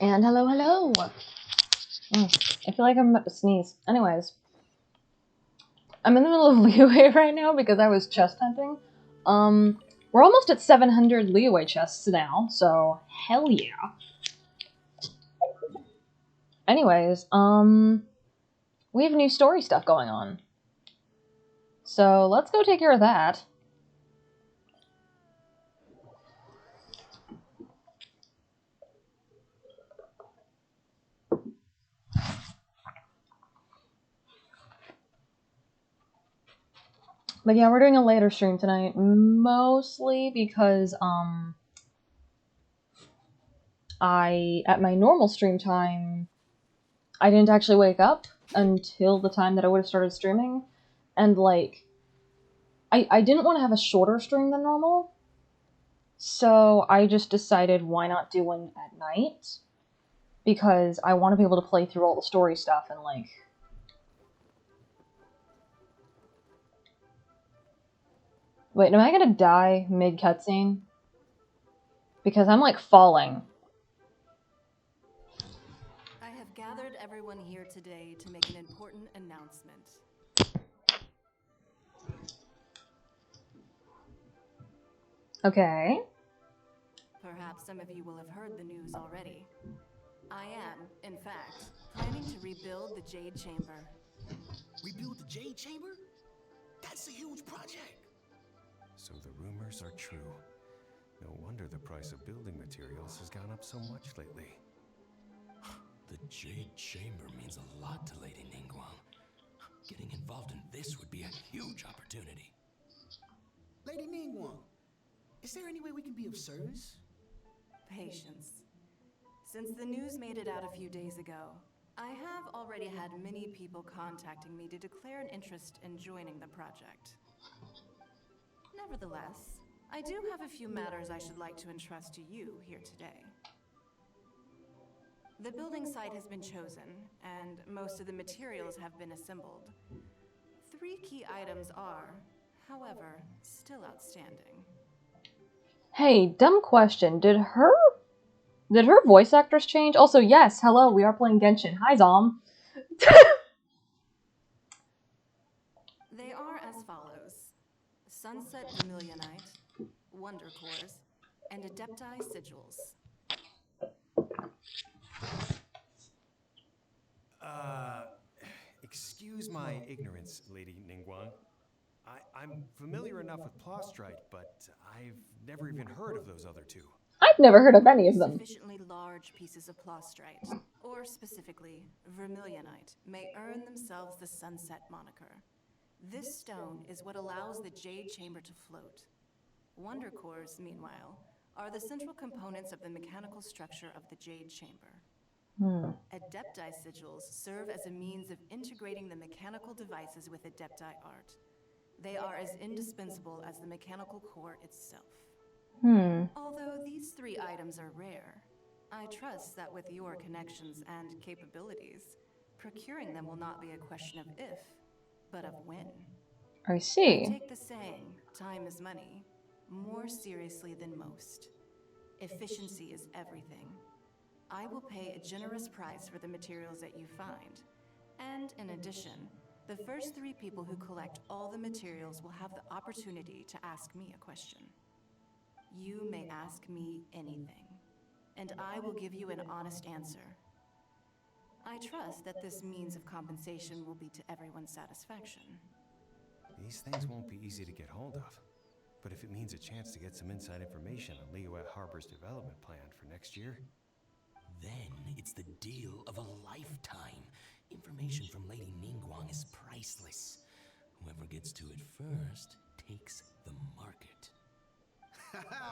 And hello, hello! I feel like I'm about to sneeze. Anyways, I'm in the middle of leeway right now because I was chest hunting. We're almost at 700 leeway chests now, so hell yeah. Anyways, we have new story stuff going on. So let's go take care of that. But yeah, we're doing a later stream tonight, mostly because, at my normal stream time, I didn't actually wake up until the time that I would have started streaming, and, like, I didn't want to have a shorter stream than normal, so I just decided why not do one at night, because I want to be able to play through all the story stuff and, like... Wait, am I gonna die mid-cutscene? Because I'm, like, falling. I have gathered everyone here today to make an important announcement. Okay. Perhaps some of you will have heard the news already. I am, in fact, planning to rebuild the Jade Chamber. Rebuild the Jade Chamber? That's a huge project. So the rumors are true. No wonder the price of building materials has gone up so much lately. The Jade Chamber means a lot to Lady Ningguang. Getting involved in this would be a huge opportunity. Lady Ningguang, is there any way we can be of service? Patience. Since the news made it out a few days ago, I have already had many people contacting me to declare an interest in joining the project. Nevertheless, I do have a few matters I should like to entrust to you here today. The building site has been chosen, and most of the materials have been assembled. 3 key items are, however, still outstanding. Hey, dumb question. Did her voice actress change? Also, yes, hello, we are playing Genshin. Hi, Zom. They are as follows: Sunset Vermilionite, Wonder Cores, and Adepti Sigils. Excuse my ignorance, Lady Ningguang. I'm familiar enough with Plostrite, but I've never even heard of those other two. I've never heard of any of them. Sufficiently large pieces of Plostrite, or specifically Vermilionite, may earn themselves the Sunset moniker. This stone is what allows the Jade Chamber to float. Wonder Cores, meanwhile, are the central components of the mechanical structure of the Jade Chamber. Adepti Sigils serve as a means of integrating the mechanical devices with Adepti art. They are as indispensable as the mechanical core itself. Although these 3 items are rare, I trust that with your connections and capabilities, procuring them will not be a question of if, but of when. I see. I take the saying, time is money, more seriously than most. Efficiency is everything. I will pay a generous price for the materials that you find. And in addition, the first 3 people who collect all the materials will have the opportunity to ask me a question. You may ask me anything, and I will give you an honest answer. I trust that this means of compensation will be to everyone's satisfaction. These things won't be easy to get hold of. But if it means a chance to get some inside information on Liyue Harbor's development plan for next year... Then it's the deal of a lifetime. Information from Lady Ningguang is priceless. Whoever gets to it first takes the market.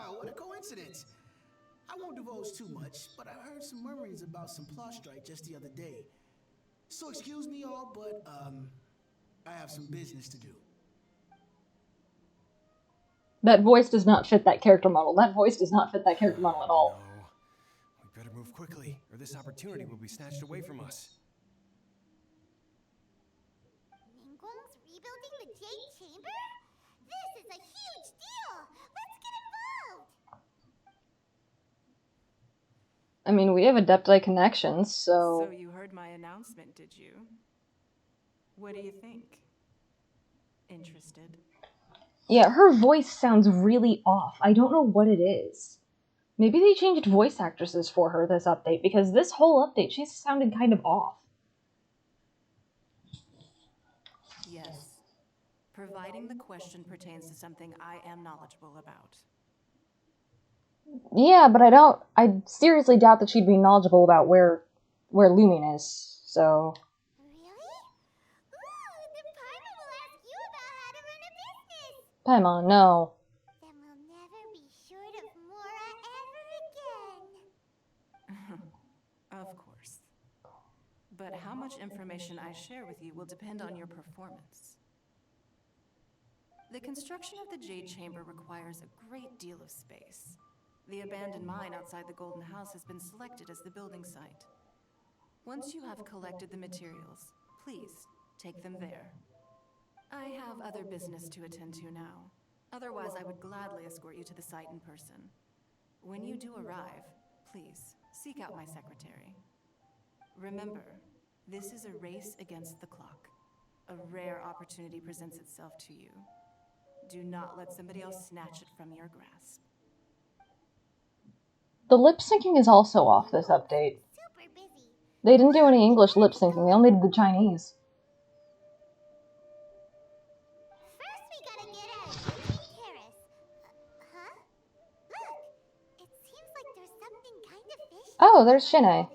What a coincidence! I won't divulge too much, but I heard some murmurings about some Plostrite just the other day. So excuse me all, but I have some business to do. That voice does not fit that character model. That voice does not fit that character model at all. No. We better move quickly, or this opportunity will be snatched away from us. Ningguang's rebuilding the Jade Chamber? This is a huge deal! Let's get I mean, we have Adepti connections, so... So you heard my announcement, did you? What do you think? Interested? Yeah, her voice sounds really off. I don't know what it is. Maybe they changed voice actresses for her this update, because this whole update, she sounded kind of off. Yes. Providing the question pertains to something I am knowledgeable about. Yeah, but I seriously doubt that she'd be knowledgeable about where Lumion is, so... Really? Ooh, then Paimon will ask you about how to run a business. Paimon, no. Then we'll never be short of Mora ever again. Of course. But how much information I share with you will depend on your performance. The construction of the Jade Chamber requires a great deal of space. The abandoned mine outside the Golden House has been selected as the building site. Once you have collected the materials, please take them there. I have other business to attend to now. Otherwise, I would gladly escort you to the site in person. When you do arrive, please seek out my secretary. Remember, this is a race against the clock. A rare opportunity presents itself to you. Do not let somebody else snatch it from your grasp. The lip syncing is also off this update. Super busy. They didn't do any English lip syncing, they only did the Chinese. First, we gotta get out of Genshin Terrace. Huh? Look! It seems like there's something kind of fishy. Oh, there's Shine. there.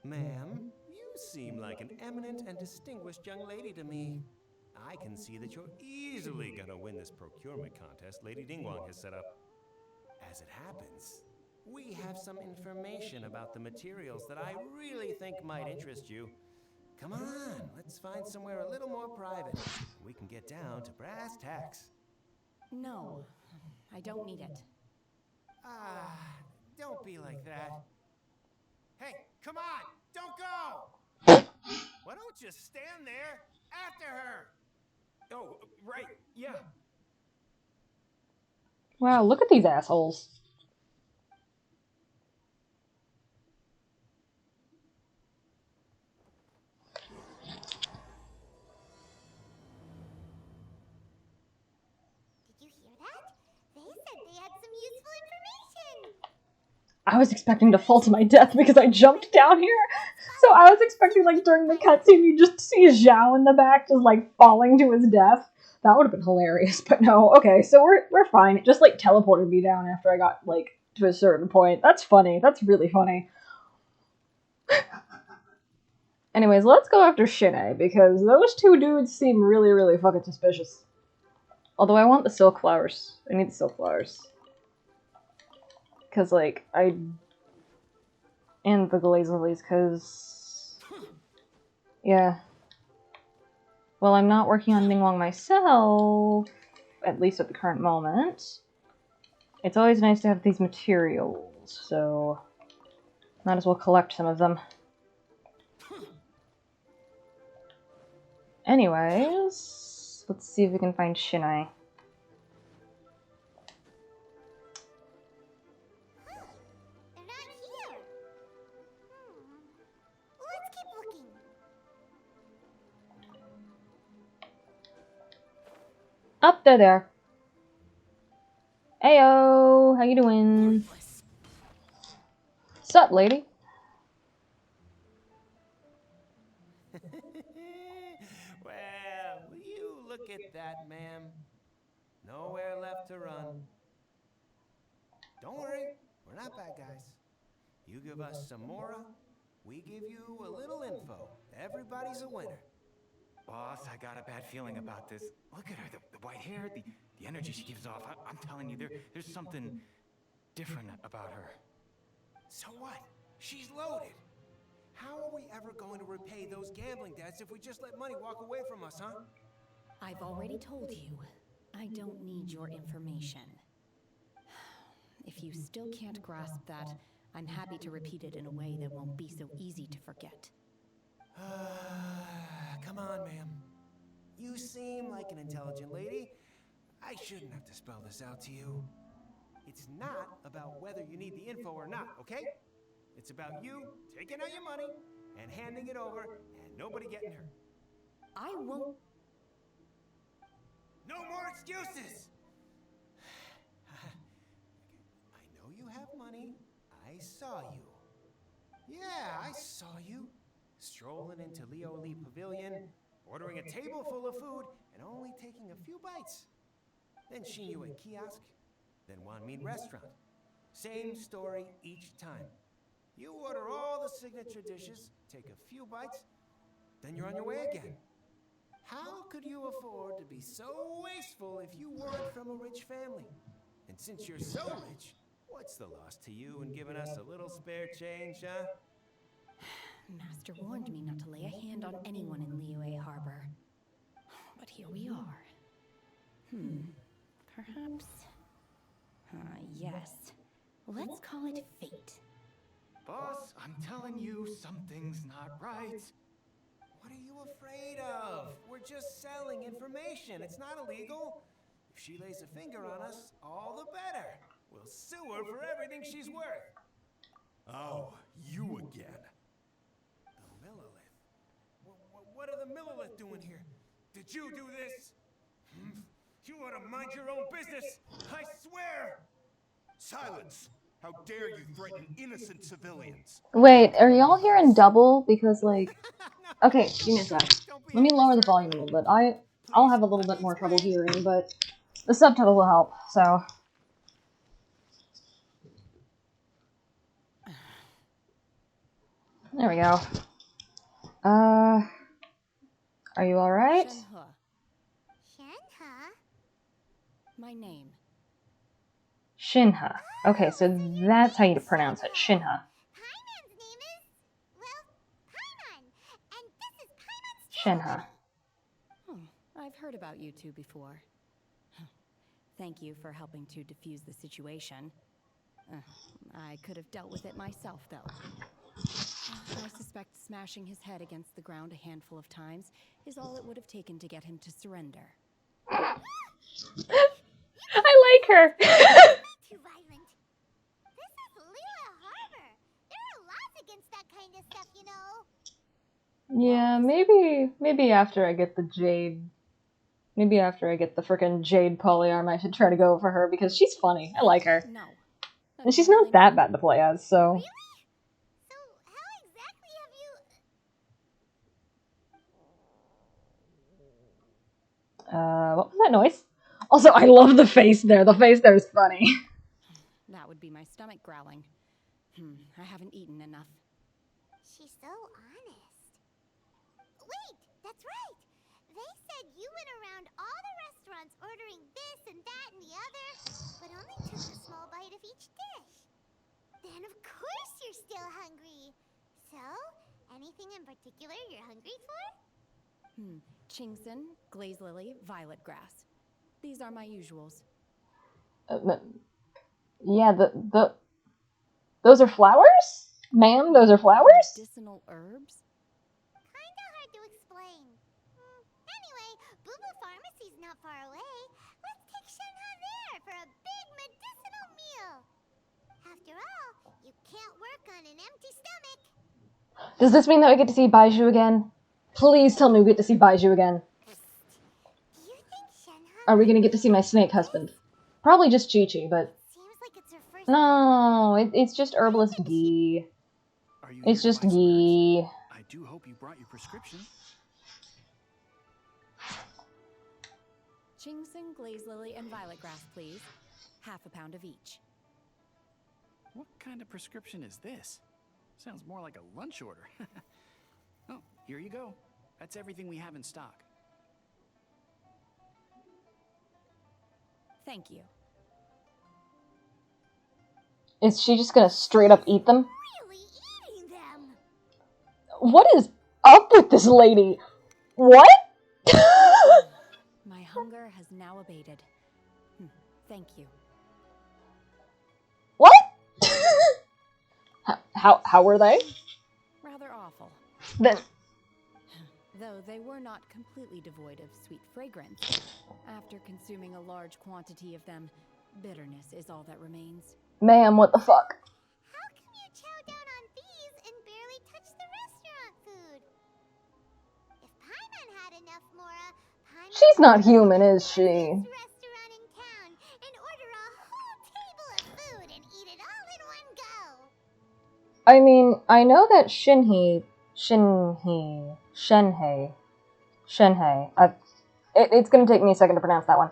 Ma'am, you seem like an eminent and distinguished young lady to me. I can see that you're easily gonna win this procurement contest Lady Ningguang has set up. As it happens, we have some information about the materials that I really think might interest you. Come on, let's find somewhere a little more private. We can get down to brass tacks. No, I don't need it. Ah, don't be like that. Hey, come on, don't go! Why don't you stand there after her? Oh, right, yeah. Wow, look at these assholes. Did you hear that? They said they had some useful information. I was expecting to fall to my death because I jumped down here. So I was expecting, like, during the cutscene, you just see Zhao in the back just, like, falling to his death. That would have been hilarious, but no. Okay, so we're fine. It just, like, teleported me down after I got, like, to a certain point. That's funny. That's really funny. Anyways, let's go after Shine, because those two dudes seem really, really fucking suspicious. Although I want the silk flowers. I need the silk flowers. Because, like, and the glaze lilies, because... yeah. Well, I'm not working on Ningguang myself, at least at the current moment. It's always nice to have these materials, so... might as well collect some of them. Anyways, let's see if we can find Shine. They're not here. Let's keep looking. Up there. Ayo, how you doing? Sup, lady? Well, you look at that, ma'am. Nowhere left to run. Don't worry, we're not bad guys. You give us some Mora, we give you a little info. Everybody's a winner. Boss, I got a bad feeling about this. Look at her, the white hair, the energy she gives off. I'm telling you, there's something different about her. So what? She's loaded. How are we ever going to repay those gambling debts if we just let money walk away from us, huh? I've already told you, I don't need your information. If you still can't grasp that, I'm happy to repeat it in a way that won't be so easy to forget. Come on, ma'am. You seem like an intelligent lady. I shouldn't have to spell this out to you. It's not about whether you need the info or not, okay? It's about you taking out your money and handing it over and nobody getting hurt. I won't. No more excuses! I know you have money. I saw you. Yeah, I saw you. Strolling into Leo Lee Pavilion, ordering a table full of food, and only taking a few bites. Then Shinyu at kiosk, then Wanmin restaurant. Same story each time. You order all the signature dishes, take a few bites, then you're on your way again. How could you afford to be so wasteful if you weren't from a rich family? And since you're so rich, what's the loss to you in giving us a little spare change, huh? Master warned me not to lay a hand on anyone in Liyue Harbor. But here we are. Perhaps... yes. Let's call it fate. Boss, I'm telling you, something's not right. What are you afraid of? We're just selling information. It's not illegal. If she lays a finger on us, all the better. We'll sue her for everything she's worth. Oh, you again. The Millilith. What are the Millilith doing here? Did you do this? You ought to mind your own business. I swear. Silence! How dare you threaten innocent civilians? Wait, are y'all hearing double? Because, like... Okay, give me a sec. Let me lower the volume a little bit. I'll have a little bit more trouble hearing, but the subtitle will help, so... There we go. Are you alright? Shenhe, Shenhe? my name. Shinha. Okay, so that's how you pronounce it. Shinha. Paimon's name is, well, Paimon. And this is Paimon's Shinha. I've heard about you two before. Thank you for helping to defuse the situation. I could have dealt with it myself, though. I suspect smashing his head against the ground a handful of times is all it would have taken to get him to surrender. I like her. too violent. This is Lila Harbor. There are laws against that kind of stuff, you know. Yeah, maybe after I get the Jade... Maybe after I get the frickin' Jade polyarm, I should try to go for her, because she's funny. I like her. No. And she's not that bad to play as, so... Really? So, how exactly have you... What was that noise? Also, I love the face there. The face there is funny. That would be my stomach growling. I haven't eaten enough. She's so honest. Wait, that's right. They said you went around all the restaurants ordering this and that and the other, but only took a small bite of each dish. Then of course you're still hungry. So, anything in particular you're hungry for? Chingson, glaze lily, violet grass. These are my usuals. Yeah, those are flowers? Ma'am, those are flowers? Medicinal herbs? Kinda hard to explain. Anyway, Boo Boo Pharmacy's not far away. Let's take Shenhe there for a big medicinal meal. After all, you can't work on an empty stomach. Does this mean that we get to see Baiju again? Please tell me we get to see Baiju again. Do you think Shenhe... Are we gonna get to see my snake husband? Probably just Chi-Chi, but... Seems like it's her first... No, it's just herbalist Gee. Are you It's here just to buy some Gee. herbs? I do hope you brought your prescription. Chingson, glaze lily, and violet grass, please. Half a pound of each. What kind of prescription is this? Sounds more like a lunch order. Oh, here you go. That's everything we have in stock. Thank you. Is she just gonna straight up eat them? Really eating them. What is up with this lady? What? My hunger has now abated. Thank you. What? How were they? Rather awful. Then Though they were not completely devoid of sweet fragrance. After consuming a large quantity of them, bitterness is all that remains. ma'am, what the fuck? How can you chow down on enough, Mora. Paimon She's not will go human, to the is she? best restaurant in town and order a whole table of food and eat it all in one go. I mean, I know that Shenhei, it's gonna take me a second to pronounce that one.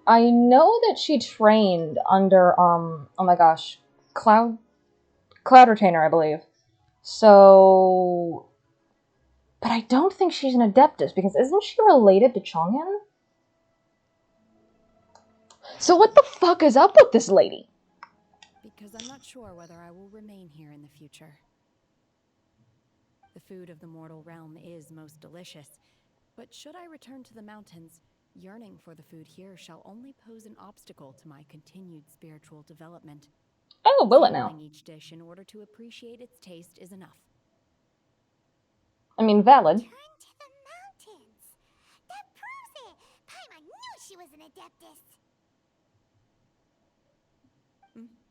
I know that she trained under, oh my gosh, Cloud Retainer, I believe. So, but I don't think she's an Adeptus, because isn't she related to Chongyan? So what the fuck is up with this lady? Because I'm not sure whether I will remain here in the future. The food of the mortal realm is most delicious, but should I return to the mountains, yearning for the food here shall only pose an obstacle to my continued spiritual development. Oh, will it now? Savoring each dish in order to appreciate its taste is enough. I mean, valid. Turn to the mountains. That proves it. Paimon knew she was an Adeptus.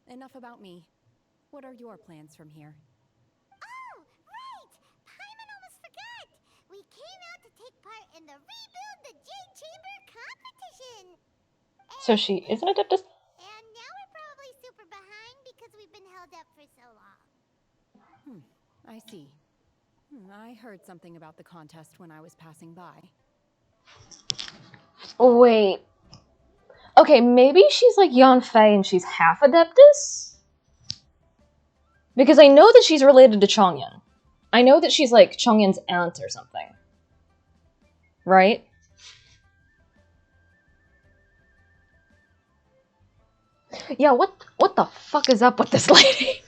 Enough about me. What are your plans from here? Oh, right! Paimon almost forgot! We came out to take part in the Rebuild the Jade Chamber competition! So she is an Adeptus? And now we're probably super behind because we've been held up for so long. I see. I heard something about the contest when I was passing by. Wait. Okay, maybe she's like Yanfei and she's half Adeptus? Because I know that she's related to Chongyan. I know that she's like Chongyan's aunt or something. Right? Yeah, what the fuck is up with this lady?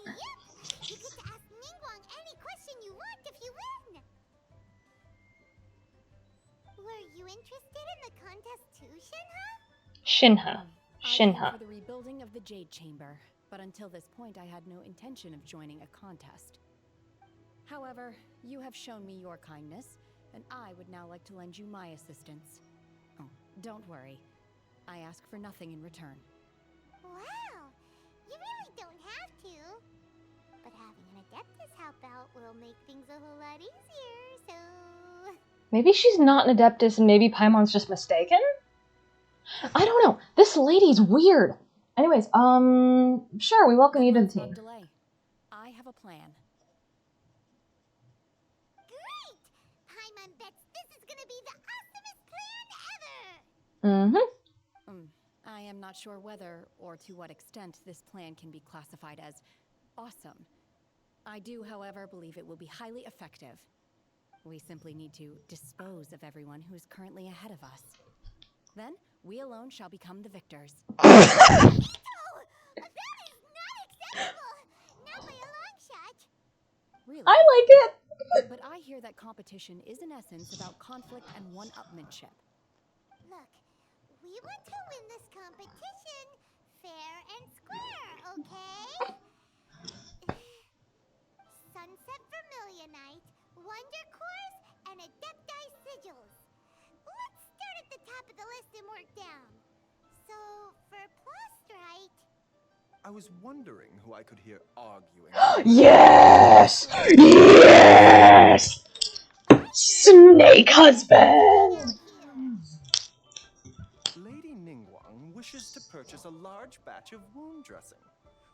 Yep! You get to ask Ningguang any question you want if you win! Were you interested in the contest too, Shinha? I came for the rebuilding of the Jade Chamber, but until this point I had no intention of joining a contest. However, you have shown me your kindness, and I would now like to lend you my assistance. Oh, don't worry. I ask for nothing in return. Wow! You really don't have to. But having an Adeptus help out will make things a whole lot easier, so... Maybe she's not an Adeptus and maybe Paimon's just mistaken? I don't know. This lady's weird. Anyways, sure, we welcome you to the Let's not team. delay. I have a plan. Great! Paimon bets this is gonna be the awesomest plan ever! Mm-hmm. I am not sure whether or to what extent this plan can be classified as awesome. I do, however, believe it will be highly effective. We simply need to dispose of everyone who is currently ahead of us. Then, we alone shall become the victors. No! That is not acceptable! Not by a long shot! Really? I like it! But I hear that competition is in essence about conflict and one-upmanship. Look, we want to win this competition fair and square, okay? Sunset Vermilionite, Wonder Cores, and Adepti Sigils. Let's start at the top of the list and work down. So, for Plostrite... I was wondering who I could hear arguing. Yes! Yes! Snake husband! Lady Ningguang wishes to purchase a large batch of wound dressing.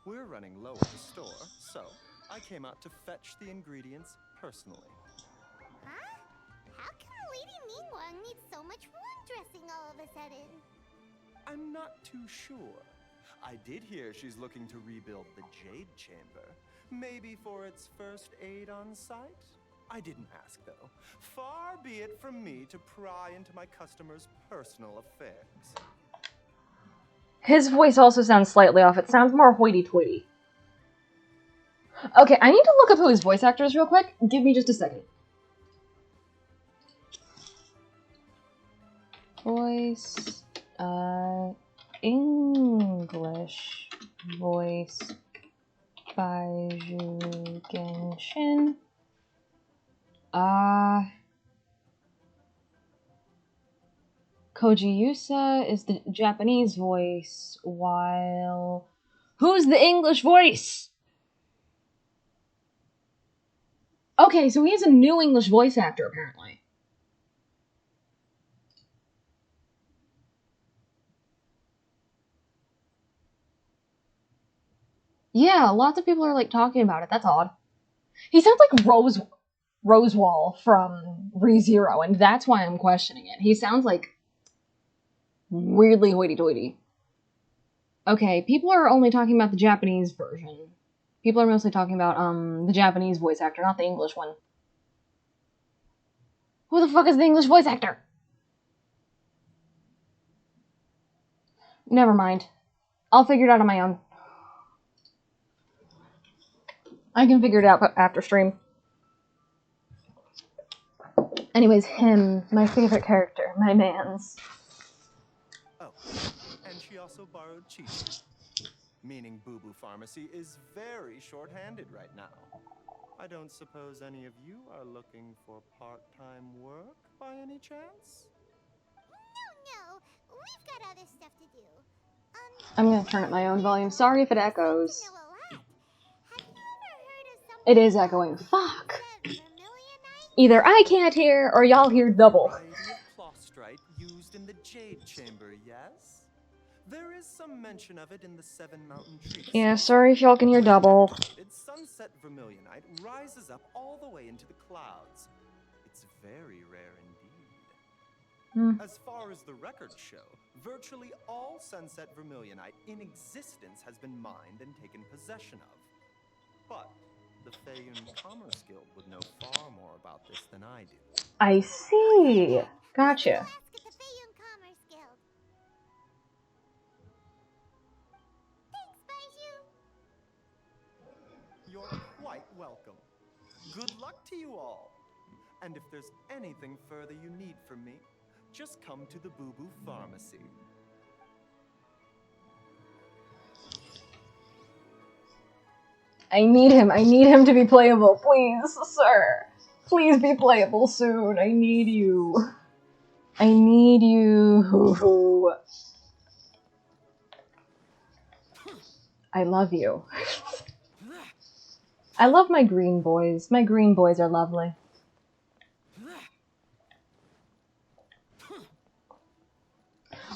We're running low at the store, so I came out to fetch the ingredients personally. Huh? How come Lady Ningguang needs so much wound dressing all of a sudden? I'm not too sure. I did hear she's looking to rebuild the Jade Chamber. Maybe for its first aid on site? I didn't ask, though. Far be it from me to pry into my customers' personal affairs. His voice also sounds slightly off. It sounds more hoity-toity. Okay, I need to look up who his voice actor is real quick. Give me just a second. Voice, English voice by Genshin. Koji Yusa is the Japanese voice, while... Who's the English voice? Okay, so he has a new English voice actor, apparently. Yeah, lots of people are, like, talking about it. That's odd. He sounds like Rosewall from ReZero, and that's why I'm questioning it. He sounds, like, weirdly hoity-toity. Okay, people are only talking about the Japanese version. People are mostly talking about, the Japanese voice actor, not the English one. Who the fuck is the English voice actor? Never mind. I'll figure it out on my own. I can figure it out after stream. Anyways, him, my favorite character, my mans. Oh, and she also borrowed Chichi. Meaning Boo Boo Pharmacy is very short-handed right now. I don't suppose any of you are looking for part-time work by any chance? No, we've got other stuff to do. I'm gonna turn up my own volume. Sorry if it echoes. Have you ever heard of something It is echoing. Fuck. Vermilionite? Either I can't hear, or y'all hear double. Variety of plostrite used in the Jade Chamber, yes? There is some mention of it in the Seven Mountain Treatise. Yeah, sorry if y'all can hear double. Its sunset vermilionite rises up all the way into the clouds. It's very rare indeed. As far as the records show, virtually all sunset vermilionite in existence has been mined and taken possession of. But the Feyun Commerce Guild would know far more about this than I do. I see. Gotcha. Ask at the Feyun Commerce Guild. Thanks, Baiju. You're quite welcome. Good luck to you all. And if there's anything further you need from me, just come to the Boo Boo Pharmacy. I need him to be playable, please, sir. Please be playable soon. I need you. I need you. I love you. I love my green boys. My green boys are lovely.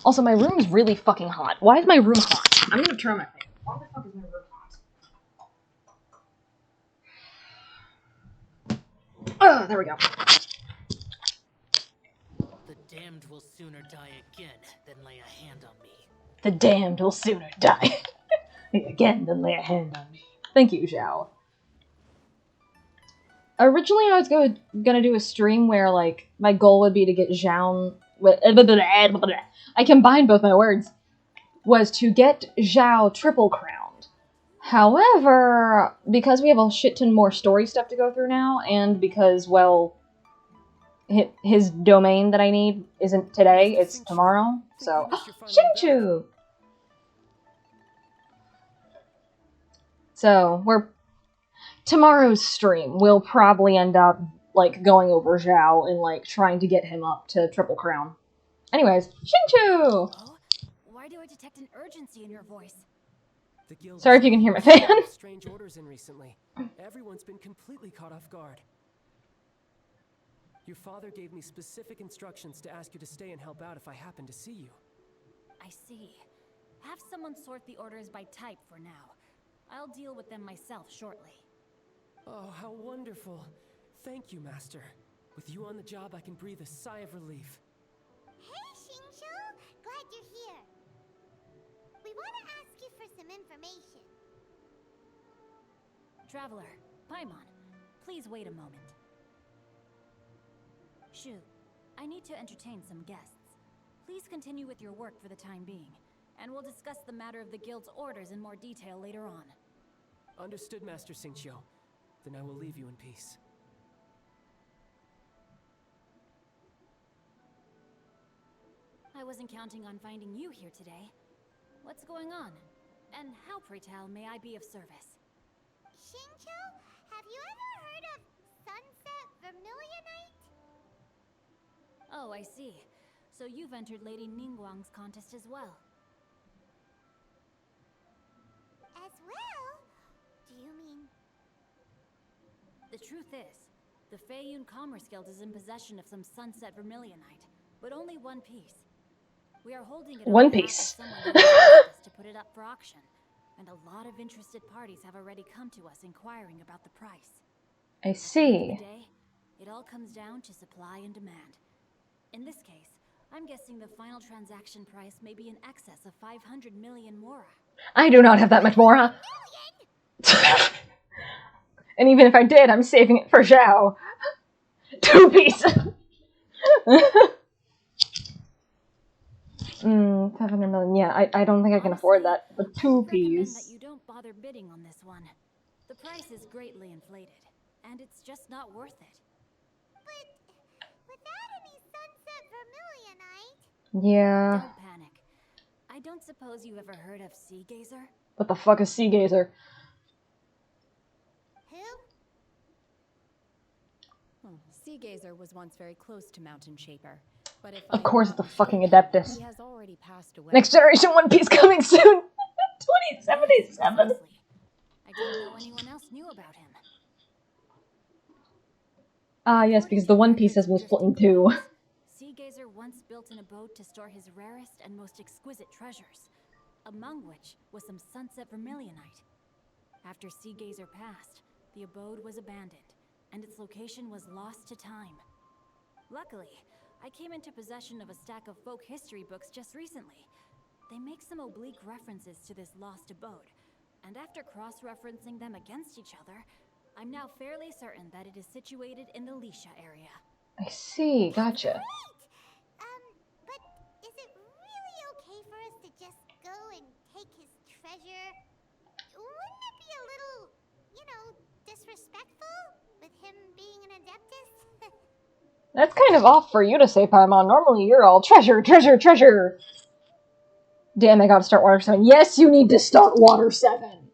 Also, my room is really fucking hot. Why is my room hot? I'm gonna turn my fan. Why the fuck is my room hot? There we go. The damned will sooner die again than lay a hand on me. The damned will sooner die again than lay a hand on me. Thank you, Zhao. Originally, I was gonna do a stream where, like, my goal would be to get Zhao... I combined both my words. Was to get Zhao triple crowned. However, because we have a shit ton more story stuff to go through now, and because, well, his domain that I need isn't today, it's tomorrow, so... Xingqiu! So, tomorrow's stream will probably end up, like, going over Zhao and, like, trying to get him up to triple crown. Anyways, Xingqiu! Oh, why do I detect an urgency in your voice? Sorry if you can hear my fan. Strange orders in recently. Everyone's been completely caught off guard. Your father gave me specific instructions to ask you to stay and help out if I happen to see you. I see. Have someone sort the orders by type for now. I'll deal with them myself shortly. Oh, how wonderful. Thank you, Master. With you on the job, I can breathe a sigh of relief. Hey, Xingqiu! Glad you're here. We want to ask you for some information. Traveler, Paimon, please wait a moment. Shu, I need to entertain some guests. Please continue with your work for the time being, and we'll discuss the matter of the guild's orders in more detail later on. Understood, Master Xingqiu. Then I will leave you in peace. I wasn't counting on finding you here today. What's going on? And how, pray tell, may I be of service? Xingqiu, have you ever heard of sunset vermilionite? Oh, I see. So you've entered Lady Ningguang's contest as well. As well? Do you mean... The truth is, The Feiyun Commerce Guild is in possession of some Sunset Vermilionite, but only one piece. We are holding it One on behalf of piece. someone who has asked us to put it up for auction, and a lot of interested parties have already come to us inquiring about the price. I At the end of see. the day, it all comes down to supply and demand. In this case, I'm guessing the final transaction price may be in excess of 500 million mora. I do not have that much more, huh? And even if I did, I'm saving it for Zhao. 2 pieces. 500 million. Yeah, I don't think I can afford that. But 2 Recommend that piece. you don't bother bidding on this one. The price is greatly inflated, and it's just not worth it. But without any Sunset Vermilionite... Yeah. Don't panic. I don't suppose you ever heard of Sea Gazer? What the fuck is Sea Gazer? Who? Sea Gazer was once very close to Mountain Shaper, but if Of course, it's a fucking mistaken, Adeptus. he has already passed away. Next generation One Piece coming soon. 2077. Precisely. I didn't know anyone else knew about him. Ah, yes, because the One Piece has been split in 2. Sea Gazer once built an abode to store his rarest and most exquisite treasures, among which was some Sunset Vermilionite. After Sea Gazer passed, the abode was abandoned, and its location was lost to time. Luckily, I came into possession of a stack of folk history books just recently. They make some oblique references to this lost abode, and after cross-referencing them against each other, I'm now fairly certain that it is situated in the Lisha area. I see, gotcha. But is it really okay for us to just go and take his treasure? Wouldn't it be a little, disrespectful with him being an Adeptus? That's kind of off for you to say, Paimon. Normally you're all treasure, treasure, treasure. Damn, I gotta start Water 7. Yes, you need to start Water 7.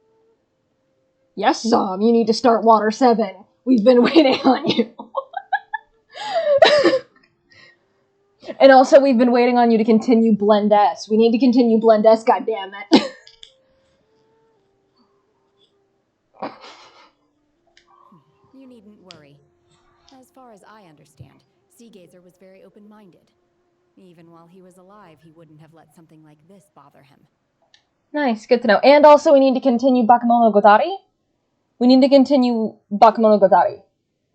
Yes, Zom, you need to start Water 7. We've been waiting on you. And also, we've been waiting on you to continue Blend S. We need to continue Blend S, goddammit. You needn't worry. As far as I understand, Sea Gazer was very open-minded. Even while he was alive, he wouldn't have let something like this bother him. Nice, good to know. And also, we need to continue Bakemono Godari. We need to continue Bakemono Godari.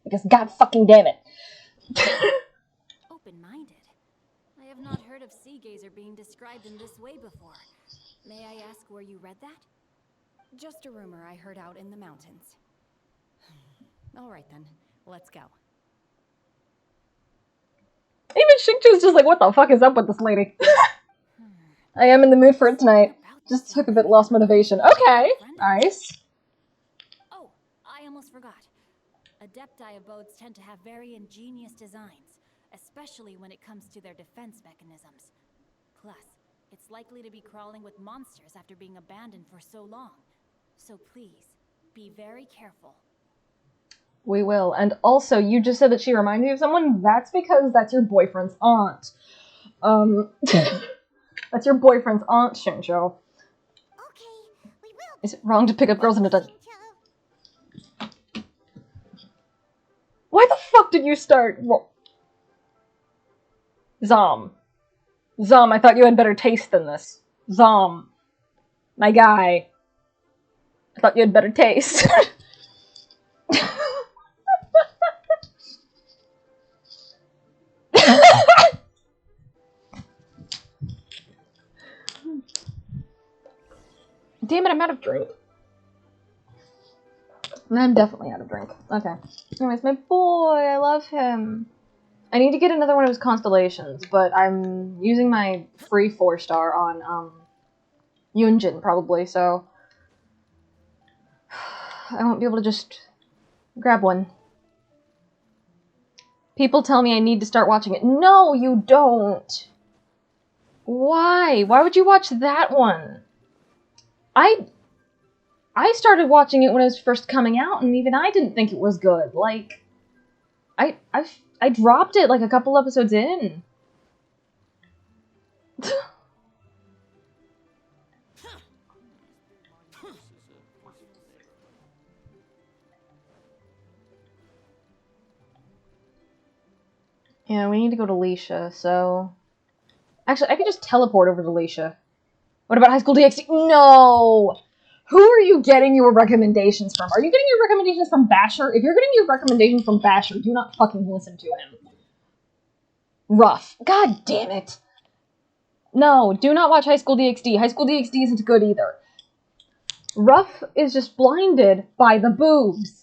Because god fucking damn it. Open-minded? I have not heard of Sea Gazer being described in this way before. May I ask where you read that? Just a rumor I heard out in the mountains. All right then, let's go. Even Shikchu's just like, what the fuck is up with this lady? I am in the mood for it tonight. Just took a bit lost motivation. Okay, nice. Oh, I almost forgot. Adepti abodes tend to have very ingenious designs, especially when it comes to their defense mechanisms. Plus, it's likely to be crawling with monsters after being abandoned for so long. So please, be very careful. We will. And also, you just said that she reminded you of someone? That's because that's your boyfriend's aunt. That's your boyfriend's aunt, Shinjo. Okay, we will. Is it wrong to pick up girls in a dungeon? Why the fuck did you start? Zom. Zom, I thought you had better taste than this. Zom. My guy. I thought you had better taste. Damn it, I'm out of drink. I'm definitely out of drink. Okay. Anyways, my boy, I love him. I need to get another one of his constellations, but I'm using my free 4-star on, Yunjin, probably, so I won't be able to just grab one. People tell me I need to start watching it. No, you don't! Why? Why would you watch that one? I started watching it when it was first coming out, and even I didn't think it was good. Like, I dropped it like a couple episodes in. Yeah, we need to go to Leisha, so... Actually, I could just teleport over to Leisha. What about High School DxD? No! Who are you getting your recommendations from? Are you getting your recommendations from Basher? If you're getting your recommendations from Basher, do not fucking listen to him. Rough. God damn it. No, do not watch High School DxD. High School DxD isn't good either. Ruff is just blinded by the boobs.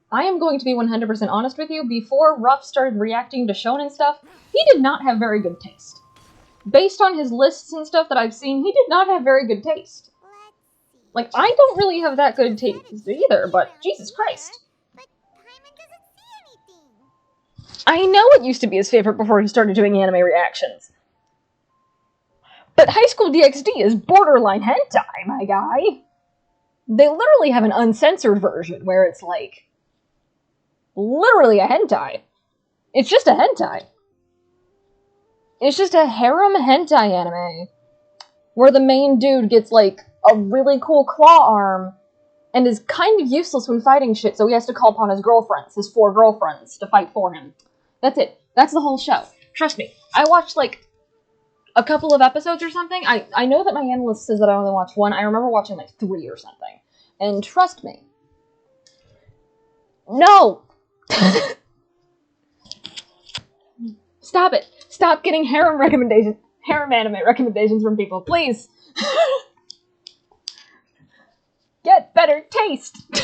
I am going to be 100% honest with you. Before Ruff started reacting to shonen stuff, he did not have very good taste. Based on his lists and stuff that I've seen, he did not have very good taste. Like, I don't really have that good taste either, but Jesus Christ. I know it used to be his favorite before he started doing anime reactions. But High School DxD is borderline hentai, my guy. They literally have an uncensored version where it's like... literally a hentai. It's just a hentai. It's just a harem hentai anime. Where the main dude gets, like, a really cool claw arm and is kind of useless when fighting shit, so he has to call upon his girlfriends, his 4 girlfriends, to fight for him. That's it. That's the whole show. Trust me. I watched, like, a couple of episodes or something. I know that my analyst says that I only watched 1. I remember watching, like, 3 or something. And trust me. No! Stop it. Stop getting harem anime recommendations from people, please. Get better taste. I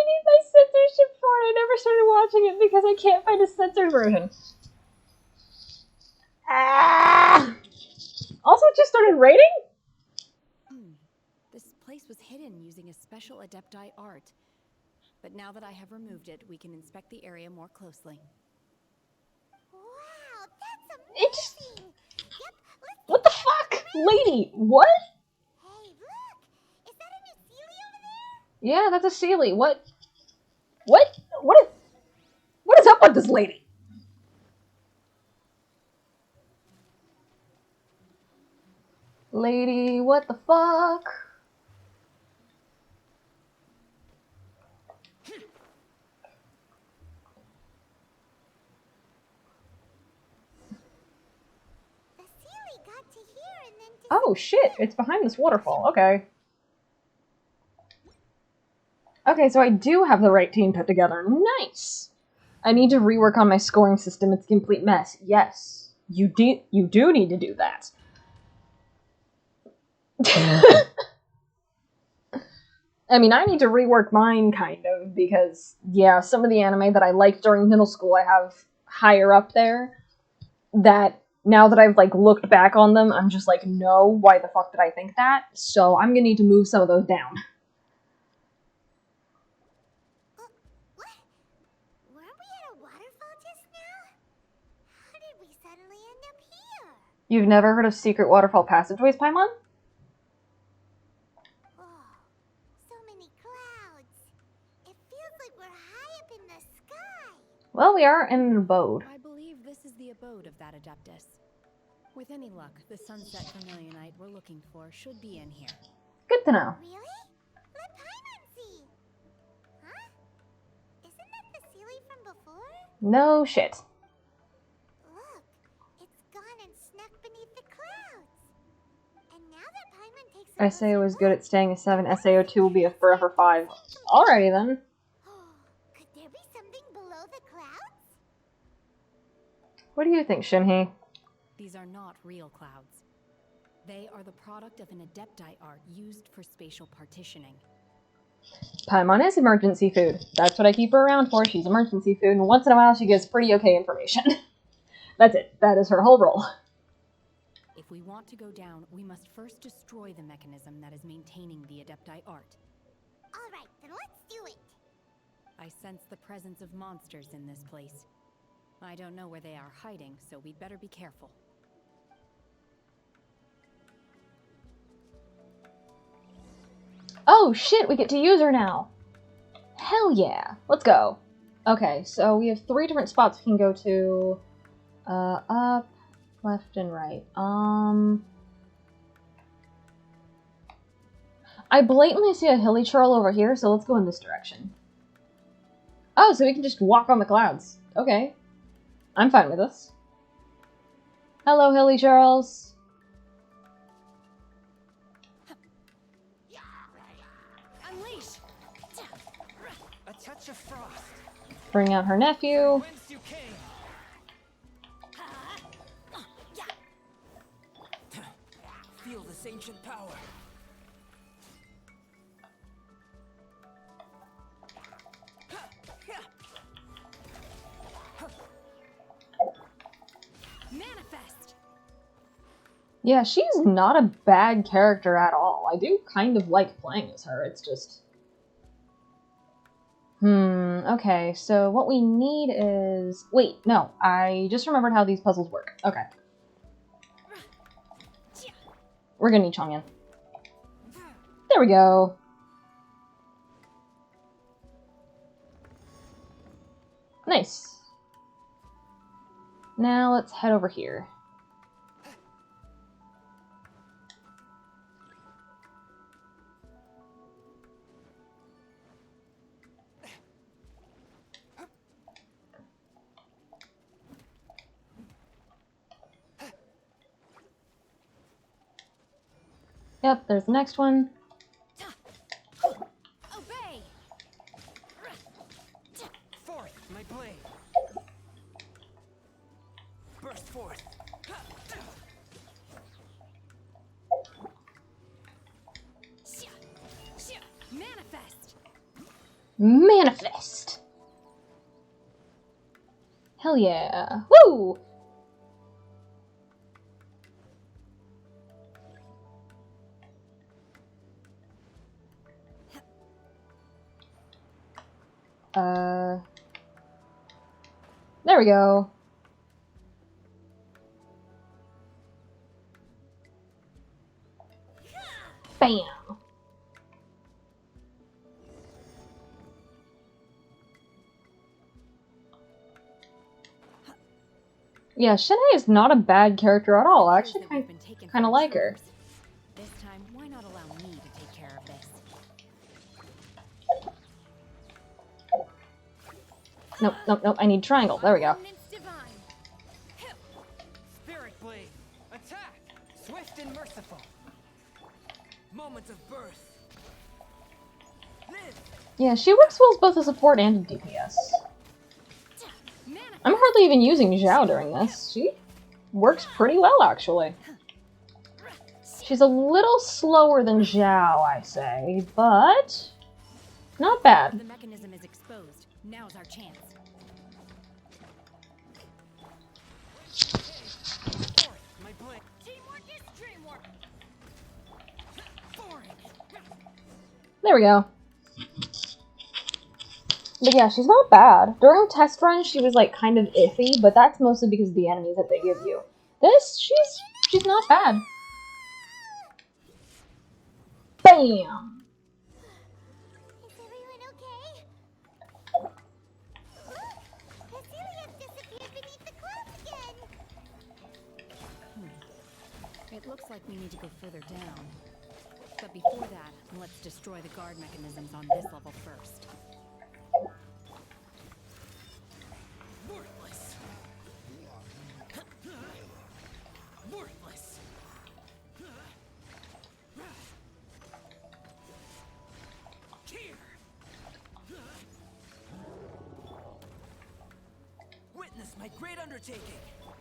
need my censorship for it. I never started watching it because I can't find a censored version. Ah! Also, it just started raining? This place was hidden using a special Adepti art. But now that I have removed it, we can inspect the area more closely. Wow, that's It's... amazing! Yep, what the fuck? Lady, what? Hey, look! Is that a new Sealy over there? Yeah, that's a Sealy. What is up with this lady? Lady, what the fuck? The Sealy got to here and then to... Oh shit, it's behind this waterfall. Okay. Okay, so I do have the right team put together. Nice! I need to rework on my scoring system. It's a complete mess. Yes. You do need to do that. I mean, I need to rework mine, kind of, because, yeah, some of the anime that I liked during middle school I have higher up there, that, now that I've, like, looked back on them, I'm just like, no, why the fuck did I think that? So I'm gonna need to move some of those down. What? Weren't we at a waterfall just now? How did we suddenly end up here? You've never heard of secret waterfall passageways, Paimon? Well, we are in an abode. I believe this is the abode of that Adeptus. With any luck, the sunset Vermilionite we're looking for should be in here. Good to know. Really? Let Paimon see. Huh? Isn't that the Sealy from before? No shit. Look, it's gone and snuck beneath the clouds. And now that Paimon takes a SAO is good at staying a 7. SAO2 will be a forever 5. Alrighty then. Could there be something below the clouds? What do you think, Shinhei? These are not real clouds. They are the product of an Adepti art used for spatial partitioning. Paimon is emergency food. That's what I keep her around for. She's emergency food, and once in a while she gives pretty okay information. That's it. That is her whole role. If we want to go down, we must first destroy the mechanism that is maintaining the Adepti art. Alright, then let's do it. I sense the presence of monsters in this place. I don't know where they are hiding, so we'd better be careful. Oh shit, we get to use her now. Hell yeah. Let's go. Okay, so we have 3 different spots we can go to. Up, left, and right. I blatantly see a hilly churl over here, so let's go in this direction. Oh, so we can just walk on the clouds. Okay. I'm fine with this. Hello, hilly churls. Unleash. A touch of frost. Bring out her nephew. Whence you came. Feel this ancient power. Manifest. Yeah, she's not a bad character at all. I do kind of like playing as her. It's just... okay, so what we need is... Wait, no, I just remembered how these puzzles work. Okay. We're gonna need Chongyan. There we go. Nice. Now let's head over here. Yep, there's the next one. Obey. Forth, my blade. Burst forth. Manifest. Manifest! Hell yeah. Woo! There we go. Bam! Yeah, Shanae is not a bad character at all. I actually kind of like her. This time, why not allow me to take care of this? Nope, nope, nope. I need triangle. There we go. Spirit blade. Attack. Swift and merciful. Moment of birth. Live. Yeah, she works well as both a support and a DPS. I'm hardly even using Zhao during this. She works pretty well, actually. She's a little slower than Zhao, I say, but not bad. The mechanism is exposed. Now's our chance. My blade. Teamwork is dreamwork. There we go. But yeah, she's not bad. During test runs, she was like kind of iffy, but that's mostly because of the enemies that they give you. This, she's not bad. Bam! Is everyone okay? Look! Cecilia's disappeared beneath the clouds again! It looks like we need to go further down. But before that, let's destroy the guard mechanisms on this level first. Worthless. Worthless. Here. Witness my great undertaking.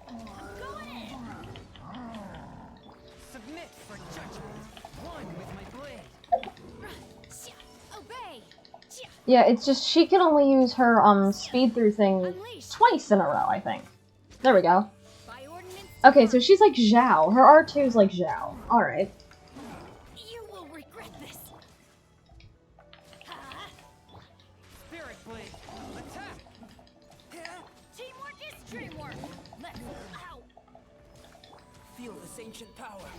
Going in! Submit for judgment. One with my blade. Obey! Yeah, it's just she can only use her speed through thing twice in a row, I think. There we go. Okay, so she's like Zhao. Her R2 is like Zhao. Alright. You will regret this. Spirit blade. Attack. Teamwork is dreamwork. Let's out. Feel this ancient power.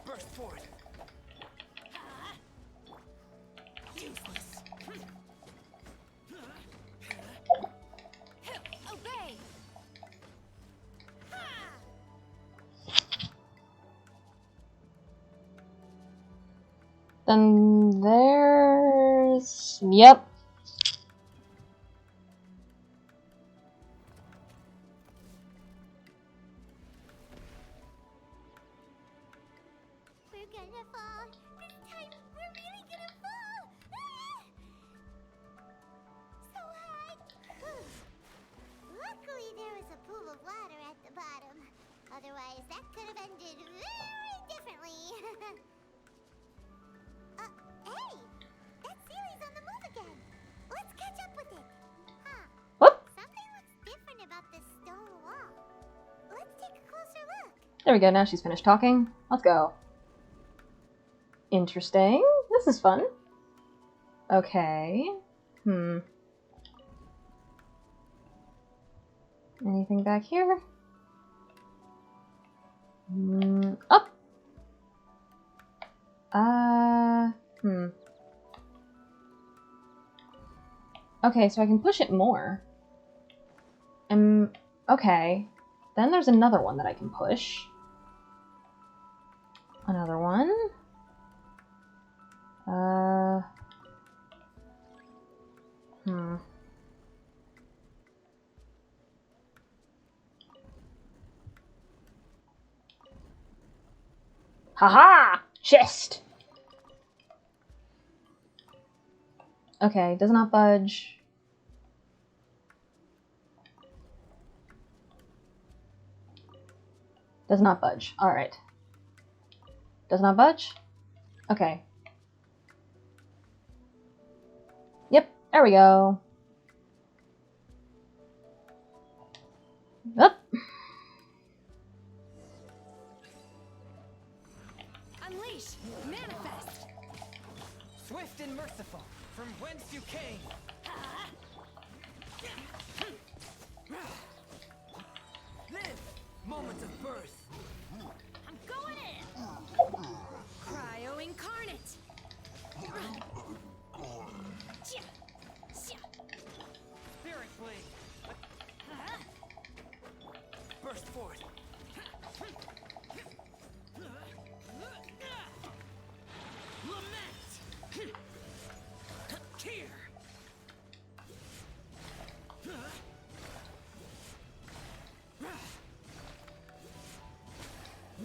Burst forth. Useless. Obey. Then there's... Yep. We're gonna fall. This time, we're really gonna fall. So high. Luckily, there was a pool of water at the bottom. Otherwise, that could have ended very differently. Hey! That Sealy's on the move again. Let's catch up with it. Huh. Whoop. Something looks different about this stone wall. Let's take a closer look. There we go, now she's finished talking. Let's go. Interesting. This is fun. Okay. Anything back here? Up! Okay, so I can push it more. Okay. Then there's another one that I can push. Another one. Haha! Chest! Okay, does not budge. Does not budge. Alright. Does not budge? Okay. Yep, there we go. Up. Unleash! Manifest! Swift and merciful, from whence you came! Live! Moment of birth! I'm going in! Cryo incarnate! Spirit blade! Burst forth! Lament! Tear!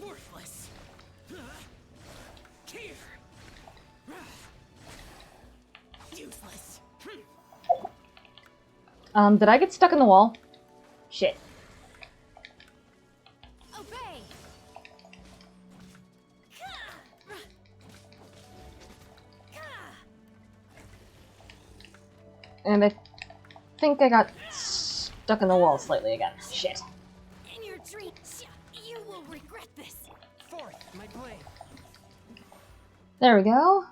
Worthless! Tear! Useless! Did I get stuck in the wall? Shit. Obey! And I think I got stuck in the wall slightly again. Shit. In your dreams, you will regret this. Forth, my blade! There we go.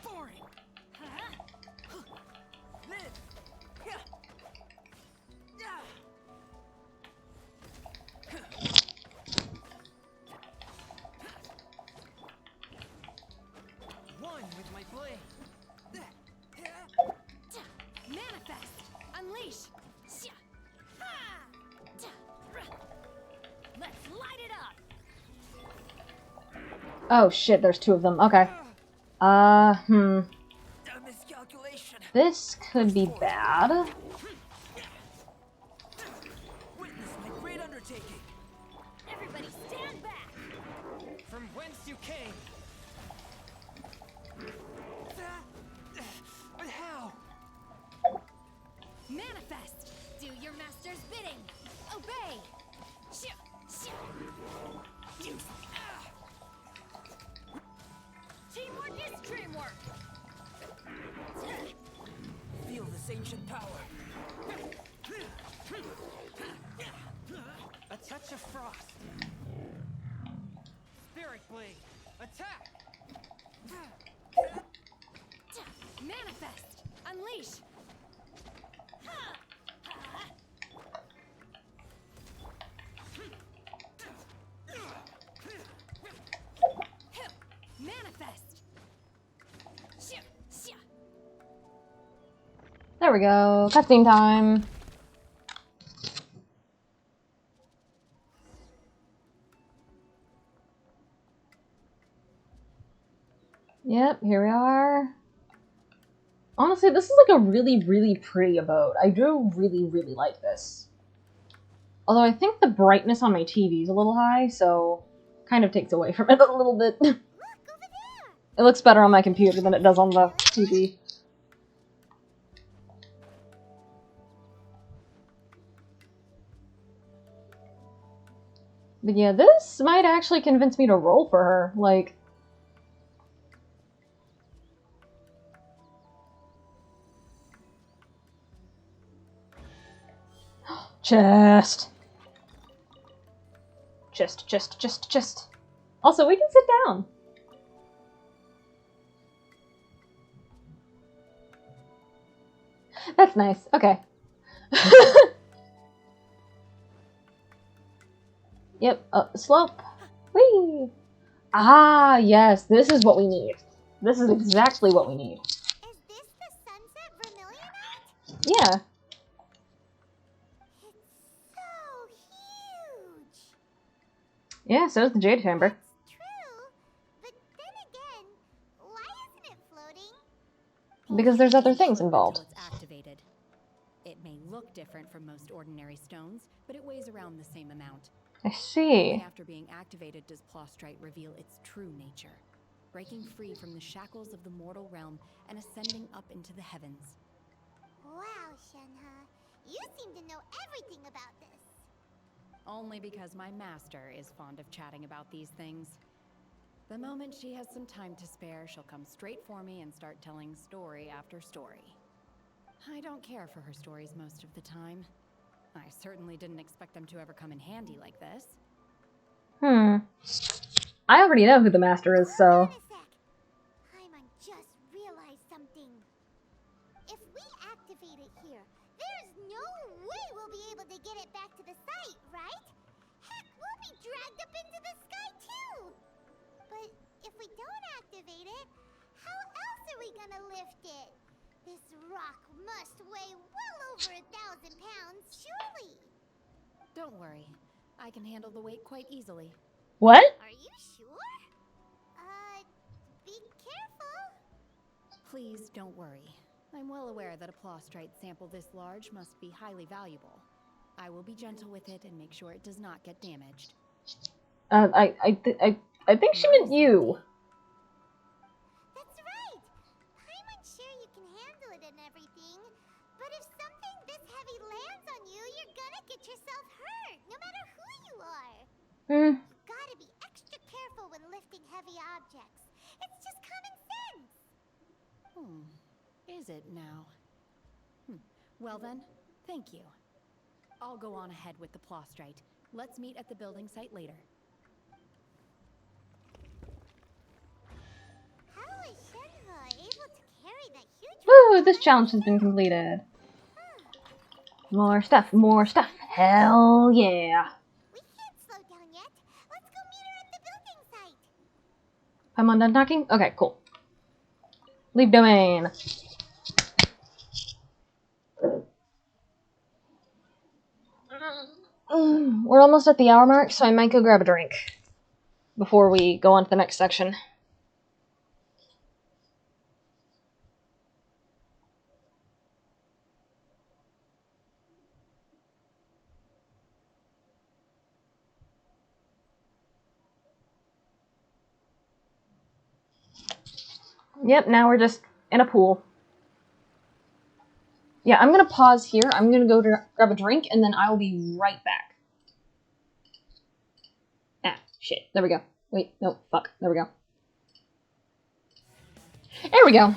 Boring! Live! One with my blade! Manifest! Unleash! Let's light it up! Oh shit, there's two of them. Okay. A miscalculation! This could be bad. Witness my great undertaking! Everybody stand back! From whence you came! But how? Manifest! Do your master's bidding! Obey! Teamwork is dreamwork! Feel this ancient power. A touch of frost. Spirit blade, attack! Manifest! Unleash! Manifest! There we go. Cutscene time. Yep, here we are. Honestly, this is like a really, really pretty abode. I do really, really like this. Although I think the brightness on my TV is a little high, so kind of takes away from it a little bit. It looks better on my computer than it does on the TV. But yeah, this might actually convince me to roll for her. Like, chest. Chest. Also, we can sit down. That's nice. Okay. Yep, up the slope. Whee! Ah, yes, this is what we need. This is exactly what we need. Is this the Sunset Vermilionite? Yeah. It's so huge. Yeah, so is the Jade Chamber. It's true, but then again, why isn't it floating? Because there's other things involved. Until it's activated. It may look different from most ordinary stones, but it weighs around the same amount. I see. Only after being activated does Plostrite reveal its true nature, breaking free from the shackles of the mortal realm and ascending up into the heavens. Wow, Shenhe, you seem to know everything about this. Only because my master is fond of chatting about these things. The moment she has some time to spare, she'll come straight for me and start telling story after story. I don't care for her stories most of the time. I certainly didn't expect them to ever come in handy like this. I already know who the master is, so... Hold on a sec. Paimon just realized something. If we activate it here, there's no way we'll be able to get it back to the site, right? Heck, we'll be dragged up into the sky too! But if we don't activate it, how else are we gonna lift it? This rock must weigh well over 1,000 pounds, surely! Don't worry. I can handle the weight quite easily. What? Are you sure? Be careful. Please don't worry. I'm well aware that a Plostrite sample this large must be highly valuable. I will be gentle with it and make sure it does not get damaged. I think she meant you. That's right! Paimon's sure you can handle it and everything, but if something this heavy lands on you, you're gonna get yourself hurt, no matter who you are. You gotta be extra careful when lifting heavy objects. It's just common sense. Is it now? Well then, thank you. I'll go on ahead with the Plostrite. Let's meet at the building site later. How is Shenhe able to carry that huge Woo, this challenge has been completed. More stuff, more stuff. Hell yeah. We can't slow down yet. Let's go meet her at the building site. Paimon done talking? Okay, cool. Leave domain. We're almost at the hour mark, so I might go grab a drink before we go on to the next section. Yep, now we're just in a pool. Yeah, I'm gonna pause here. I'm gonna go grab a drink, and then I'll be right back. Ah, shit. There we go. Wait, no, fuck. There we go. There we go.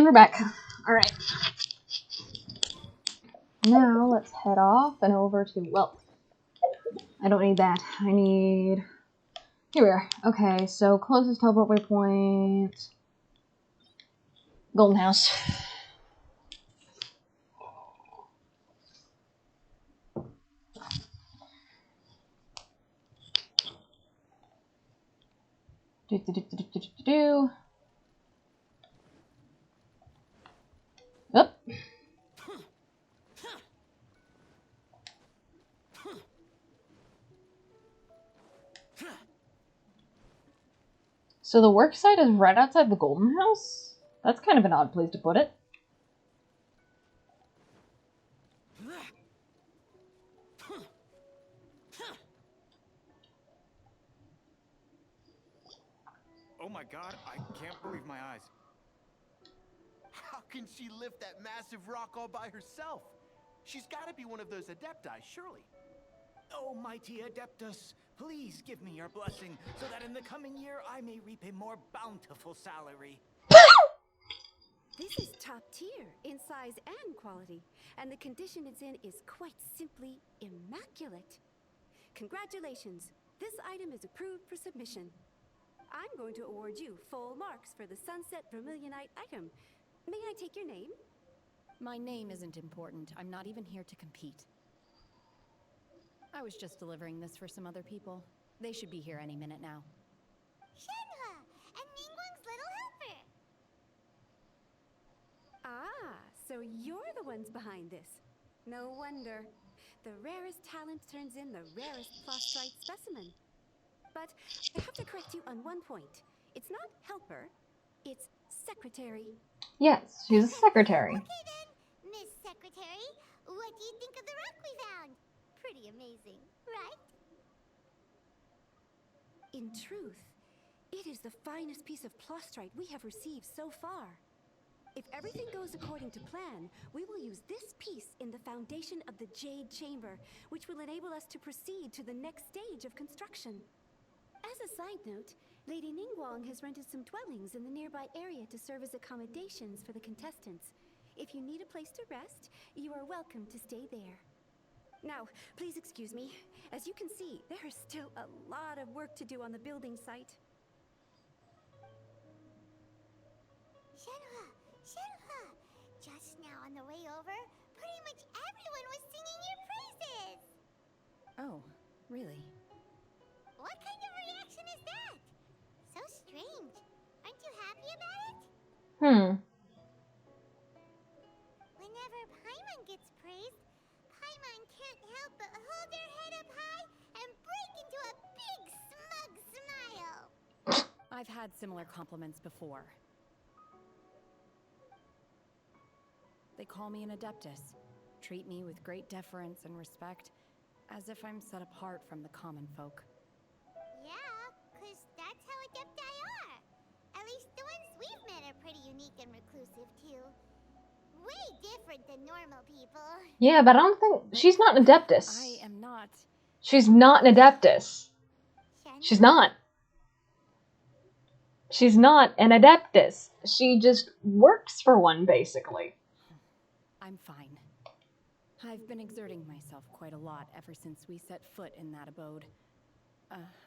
we're back. Alright. Now, let's head off and over to, well, I don't need that. I need... Here we are. Okay, so closest teleport waypoint... Golden House. Do. Up. So the work site is right outside the Golden House? That's kind of an odd place to put it. Oh my god, I can't believe my eyes. How can she lift that massive rock all by herself? She's got to be one of those adepti, surely. Oh, mighty Adeptus, please give me your blessing so that in the coming year I may reap a more bountiful salary. This is top tier in size and quality, and the condition it's in is quite simply immaculate. Congratulations, this item is approved for submission. I'm going to award you full marks for the Sunset Vermilionite item. May I take your name? My name isn't important. I'm not even here to compete. I was just delivering this for some other people. They should be here any minute now. Shenhua, and Ningguang's little helper. Ah, so you're the ones behind this. No wonder. The rarest talent turns in the rarest Plostrite specimen. But I have to correct you on one point. It's not helper, it's secretary. Yes, she's a secretary. Okay then, Miss Secretary, what do you think of the rock we found? Pretty amazing, right? In truth, it is the finest piece of Plostrite we have received so far. If everything goes according to plan, we will use this piece in the foundation of the Jade Chamber, which will enable us to proceed to the next stage of construction. As a side note, Lady Ningguang has rented some dwellings in the nearby area to serve as accommodations for the contestants. If you need a place to rest, you are welcome to stay there. Now, please excuse me. As you can see, there is still a lot of work to do on the building site. Shenhua, just now on the way over, pretty much everyone was singing your praises. Oh, really? What kind of reaction is that? So strange. Aren't you happy about it? Whenever Paimon gets praised, Paimon can't help but hold their head up high and break into a big smug smile. I've had similar compliments before. They call me an Adeptus, treat me with great deference and respect, as if I'm set apart from the common folk. Yeah, 'cause that's how adepti are. At least the ones we've met are pretty unique and reclusive too. Way different than normal people. Yeah, but I don't think... She's not an Adeptus. I am not. She's not an Adeptus. She's not. She's not an Adeptus. She just works for one, basically. I'm fine. I've been exerting myself quite a lot ever since we set foot in that abode.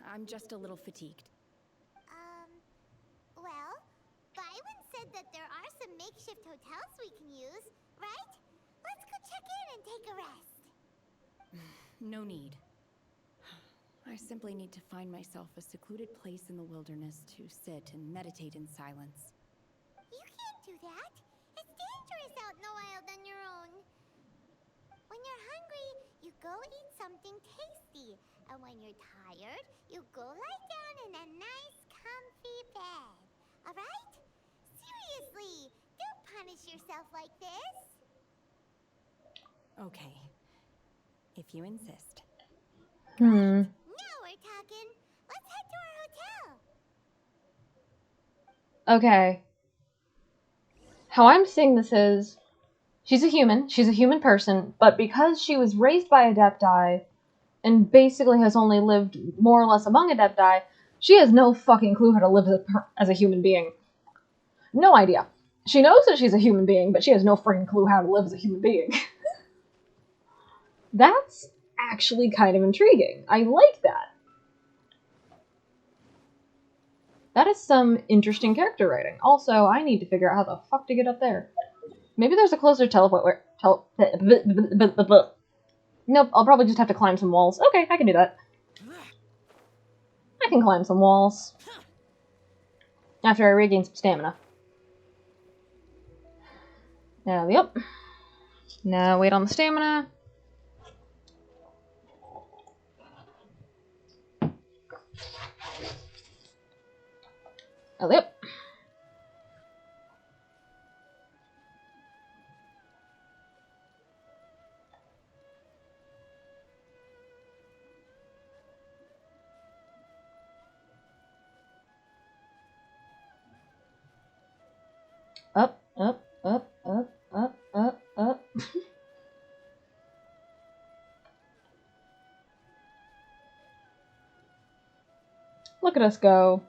I'm just a little fatigued. Well, Byron said that there are some makeshift hotels we can use, right? Let's go check in and take a rest. No need. I simply need to find myself a secluded place in the wilderness to sit and meditate in silence. You can't do that. It's dangerous out in the wild on your own. When you're hungry, you go eat something tasty. And when you're tired, you go lie down in a nice, comfy bed. Alright? Seriously, don't punish yourself like this. Okay. If you insist. Now we're talking. Let's head to our hotel. Okay. How I'm seeing this is... She's a human person, but because she was raised by Adepti, and basically has only lived more or less among Adepti, she has no fucking clue how to live as a human being. No idea. She knows that she's a human being, but she has no freaking clue how to live as a human being. That's actually kind of intriguing. I like that. That is some interesting character writing. Also, I need to figure out how the fuck to get up there. Maybe there's a closer teleport where... Nope, I'll probably just have to climb some walls. Okay, I can do that. I can climb some walls. After I regain some stamina. Now, yep. Now, wait on the stamina. Oh, yep. Up, up, up, up, up, up, up. Look at us go.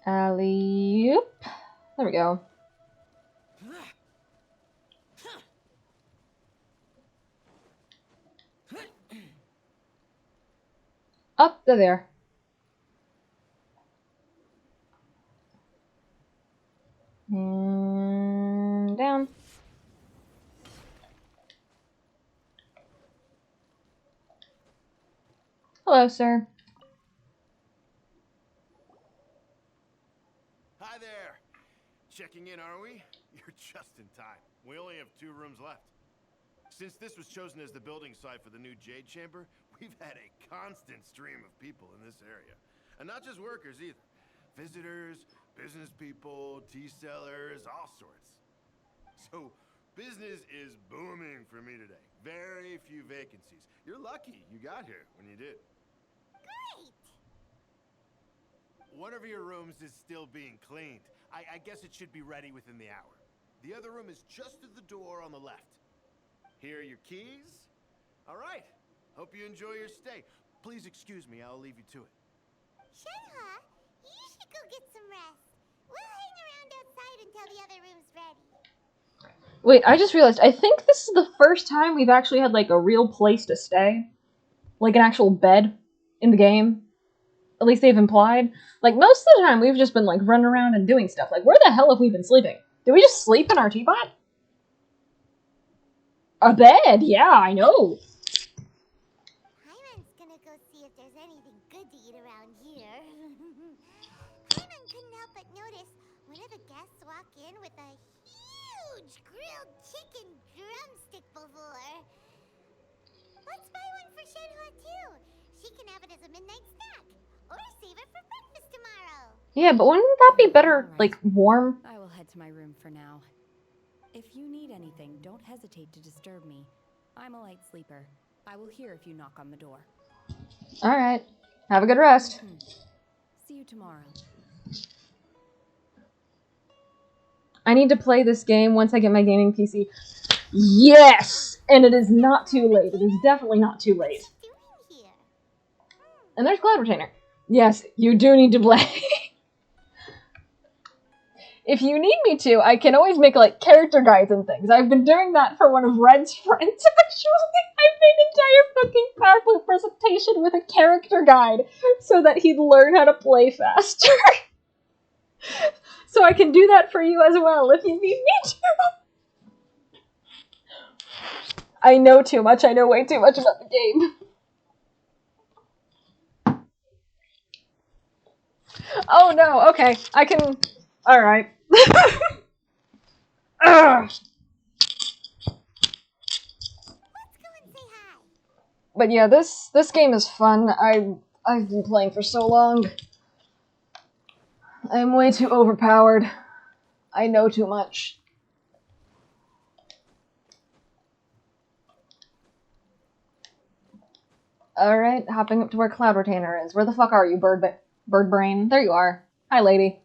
Alley-oop. There we go. Up to there. And down. Hello, sir. Hi there. Checking in, are we? You're just in time. We only have 2 rooms left. Since this was chosen as the building site for the new Jade Chamber, we've had a constant stream of people in this area. And not just workers either. Visitors, business people, tea sellers, all sorts. So, business is booming for me today. Very few vacancies. You're lucky you got here when you did. Great! One of your rooms is still being cleaned. I guess it should be ready within the hour. The other room is just at the door on the left. Here are your keys. All right. Hope you enjoy your stay. Please excuse me, I'll leave you to it. Shenhe, you should go get some rest. We'll hang around outside until the other room's ready. Wait, I just realized, I think this is the first time we've actually had, like, a real place to stay. Like, an actual bed in the game. At least they've implied. Like, most of the time we've just been, like, running around and doing stuff. Like, where the hell have we been sleeping? Did we just sleep in our teapot? A bed, yeah, I know. Hyman's gonna go see if there's anything good to eat around here. Hyman couldn't help but notice one of the guests walk in with a huge grilled chicken drumstick before. Let's buy one for Shenhe too. She can have it as a midnight snack. Or save it for breakfast tomorrow. Yeah, but wouldn't that be better, like, warm? I will head to my room for now. If you need anything, don't hesitate to disturb me. I'm a light sleeper. I will hear if you knock on the door. Alright. Have a good rest. See you tomorrow. I need to play this game once I get my gaming PC. Yes! And it is not too late. It is definitely not too late. And there's Cloud Retainer. Yes, you do need to play. If you need me to, I can always make, like, character guides and things. I've been doing that for one of Red's friends, actually. I made an entire fucking PowerPoint presentation with a character guide so that he'd learn how to play faster. So I can do that for you as well if you need me to. I know too much. I know way too much about the game. Oh no, okay. I can... Alright. But yeah, this game is fun. I've been playing for so long. I'm way too overpowered. I know too much. Alright, hopping up to where Cloud Retainer is. Where the fuck are you, bird brain? There you are. Hi, lady.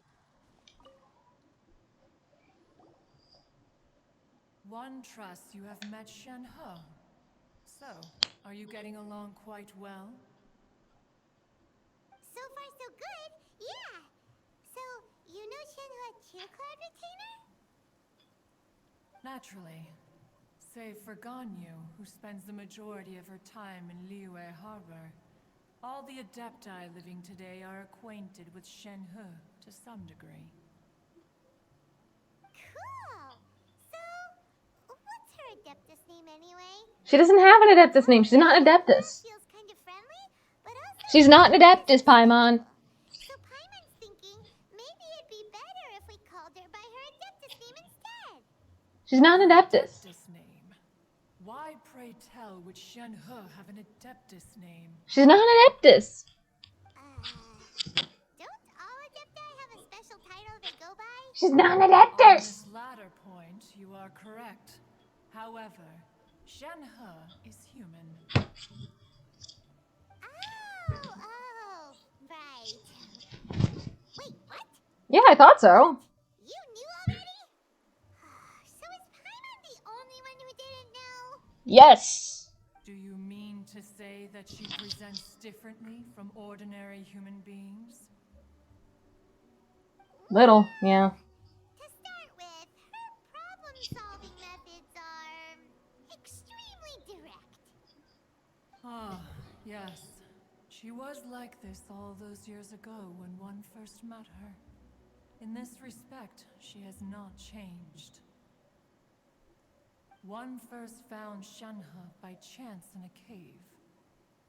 One trusts you have met Shenhe. So, are you getting along quite well? So far, so good. Yeah. So, you know Shenhua Cheer Cloud Retainer? Naturally. Save for Ganyu, who spends the majority of her time in Liyue Harbor. All the Adepti living today are acquainted with Shenhe to some degree. Cool. So, what's her Adeptus name anyway? She doesn't have an Adeptus name. She's not an Adeptus. Feels kind of friendly, but also She's not an Adeptus, Paimon. So Paimon's thinking maybe it'd be better if we called her by her Adeptus name instead. She's not an Adeptus. Adeptus name. Why, pray tell, would Shenhe have an Adeptus name? She's not an Adeptus. Don't all Adepti have a special title they go by? She's not an On Adeptus. this latter point, you are correct. However, Shenhe is human. Oh, right. Wait, what? Yeah, I thought so. You knew already? So is Paimon the only one who didn't know? Yes. Do you mean to say that she presents differently from ordinary human beings? Little, yeah. To start with, her problem-solving methods are extremely direct. Ah, yes. She was like this all those years ago when one first met her. In this respect, she has not changed. One first found Shenhe by chance in a cave.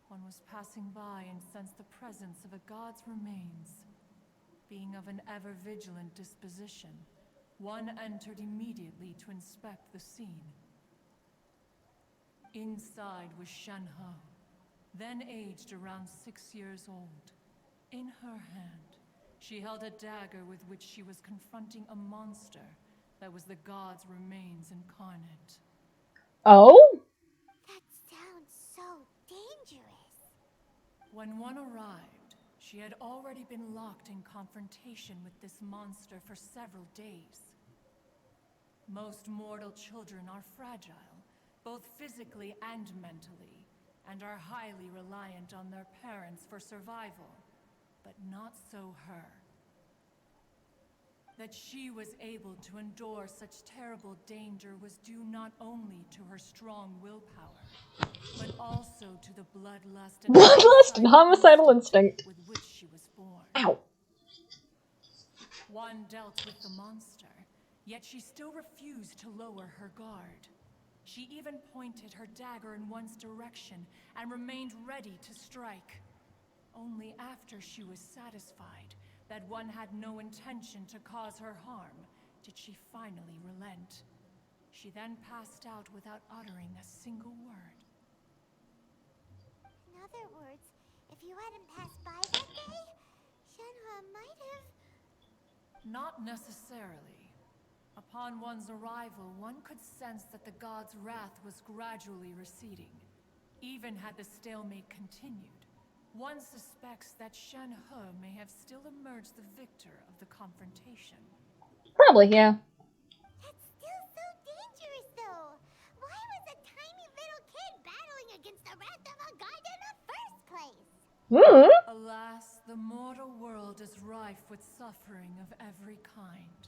One was passing by and sensed the presence of a god's remains. Being of an ever-vigilant disposition, one entered immediately to inspect the scene. Inside was Shenhe, then aged around 6 years old. In her hand, she held a dagger with which she was confronting a monster that was the god's remains incarnate. Oh? That sounds so dangerous. When one arrived, she had already been locked in confrontation with this monster for several days. Most mortal children are fragile, both physically and mentally, and are highly reliant on their parents for survival. But not so her. That she was able to endure such terrible danger was due not only to her strong willpower, but also to the bloodlust and homicidal instinct. with which she was born. Ow. One dealt with the monster, yet she still refused to lower her guard. She even pointed her dagger in one's direction and remained ready to strike. Only after she was satisfied that one had no intention to cause her harm did she finally relent. She then passed out without uttering a single word. In other words, if you hadn't passed by that day, Shenhe might have... Not necessarily. Upon one's arrival, one could sense that the god's wrath was gradually receding. Even had the stalemate continued, one suspects that Shenhe may have still emerged the victor of the confrontation. Probably, yeah. That's still so dangerous, though. Why was a tiny little kid battling against the wrath of a god in the first place? Alas, the mortal world is rife with suffering of every kind.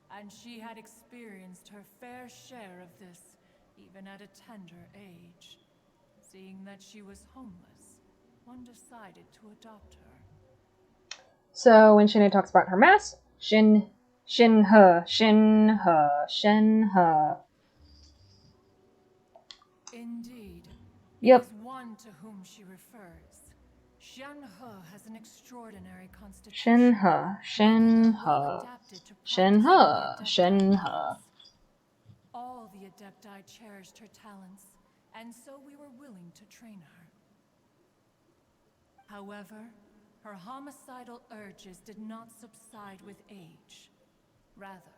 And she had experienced her fair share of this, even at a tender age. Seeing that she was homeless, one decided to adopt her. So when Shinhe talks about her mask, Shinhe. Indeed. Yep. It is one to whom she refers. Shenhe has an extraordinary constitution. Shenhe. All the Adepti cherished her talents, and so we were willing to train her. However, her homicidal urges did not subside with age. Rather,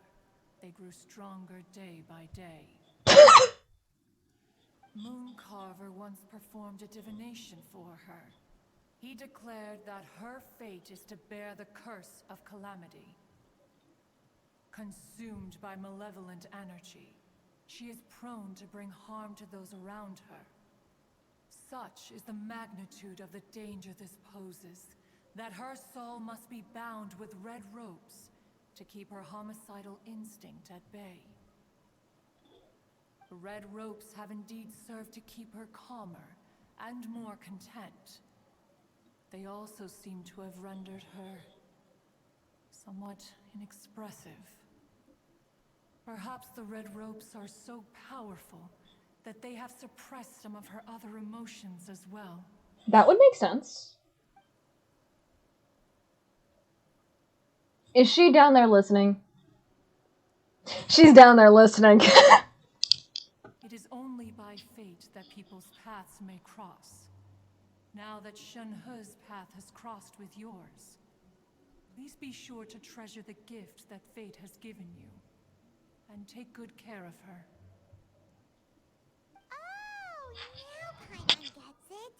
they grew stronger day by day. Mooncarver once performed a divination for her. He declared that her fate is to bear the curse of calamity. Consumed by malevolent energy, she is prone to bring harm to those around her. Such is the magnitude of the danger this poses, that her soul must be bound with red ropes to keep her homicidal instinct at bay. The red ropes have indeed served to keep her calmer and more content. They also seem to have rendered her somewhat inexpressive. Perhaps the red ropes are so powerful that they have suppressed some of her other emotions as well. That would make sense. Is she down there listening? She's down there listening. It is only by fate that people's paths may cross. Now that Shenhe's path has crossed with yours, please be sure to treasure the gift that fate has given you, and take good care of her. Oh, now Paimon gets it.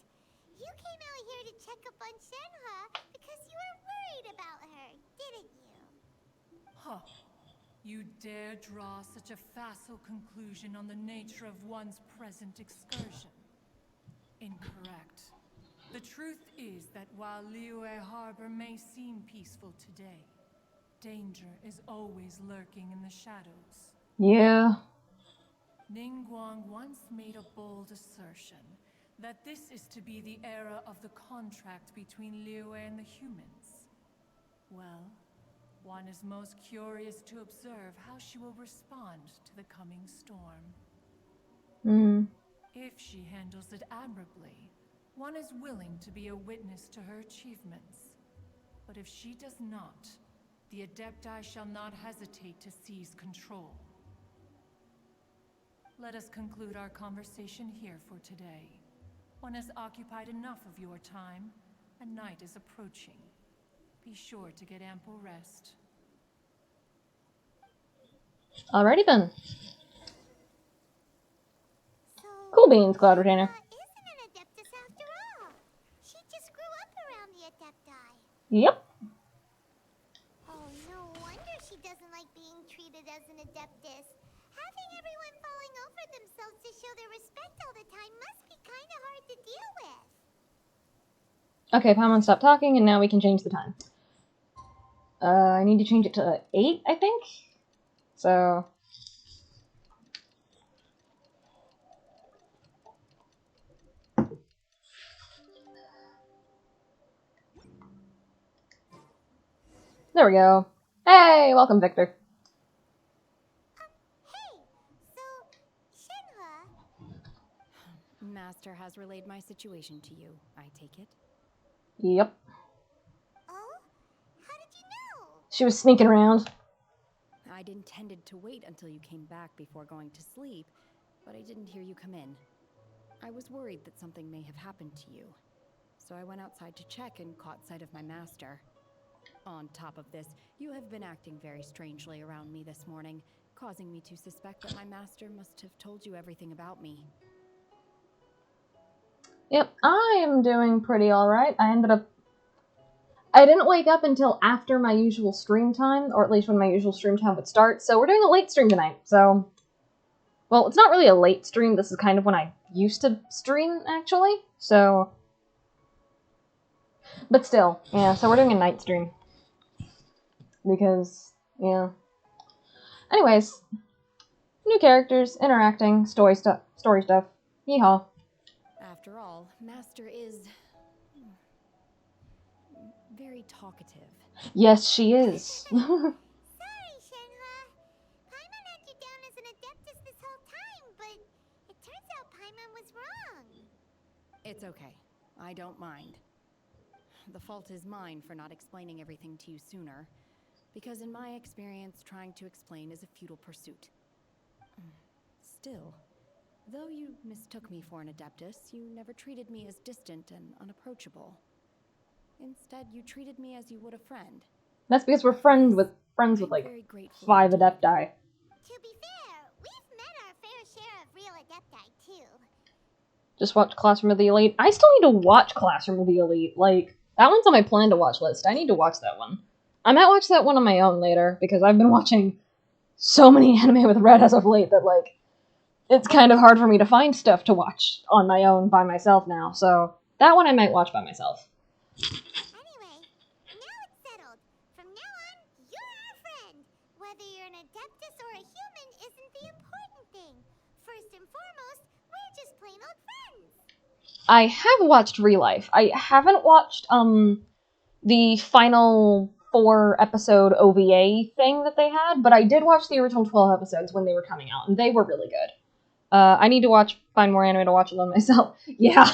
You came out here to check up on Shenhe because you were worried about her, didn't you? Huh. You dare draw such a facile conclusion on the nature of one's present excursion? Incorrect. The truth is that while Liyue Harbor may seem peaceful today, danger is always lurking in the shadows. Yeah. Ningguang once made a bold assertion that this is to be the era of the contract between Liyue and the humans. Well, one is most curious to observe how she will respond to the coming storm. If she handles it admirably, one is willing to be a witness to her achievements. But if she does not, the Adepti shall not hesitate to seize control. Let us conclude our conversation here for today. One has occupied enough of your time, and night is approaching. Be sure to get ample rest. Alrighty then. Cool beans, Cloud Retainer. Isn't an Adeptus after all. She just grew up around the Adepti. Yep. Oh, no wonder she doesn't like being treated as an Adeptus. Having everyone falling over themselves to show their respect all the time must be kind of hard to deal with. Okay, Paimon, stop talking, and now we can change the time. I need to change it to 8, I think? So... There we go. Hey, welcome, Victor. Hey, so, Shenhe... Master has relayed my situation to you, I take it? Yep. Oh? How did you know? She was sneaking around. I'd intended to wait until you came back before going to sleep, but I didn't hear you come in. I was worried that something may have happened to you, so I went outside to check and caught sight of my master. On top of this, you have been acting very strangely around me this morning, causing me to suspect that my master must have told you everything about me. Yep, I am doing pretty alright. I didn't wake up until after my usual stream time, or at least when my usual stream time would start, so we're doing a late stream tonight, so... Well, it's not really a late stream, this is kind of when I used to stream, actually, so... But still, yeah, so we're doing a night stream. Because, yeah. Anyways, new characters, interacting, story stuff. Yeehaw. After all, Master is... very talkative. Yes, she is. Sorry, Shenhe. Paimon had you down as an Adeptus this whole time, but it turns out Paimon was wrong. It's okay. I don't mind. The fault is mine for not explaining everything to you sooner, because in my experience, trying to explain is a futile pursuit. Still, though you mistook me for an Adeptus, you never treated me as distant and unapproachable. Instead, you treated me as you would a friend. That's because we're friends with like 5 Adepti. To be fair, we've met our fair share of real Adepti too. Just watch Classroom of the Elite. I still need to watch Classroom of the Elite. Like, that one's on my plan to watch list. I need to watch that one. I might watch that one on my own later, because I've been watching so many anime with Red as of late that, like, it's kind of hard for me to find stuff to watch on my own by myself now. So that one I might watch by myself. Anyway, now it's settled. From now on, you're our friend. Whether you're an Adeptus or a human isn't the important thing. First and foremost, we're just plain old friends. I have watched Real Life. I haven't watched the final 4-episode OVA thing that they had, but I did watch the original 12 episodes when they were coming out, and they were really good. I need to find more anime to watch alone myself. Yeah.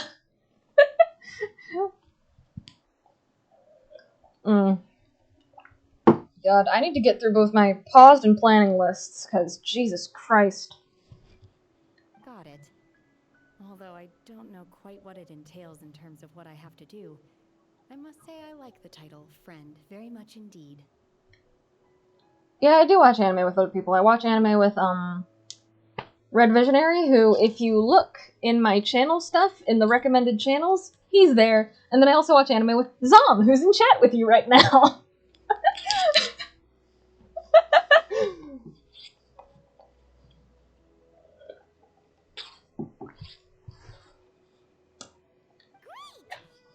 God, I need to get through both my paused and planning lists, because Jesus Christ. Got it. Although I don't know quite what it entails in terms of what I have to do, I must say I like the title Friend very much indeed. Yeah, I do watch anime with other people. I watch anime with, Red Visionary, who, if you look in my channel stuff, in the recommended channels, he's there. And then I also watch anime with Zom, who's in chat with you right now.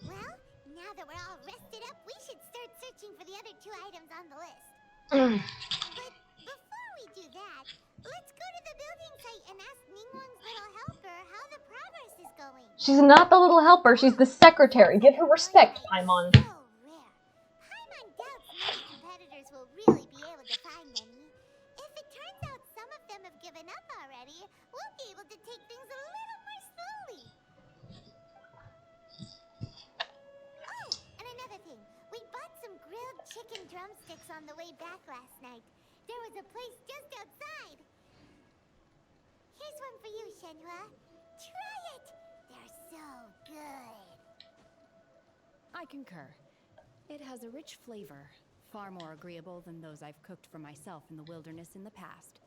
Well, now that we're all rested up, we should start searching for the other 2 items on the list. But before we do that, let's go to the building site and ask Ningguang's little helper how the progress is going. She's not the little helper, she's the secretary. Give her respect, Paimon. So rare. Paimon doubts many competitors will really be able to find any. If it turns out some of them have given up already, we'll be able to take things a little more slowly. Oh, and another thing. We bought some grilled chicken drumsticks on the way back last night. There was a place just outside. Here's one for you, Shenhua. Try it. They're so good. I concur. It has a rich flavor, far more agreeable than those I've cooked for myself in the wilderness in the past.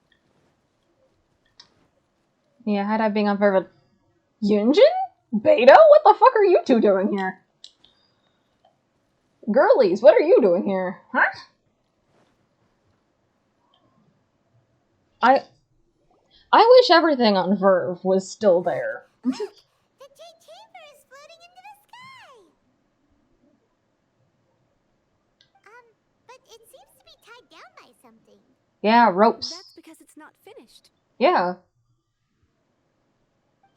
Yeah, had I being unfair, but Yunjin? Beto? What the fuck are you two doing here? Girlies, what are you doing here? Huh? I wish everything on Verve was still there. Look! The Jade Chamber is floating into the sky! But it seems to be tied down by something. Yeah, ropes. That's because it's not finished. Yeah.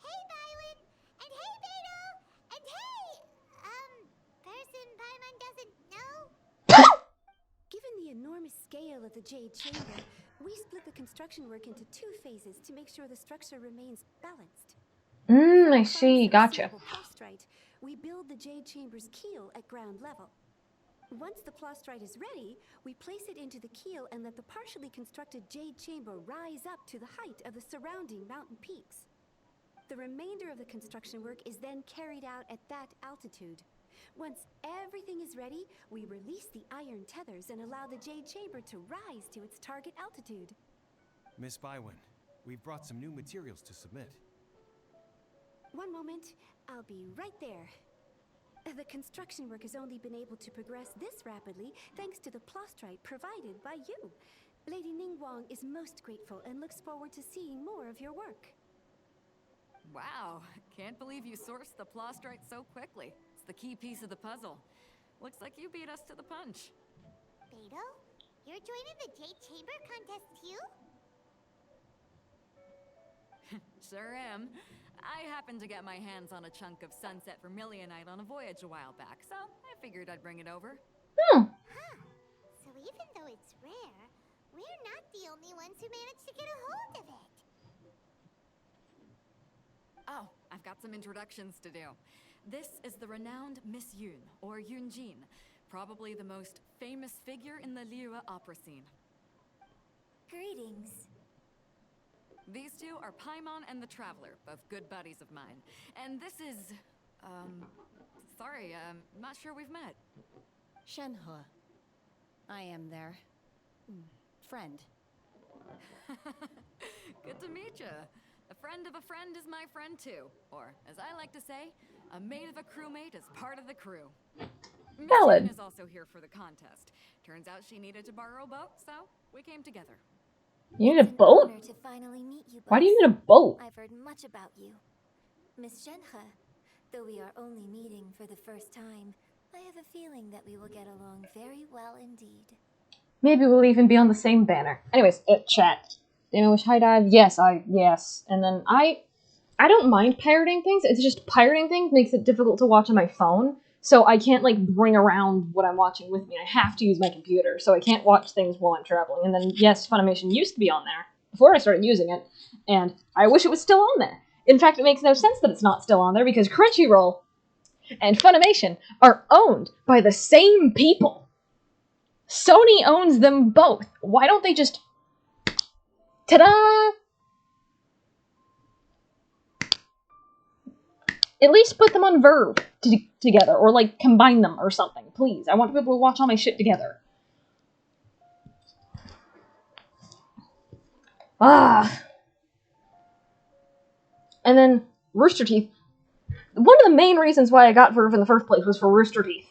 Hey, Bywin! And hey, Beto! And hey, person Paimon doesn't know? Given the enormous scale of the Jade Chamber, we split the construction work into 2 phases to make sure the structure remains balanced. I see. Gotcha. Plastrite, we build the Jade Chamber's keel at ground level. Once the plastrite is ready, we place it into the keel and let the partially constructed Jade Chamber rise up to the height of the surrounding mountain peaks. The remainder of the construction work is then carried out at that altitude. Once everything is ready, we release the iron tethers and allow the Jade Chamber to rise to its target altitude. Miss Bywin, we've brought some new materials to submit. One moment, I'll be right there. The construction work has only been able to progress this rapidly thanks to the plastrite provided by you. Lady Ningguang is most grateful and looks forward to seeing more of your work. Wow, can't believe you sourced the plastrite so quickly. It's the key piece of the puzzle. Looks like you beat us to the punch. Beto, you're joining the Jade Chamber contest too? Sure am. I happened to get my hands on a chunk of sunset vermilionite on a voyage a while back, so I figured I'd bring it over. Huh. So even though it's rare, we're not the only ones who managed to get a hold of it. Oh, I've got some introductions to do. This is the renowned Miss Yun, or Yunjin, probably the most famous figure in the Liyue opera scene. Greetings. These two are Paimon and the Traveler, both good buddies of mine. And this is, sorry, not sure we've met. Shenhua. I am their friend. Good to meet you. A friend of a friend is my friend too. Or, as I like to say, a mate of a crewmate is part of the crew. Miss Valid. Yun is also here for the contest. Turns out she needed to borrow a boat, so we came together. You need a It's an boat? honor to finally meet you Why do you both. need a boat? I've heard much about you. Miss Shenhe, though we are only meeting for the first time, I have a feeling that we will get along very well indeed. Maybe we'll even be on the same banner. Anyways, chat. Damon wish high dive? Yes, yes. And then I don't mind pirating things, it's just pirating things makes it difficult to watch on my phone, so I can't, like, bring around what I'm watching with me. I have to use my computer, so I can't watch things while I'm traveling. And then, yes, Funimation used to be on there before I started using it, and I wish it was still on there. In fact, it makes no sense that it's not still on there, because Crunchyroll and Funimation are owned by the same people. Sony owns them both. Why don't they just... Ta-da! At least put them on Verve together, or, like, combine them or something, please. I want to be able to watch all my shit together. Ah. And then, Rooster Teeth. One of the main reasons why I got Verve in the first place was for Rooster Teeth.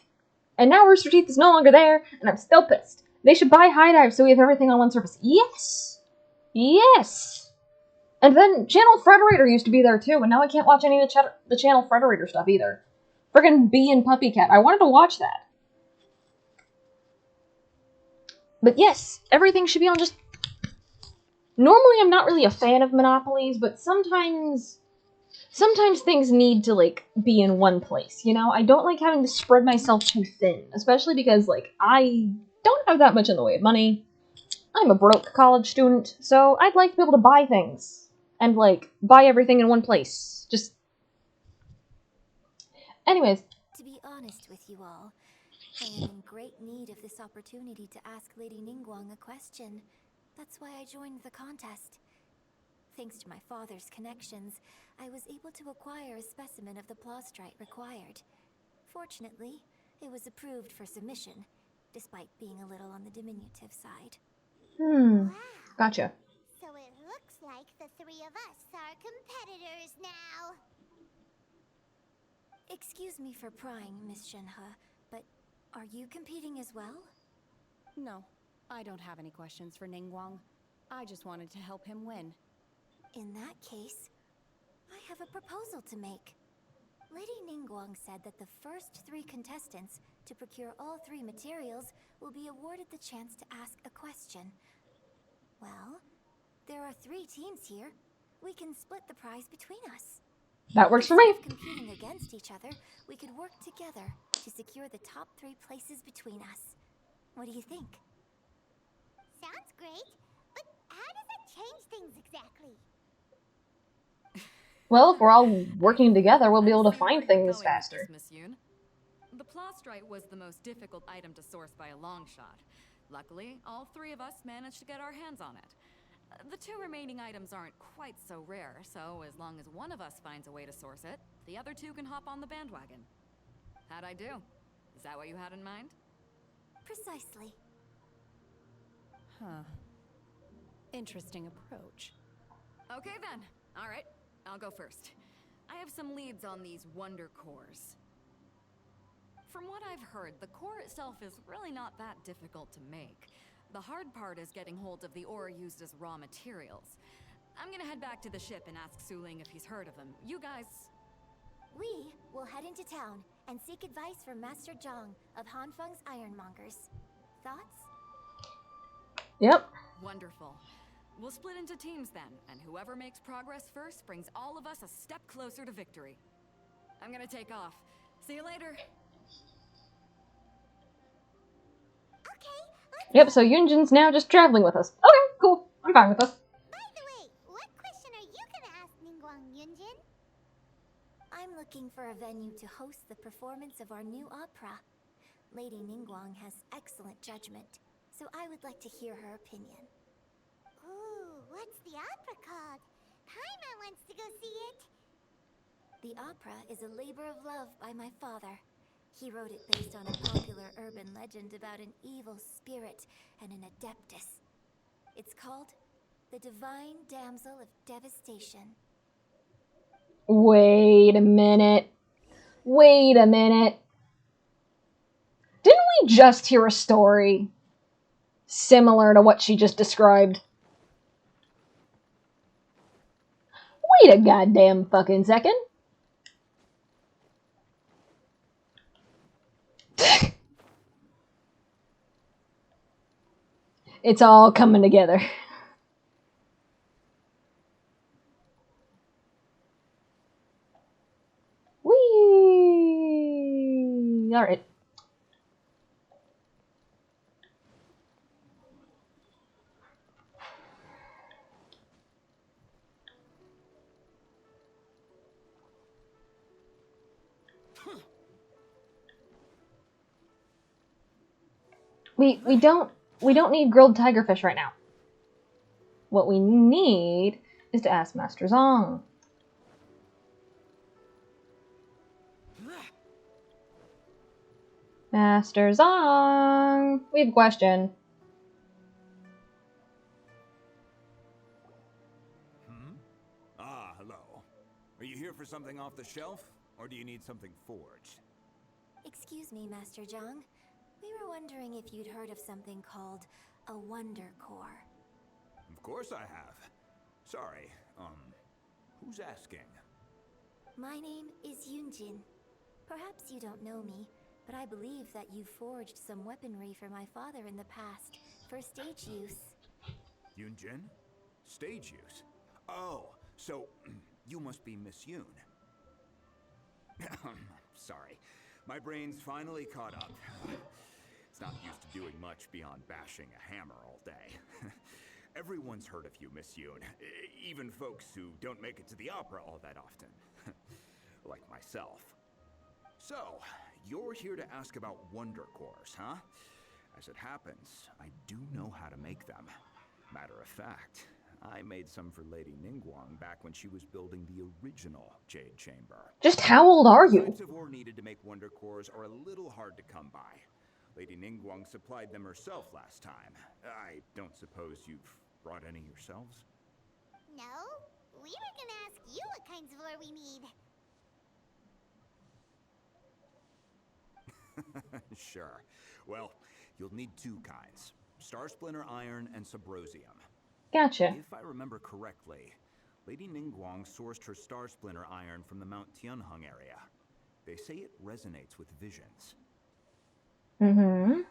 And now Rooster Teeth is no longer there, and I'm still pissed. They should buy High Dive so we have everything on one service. Yes! Yes! And then Channel Frederator used to be there too, and now I can't watch any of the Channel Frederator stuff either. Friggin' Bee and Puppy Cat. I wanted to watch that. But yes, everything should be on just... Normally I'm not really a fan of monopolies, but sometimes things need to, like, be in one place, you know? I don't like having to spread myself too thin, especially because, like, I don't have that much in the way of money. I'm a broke college student, so I'd like to be able to buy things. And, like, buy everything in one place. Just... Anyways. To be honest with you all, I am in great need of this opportunity to ask Lady Ningguang a question. That's why I joined the contest. Thanks to my father's connections, I was able to acquire a specimen of the plaustrite required. Fortunately, it was approved for submission, despite being a little on the diminutive side. Wow. Gotcha. So it looks like the three of us are competitors now. Excuse me for prying, Miss Shenhe, but are you competing as well? No, I don't have any questions for Ningguang. I just wanted to help him win. In that case, I have a proposal to make. Lady Ningguang said that the first 3 contestants to procure all 3 materials will be awarded the chance to ask a question. Well, there are 3 teams here. We can split the prize between us. That works for me. Instead of competing against each other, we could work together to secure the top 3 places between us. What do you think? Sounds great, but how does it change things exactly? Well, if we're all working together, we'll be able to find things faster. Miss Yoon. The plaustrite was the most difficult item to source by a long shot. Luckily, all 3 of us managed to get our hands on it. The 2 remaining items aren't quite so rare, so as long as one of us finds a way to source it, the other 2 can hop on the bandwagon. How'd I do? Is that what you had in mind? Precisely. Huh. Interesting approach. Okay then. All right. I'll go first. I have some leads on these wonder cores. From what I've heard, the core itself is really not that difficult to make. The hard part is getting hold of the ore used as raw materials. I'm gonna head back to the ship and ask Suling if he's heard of them. You guys... We will head into town and seek advice from Master Zhang of Hanfeng's Ironmongers. Thoughts? Yep. Wonderful. We'll split into teams then, and whoever makes progress first brings all of us a step closer to victory. I'm gonna take off. See you later. Yep, so Yunjin's now just traveling with us. Okay, cool. I'm fine with this. By the way, what question are you gonna ask Ningguang, Yunjin? I'm looking for a venue to host the performance of our new opera. Lady Ningguang has excellent judgment, so I would like to hear her opinion. Ooh, what's the opera called? Paimon wants to go see it. The opera is a labor of love by my father. He wrote it based on a popular urban legend about an evil spirit and an adeptus. It's called The Divine Damsel of Devastation. Wait a minute. Wait a minute. Didn't we just hear a story similar to what she just described? Wait a goddamn fucking second. It's all coming together. Whee! Alright. We don't need grilled tigerfish right now. What we need is to ask Master Zong. Master Zong, we have a question. Ah, hello. Are you here for something off the shelf, or do you need something forged? Excuse me, Master Zhang. We were wondering if you'd heard of something called a Wonder Core. Of course I have. Sorry, who's asking? My name is Yunjin. Perhaps you don't know me, but I believe that you forged some weaponry for my father in the past, for stage use. Yunjin? Stage use? Oh, so you must be Miss Yoon. Sorry, my brain's finally caught up. It's not used to doing much beyond bashing a hammer all day. Everyone's heard of you, Miss Yoon. Even folks who don't make it to the opera all that often. Like myself. So, you're here to ask about Wonder Cores, huh? As it happens, I do know how to make them. Matter of fact, I made some for Lady Ningguang back when she was building the original Jade Chamber. Just how old are you? The types of ore needed to make Wonder Cores are a little hard to come by. Lady Ningguang supplied them herself last time. I don't suppose you've brought any yourselves? No, we were gonna ask you what kinds of ore we need. Sure. Well, you'll need two kinds. Star Splinter Iron and Subrosium. Gotcha. If I remember correctly, Lady Ningguang sourced her Star Splinter Iron from the Mount Tianheng area. They say it resonates with visions. Mm-hmm.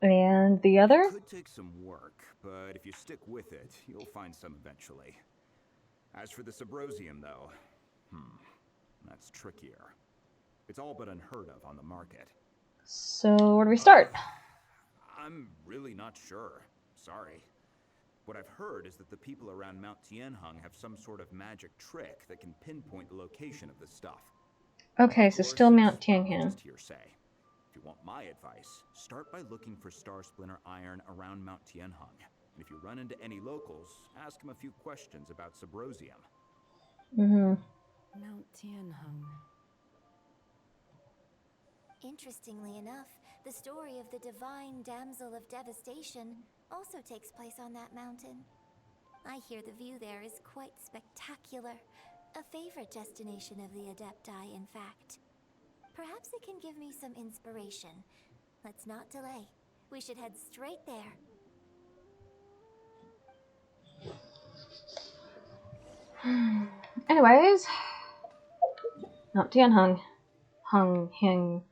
And the other? It could take some work, but if you stick with it, you'll find some eventually. As for the Subrosium, though, that's trickier. It's all but unheard of on the market. So, where do we start? I'm really not sure. Sorry. What I've heard is that the people around Mount Tianheng have some sort of magic trick that can pinpoint the location of the stuff. Okay, so still Mount Tianheng. Just hearsay. If you want my advice, start by looking for Star Splinter Iron around Mount Tianheng. And if you run into any locals, ask them a few questions about Subrosium. Mm-hmm. Mount Tianheng. Interestingly enough, the story of the divine damsel of devastation also takes place on that mountain. I hear the view there is quite spectacular. A favorite destination of the Adepti, in fact. Perhaps it can give me some inspiration. Let's not delay. We should head straight there. Anyways, Mount Tianheng. Heng.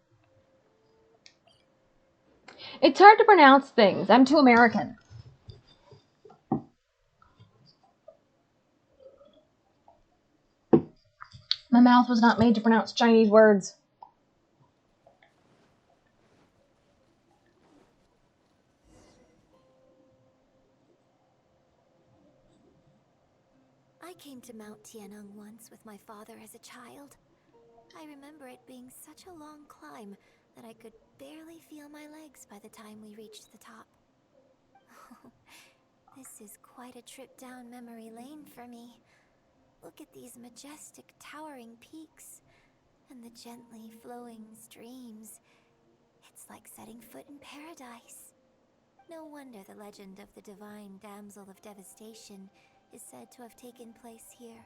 It's hard to pronounce things. I'm too American. My mouth was not made to pronounce Chinese words. I came to Mount Tianheng once with my father as a child. I remember it being such a long climb that I could barely feel my legs by the time we reached the top. This is quite a trip down memory lane for me. Look at these majestic towering peaks and the gently flowing streams. It's like setting foot in paradise. No wonder the legend of the divine damsel of devastation is said to have taken place here.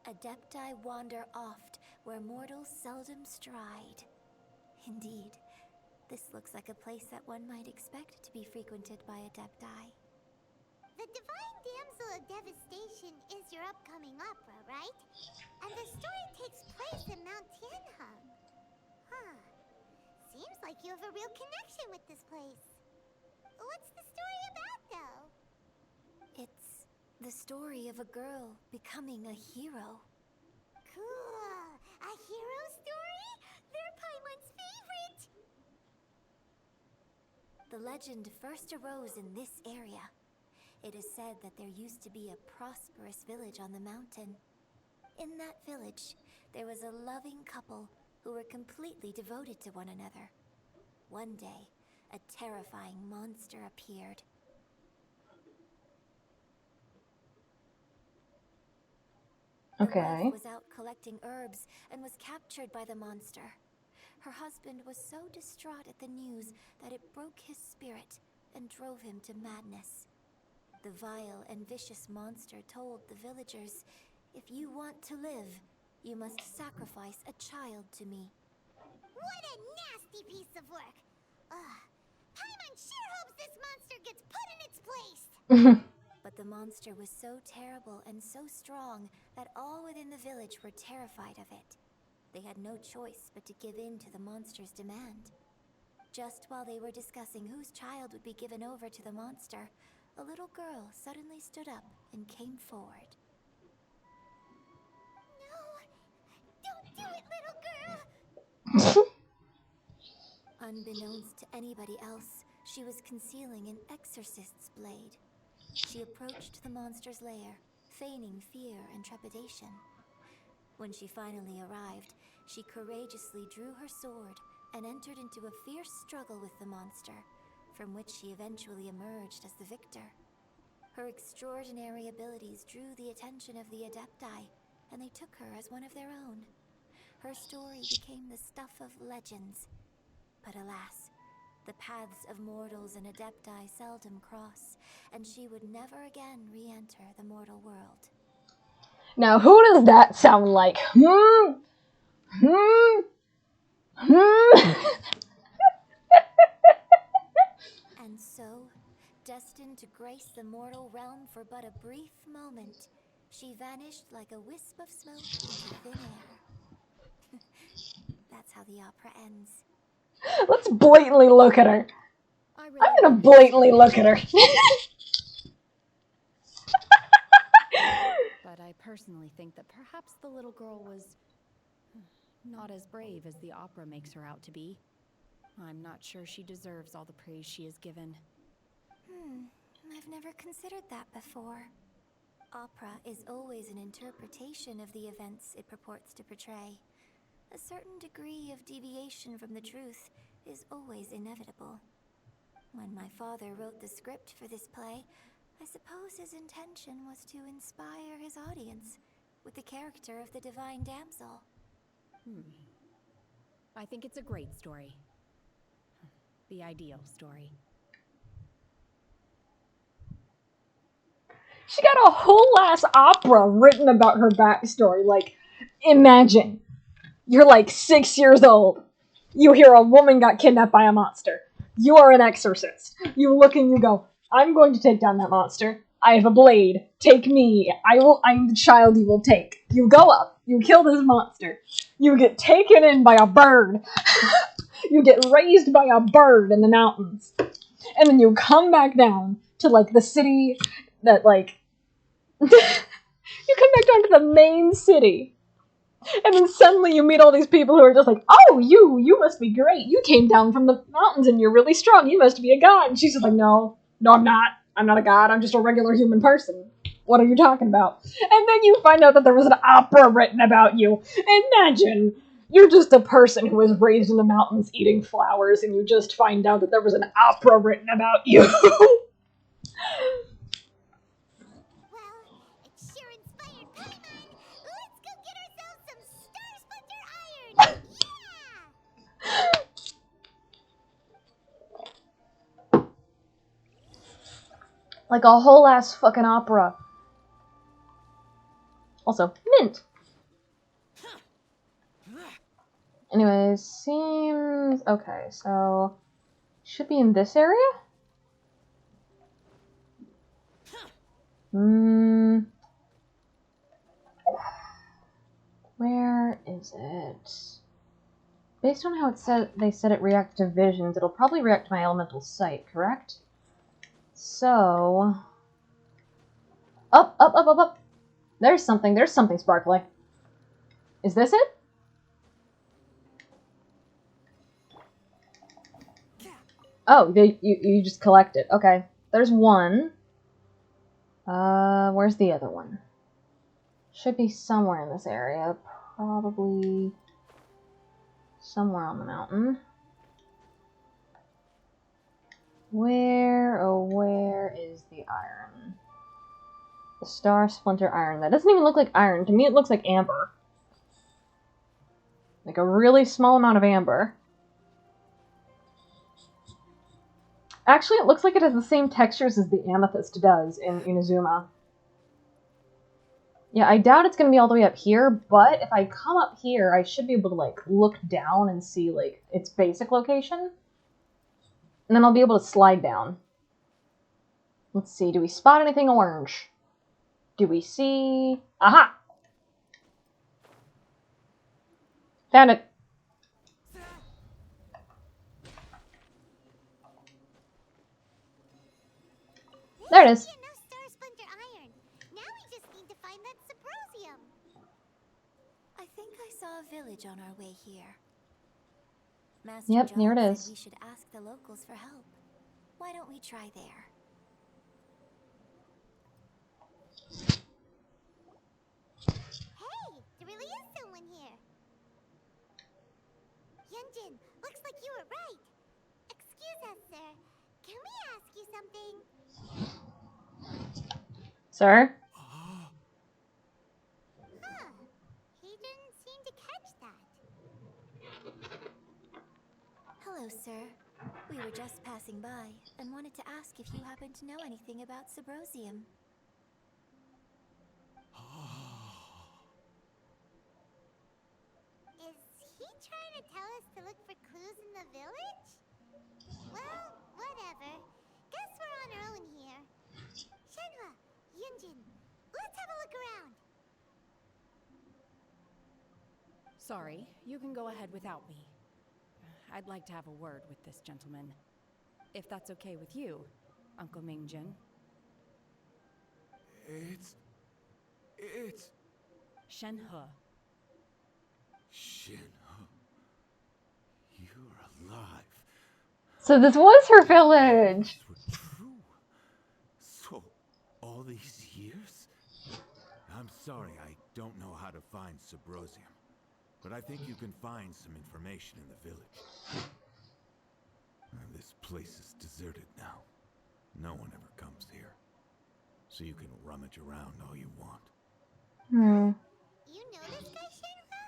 Adepti wander oft where mortals seldom stride. Indeed, this looks like a place that one might expect to be frequented by Adepti. The Divine Damsel of Devastation is your upcoming opera, right? And the story takes place in Mount Tianheng. Huh. Seems like you have a real connection with this place. What's the story about, though? It's the story of a girl becoming a hero. Cool. A hero story? They're Paimon's favorite. The legend first arose in this area. It is said that there used to be a prosperous village on the mountain. In that village, there was a loving couple who were completely devoted to one another. One day, a terrifying monster appeared. Okay. The wife was out collecting herbs and was captured by the monster. Her husband was so distraught at the news that it broke his spirit and drove him to madness. The vile and vicious monster told the villagers, "If you want to live, you must sacrifice a child to me." What a nasty piece of work! Ugh. Paimon sure hopes this monster gets put in its place! But the monster was so terrible and so strong that all within the village were terrified of it. They had no choice but to give in to the monster's demand. Just while they were discussing whose child would be given over to the monster, a little girl suddenly stood up and came forward. No! Don't do it, little girl! Unbeknownst to anybody else, she was concealing an exorcist's blade. She approached the monster's lair, feigning fear and trepidation. When she finally arrived, she courageously drew her sword and entered into a fierce struggle with the monster, from which she eventually emerged as the victor. Her extraordinary abilities drew the attention of the Adepti, and they took her as one of their own. Her story became the stuff of legends. But alas, the paths of mortals and Adepti seldom cross, and she would never again re-enter the mortal world. Now, who does that sound like? And so, destined to grace the mortal realm for but a brief moment, she vanished like a wisp of smoke into thin air. That's how the opera ends. Let's blatantly look at her. I'm gonna blatantly look at her. But I personally think that perhaps the little girl was not as brave as the opera makes her out to be. I'm not sure she deserves all the praise she is given. I've never considered that before. Opera is always an interpretation of the events it purports to portray. A certain degree of deviation from the truth is always inevitable. When my father wrote the script for this play, I suppose his intention was to inspire his audience with the character of the Divine Damsel. I think it's a great story. The ideal story. She got a whole ass opera written about her backstory. Like, imagine. You're like 6 years old. You hear a woman got kidnapped by a monster. You are an exorcist. You look and you go, I'm going to take down that monster. I have a blade. Take me. I'm the child you will take. You go up. You kill this monster. You get taken in by a bird. You get raised by a bird in the mountains. And then you come back down to, like, the city that, like... you come back down to the main city. And then suddenly you meet all these people who are just like, oh, you must be great. You came down from the mountains and you're really strong. You must be a god. And she's just like, no, I'm not. I'm not a god. I'm just a regular human person. What are you talking about? And then you find out that there was an opera written about you. Imagine, you're just a person who was raised in the mountains eating flowers and you just find out that there was an opera written about you. Let's go get ourselves some Star Splinter Iron! Yeah! Like a whole ass fucking opera. Also, mint. Anyways, seems... Okay, so... Should be in this area? Where is it? Based on how it said they said it reacts to visions, it'll probably react to my elemental sight, correct? So up. There's something sparkly. Is this it? Oh, you just collect it. Okay. There's one. Where's the other one? Should be somewhere in this area. Probably somewhere on the mountain. Where is the iron? The star splinter iron. That doesn't even look like iron. To me, it looks like amber. Like a really small amount of amber. Actually, it looks like it has the same textures as the amethyst does in Inazuma. Yeah, I doubt it's going to be all the way up here, but if I come up here, I should be able to, like, look down and see, like, its basic location. And then I'll be able to slide down. Let's see, do we spot anything orange? Do we see... Aha! Found it. There it is. I think I saw a village on our way here. Master Yep, here it John is. said we should ask the locals for help. Why don't we try there? Hey, there really is someone here. Yunjin, looks like you were right. Excuse us, sir. Can we ask you something? Sir? Huh. He didn't seem to catch that. Hello, sir. We were just passing by and wanted to ask if you happen to know anything about Subrosium. Is he trying to tell us to look for clues in the village? Well, whatever. Guess we're on our own here. Shenhua, Yunjin, let's have a look around. Sorry, you can go ahead without me. I'd like to have a word with this gentleman. If that's okay with you, Uncle Mingjin. It's... Shenhe. Shenhe. You're alive. So this was her village! True. So, all these years? I'm sorry, I don't know how to find Subrosium. But I think you can find some information in the village. And this place is deserted now. No one ever comes here. So you can rummage around all you want. You know this guy, Shenhua?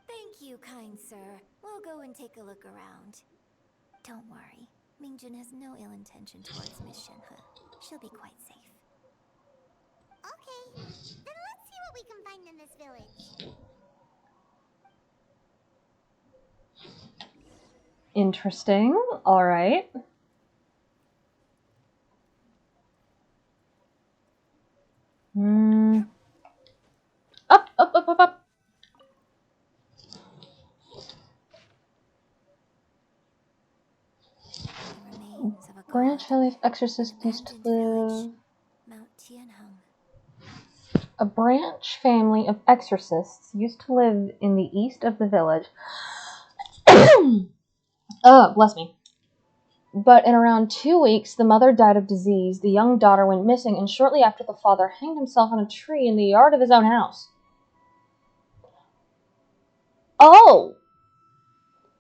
Thank you, kind sir. We'll go and take a look around. Don't worry. Mingjin has no ill intention towards Miss Shenhe. She'll be quite safe. Okay, then let's see what we can find in this village. Interesting. Alright. Up. Branch family of exorcists used to live... Mount Tianheng. A branch family of exorcists used to live in the east of the village. Oh, bless me. But in around 2 weeks, the mother died of disease, the young daughter went missing, and shortly after the father hanged himself on a tree in the yard of his own house. Oh!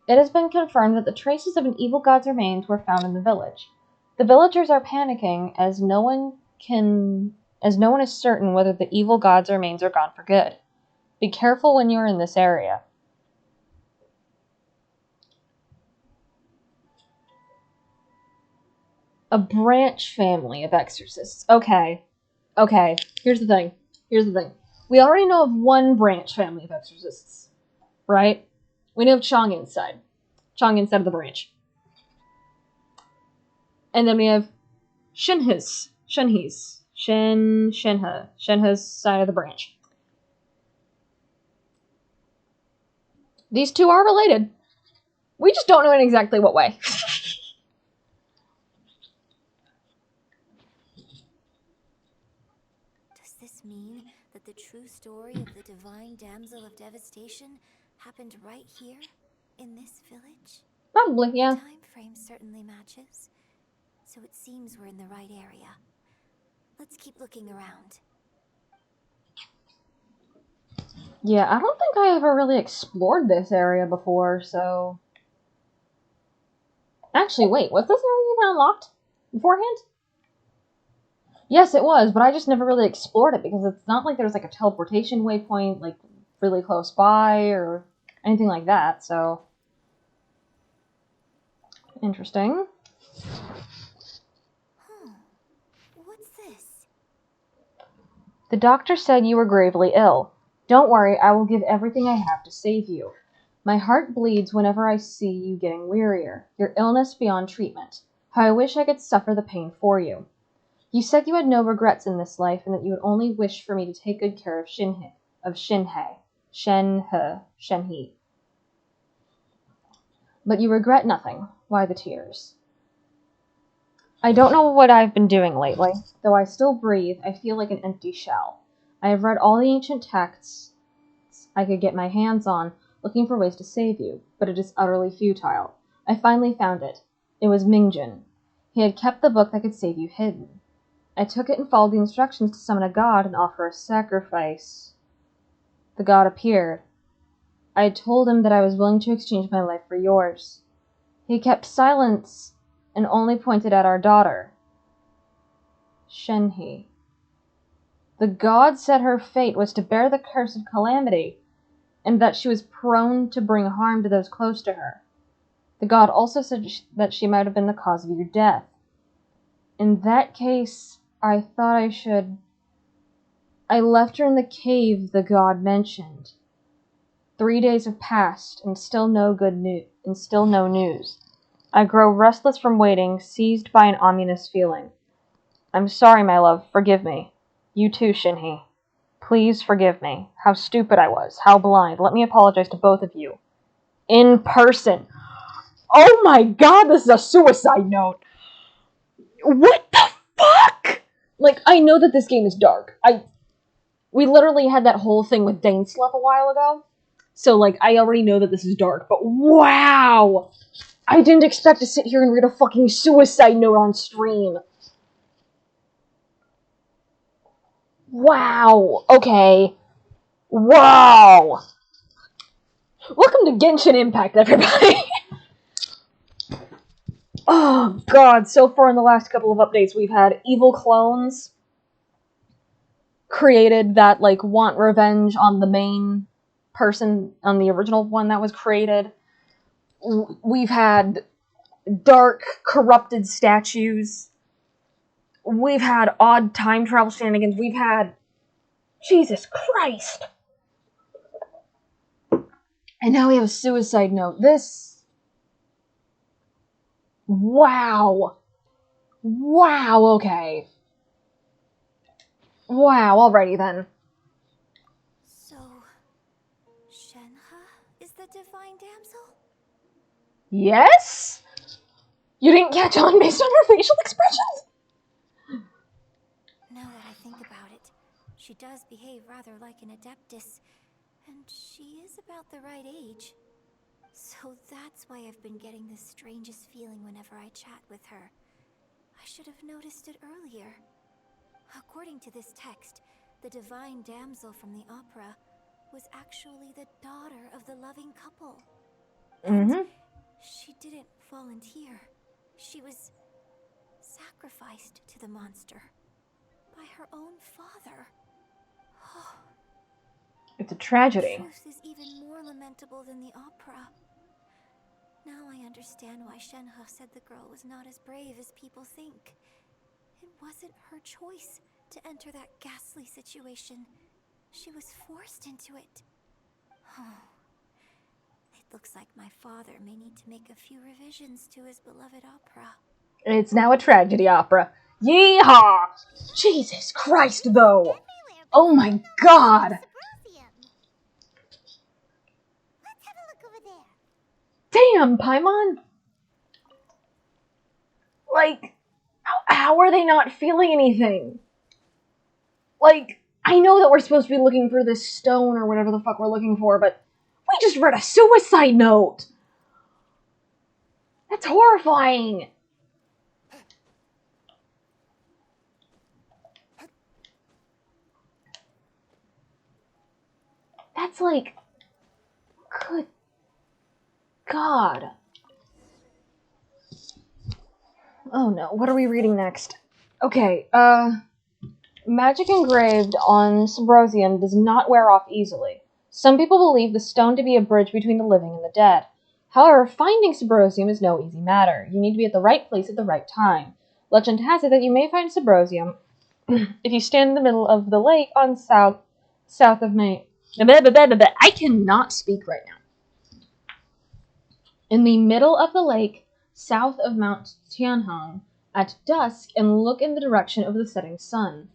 It has been confirmed that the traces of an evil god's remains were found in the village. The villagers are panicking as no one is certain whether the evil god's remains are gone for good. Be careful when you are in this area. A branch family of exorcists. Okay. Here's the thing. We already know of one branch family of exorcists. Right? We know of Chongyin's side. Chongyin's side of the branch. And then we have Shenhe's side of the branch. These two are related. We just don't know in exactly what way. Does this mean that the true story of the Divine Damsel of Devastation happened right here, in this village? Probably, yeah. The time frame certainly matches, so it seems we're in the right area. Let's keep looking around. Yeah, I don't think I ever really explored this area before, so... Actually, wait, was this area even unlocked beforehand? Yes, it was, but I just never really explored it because it's not like there's like a teleportation waypoint like really close by or anything like that, so... Interesting. What's this? The doctor said you were gravely ill. Don't worry, I will give everything I have to save you. My heart bleeds whenever I see you getting wearier. Your illness beyond treatment. How I wish I could suffer the pain for you. You said you had no regrets in this life and that you would only wish for me to take good care of Shenhe. But you regret nothing. Why the tears? I don't know what I've been doing lately. Though I still breathe, I feel like an empty shell. I have read all the ancient texts I could get my hands on, looking for ways to save you, but it is utterly futile. I finally found it. It was Mingjin. He had kept the book that could save you hidden. I took it and followed the instructions to summon a god and offer a sacrifice. The god appeared. I had told him that I was willing to exchange my life for yours. He kept silence and only pointed at our daughter, Shenhe. The god said her fate was to bear the curse of calamity, and that she was prone to bring harm to those close to her. The god also said that she might have been the cause of your death. In that case, I thought I should... I left her in the cave the god mentioned. 3 days have passed, and still no news. I grow restless from waiting, seized by an ominous feeling. I'm sorry, my love. Forgive me. You too, Shenhe. Please forgive me. How stupid I was. How blind. Let me apologize to both of you. In person. Oh my god, this is a suicide note. What the fuck? Like, I know that this game is dark. We literally had that whole thing with Dainsleif a while ago. So, like, I already know that this is dark, but wow! I didn't expect to sit here and read a fucking suicide note on stream. Wow. Okay. Wow. Welcome to Genshin Impact, everybody. Oh, God. So far in the last couple of updates, we've had evil clones created that, like, want revenge on the main person, on the original one that was created. We've had dark, corrupted statues. We've had odd time travel shenanigans. We've had... Jesus Christ! And now we have a suicide note. This... Wow. Wow, okay. Wow, alrighty then. So, Shenhe is the Divine Damsel? Yes? You didn't catch on based on her facial expressions? Now that I think about it, she does behave rather like an Adeptus, and she is about the right age. So that's why I've been getting the strangest feeling whenever I chat with her. I should have noticed it earlier. According to this text, the Divine Damsel from the opera was actually the daughter of the loving couple. And she didn't volunteer. She was sacrificed to the monster by her own father. It's a tragedy. The truth is even more lamentable than the opera. Now I understand why Shenhe said the girl was not as brave as people think. It wasn't her choice to enter that ghastly situation. She was forced into it. It looks like my father may need to make a few revisions to his beloved opera. It's now a tragedy opera. Yeehaw! Jesus Christ, though! Oh my god! Let's have a look over there. Damn, Paimon! Like, how are they not feeling anything? Like, I know that we're supposed to be looking for this stone or whatever the fuck we're looking for, but we just read a suicide note! That's horrifying! That's like... Good God. Oh no, what are we reading next? Okay, magic engraved on Symbrozium does not wear off easily. Some people believe the stone to be a bridge between the living and the dead. However, finding Symbrozium is no easy matter. You need to be at the right place at the right time. Legend has it that you may find Symbrozium if you stand in the middle of the lake on south of May. I cannot speak right now. In the middle of the lake, south of Mount Tianheng, at dusk, and look in the direction of the setting sun.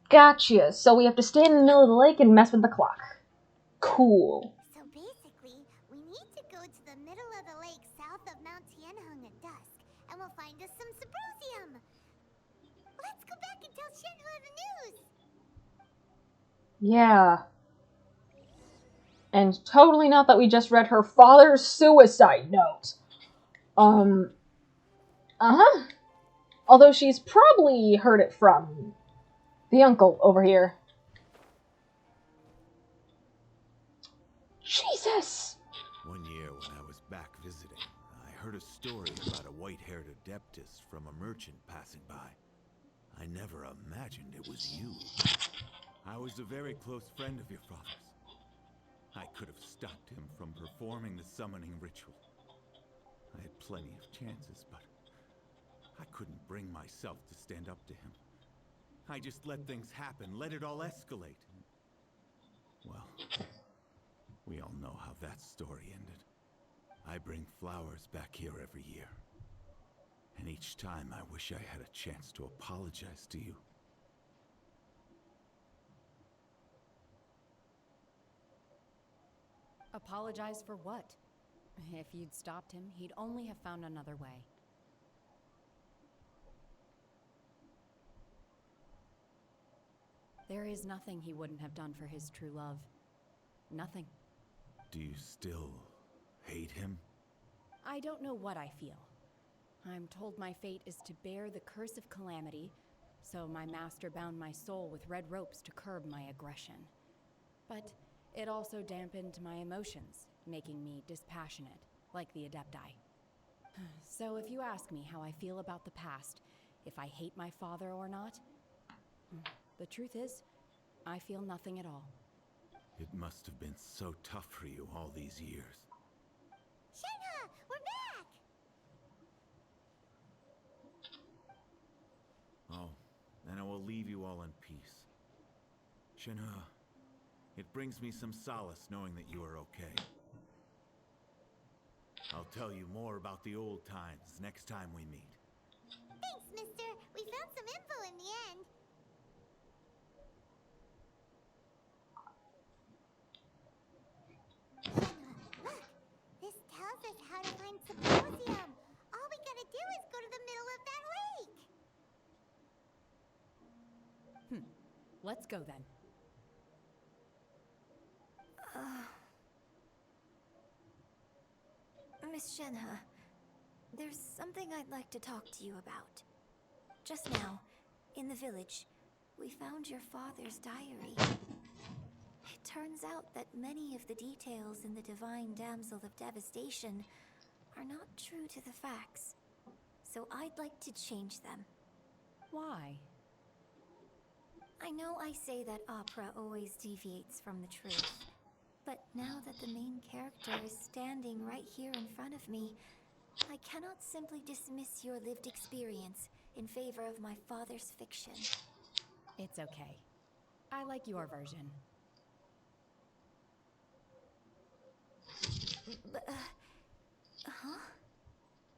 Gotcha. So we have to stand in the middle of the lake and mess with the clock. Cool. So basically, we need to go to the middle of the lake south of Mount Tianheng at dusk, and we'll find us some Symbrozium. Let's go back and tell Shenhua the news. Yeah. And totally not that we just read her father's suicide note. Uh-huh. Although she's probably heard it from the uncle over here. Jesus! One year when I was back visiting, I heard a story about a white-haired adeptus from a merchant passing by. I never imagined it was you. I was a very close friend of your father's. I could have stopped him from performing the summoning ritual. I had plenty of chances, but I couldn't bring myself to stand up to him. I just let things happen, let it all escalate. Well, we all know how that story ended. I bring flowers back here every year. And each time I wish I had a chance to apologize to you. Apologize for what? If you'd stopped him, he'd only have found another way. There is nothing he wouldn't have done for his true love. Nothing. Do you still hate him? I don't know what I feel. I'm told my fate is to bear the curse of calamity, so my master bound my soul with red ropes to curb my aggression. But it also dampened my emotions, making me dispassionate, like the Adepti. So if you ask me how I feel about the past, if I hate my father or not, the truth is, I feel nothing at all. It must have been so tough for you all these years. Shenhua, we're back! Oh, then I will leave you all in peace. Shenhua, it brings me some solace knowing that you are okay. I'll tell you more about the old times next time we meet. Thanks, mister. We found some info in the end. Look, this tells us how to find Symbrozium. All we gotta do is go to the middle of that lake. Let's go then. Miss Shenhua, there's something I'd like to talk to you about. Just now, in the village, we found your father's diary. It turns out that many of the details in the Divine Damsel of Devastation are not true to the facts. So I'd like to change them. Why? I know I say that opera always deviates from the truth. But now that the main character is standing right here in front of me, I cannot simply dismiss your lived experience in favor of my father's fiction. It's okay. I like your version. Huh?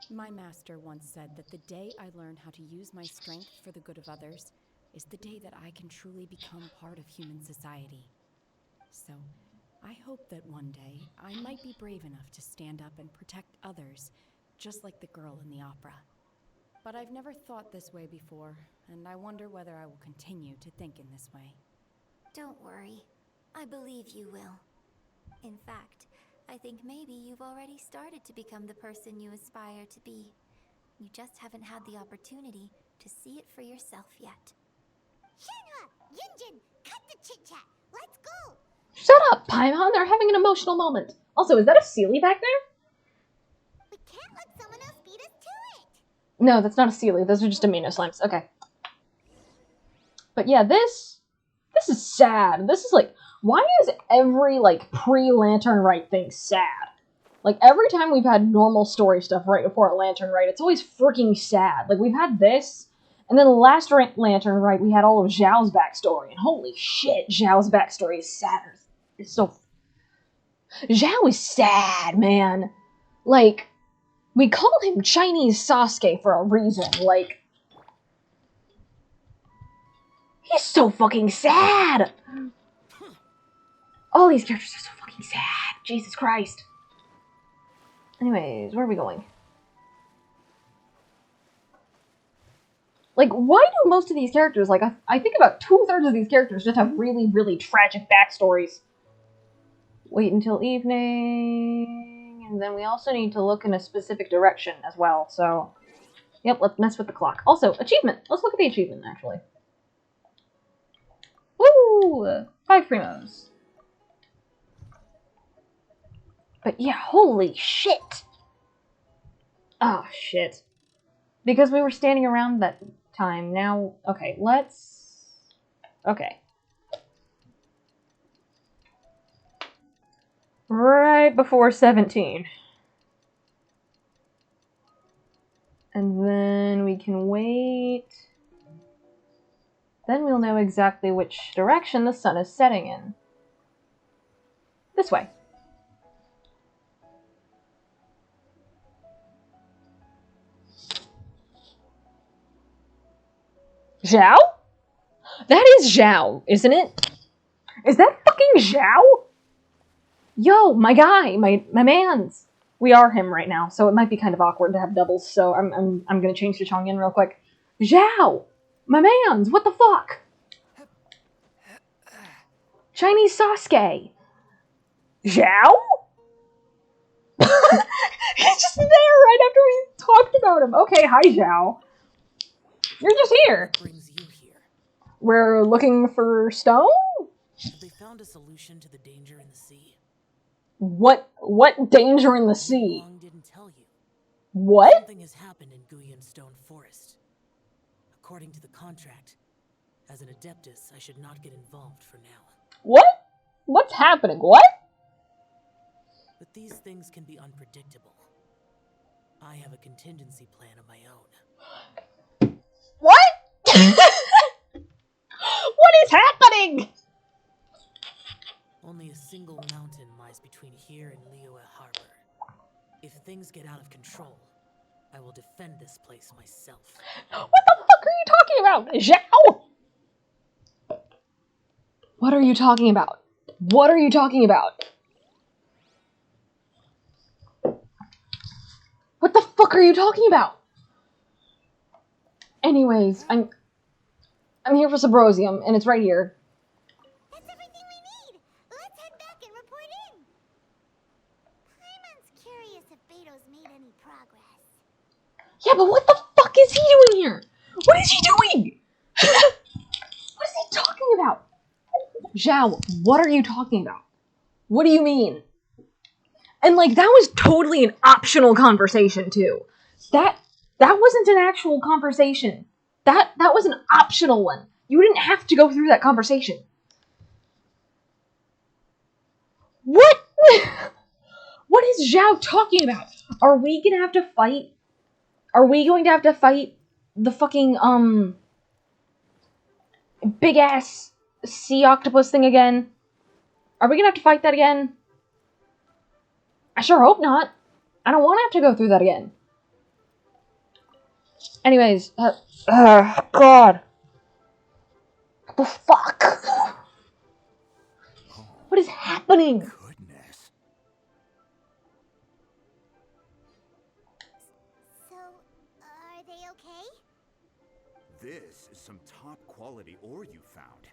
My master once said that the day I learn how to use my strength for the good of others is the day that I can truly become part of human society. So, I hope that one day I might be brave enough to stand up and protect others, just like the girl in the opera. But I've never thought this way before, and I wonder whether I will continue to think in this way. Don't worry. I believe you will. In fact, I think maybe you've already started to become the person you aspire to be. You just haven't had the opportunity to see it for yourself yet. Shenhe! Yunjin! Cut the chit-chat! Let's go! Shut up, Paimon! They're having an emotional moment. Also, is that a Sealy back there? We can't let someone else beat us to it! No, that's not a Sealy. Those are just amino slimes. Okay. But yeah, this is sad. This is like, why is every, like, pre-Lantern Rite thing sad? Like, every time we've had normal story stuff right before a Lantern Rite, it's always freaking sad. Like, we've had this, and then the last Lantern Rite, we had all of Zhao's backstory, and holy shit, Zhao's backstory is sad. It's so... Zhao is sad, man. Like, we call him Chinese Sasuke for a reason, like... He's so fucking sad! All these characters are so fucking sad. Jesus Christ. Anyways, where are we going? Like, why do most of these characters, like, I think about 2/3 of these characters just have really, really tragic backstories. Wait until evening, and then we also need to look in a specific direction as well, so... Yep, let's mess with the clock. Also, achievement! Let's look at the achievement, actually. Woo! 5 primos. But yeah, holy shit! Oh, shit. Because we were standing around that time, now... Okay, let's... Okay. Right before 17. And then we can wait... Then we'll know exactly which direction the sun is setting in. This way. Zhao? That is Zhao, isn't it? Is that fucking Zhao? Yo, my guy, my mans. We are him right now, so it might be kind of awkward to have doubles, so I'm gonna change to Chongyin real quick. Zhao! My mans, what the fuck? Chinese Sasuke. Zhao? He's just there right after we talked about him. Okay, hi Zhao. You're just here. What brings you here? We're looking for stone? Have they found a solution to the danger in the sea? What danger in the sea? Long didn't tell you. What? Something has happened in Guyan Stone Forest. According to the contract, as an Adeptus, I should not get involved for now. What? What's happening? What? But these things can be unpredictable. I have a contingency plan of my own. What? What is happening? Only a single mountain lies between here and Liyue Harbor. If things get out of control, I will defend this place myself. What the fuck are you talking about, Zhao? What are you talking about? What are you talking about? What the fuck are you talking about? Anyways, I'm here for Subrosium, and it's right here. That's everything we need! Let's head back and report in! Paimon's curious if Beto's made any progress. Yeah, but what the fuck is he doing here? What is he doing? What is he talking about? Zhao, what are you talking about? What do you mean? And like, that was totally an optional conversation too. That wasn't an actual conversation. That was an optional one. You didn't have to go through that conversation. What? What is Zhao talking about? Are we gonna have to fight? Are we going to have to fight the fucking, big ass sea octopus thing again? Are we gonna have to fight that again? I sure hope not. I don't want to have to go through that again. Anyways, God. What the fuck? What is happening? Goodness. So, are they okay? This is some top quality ore you found.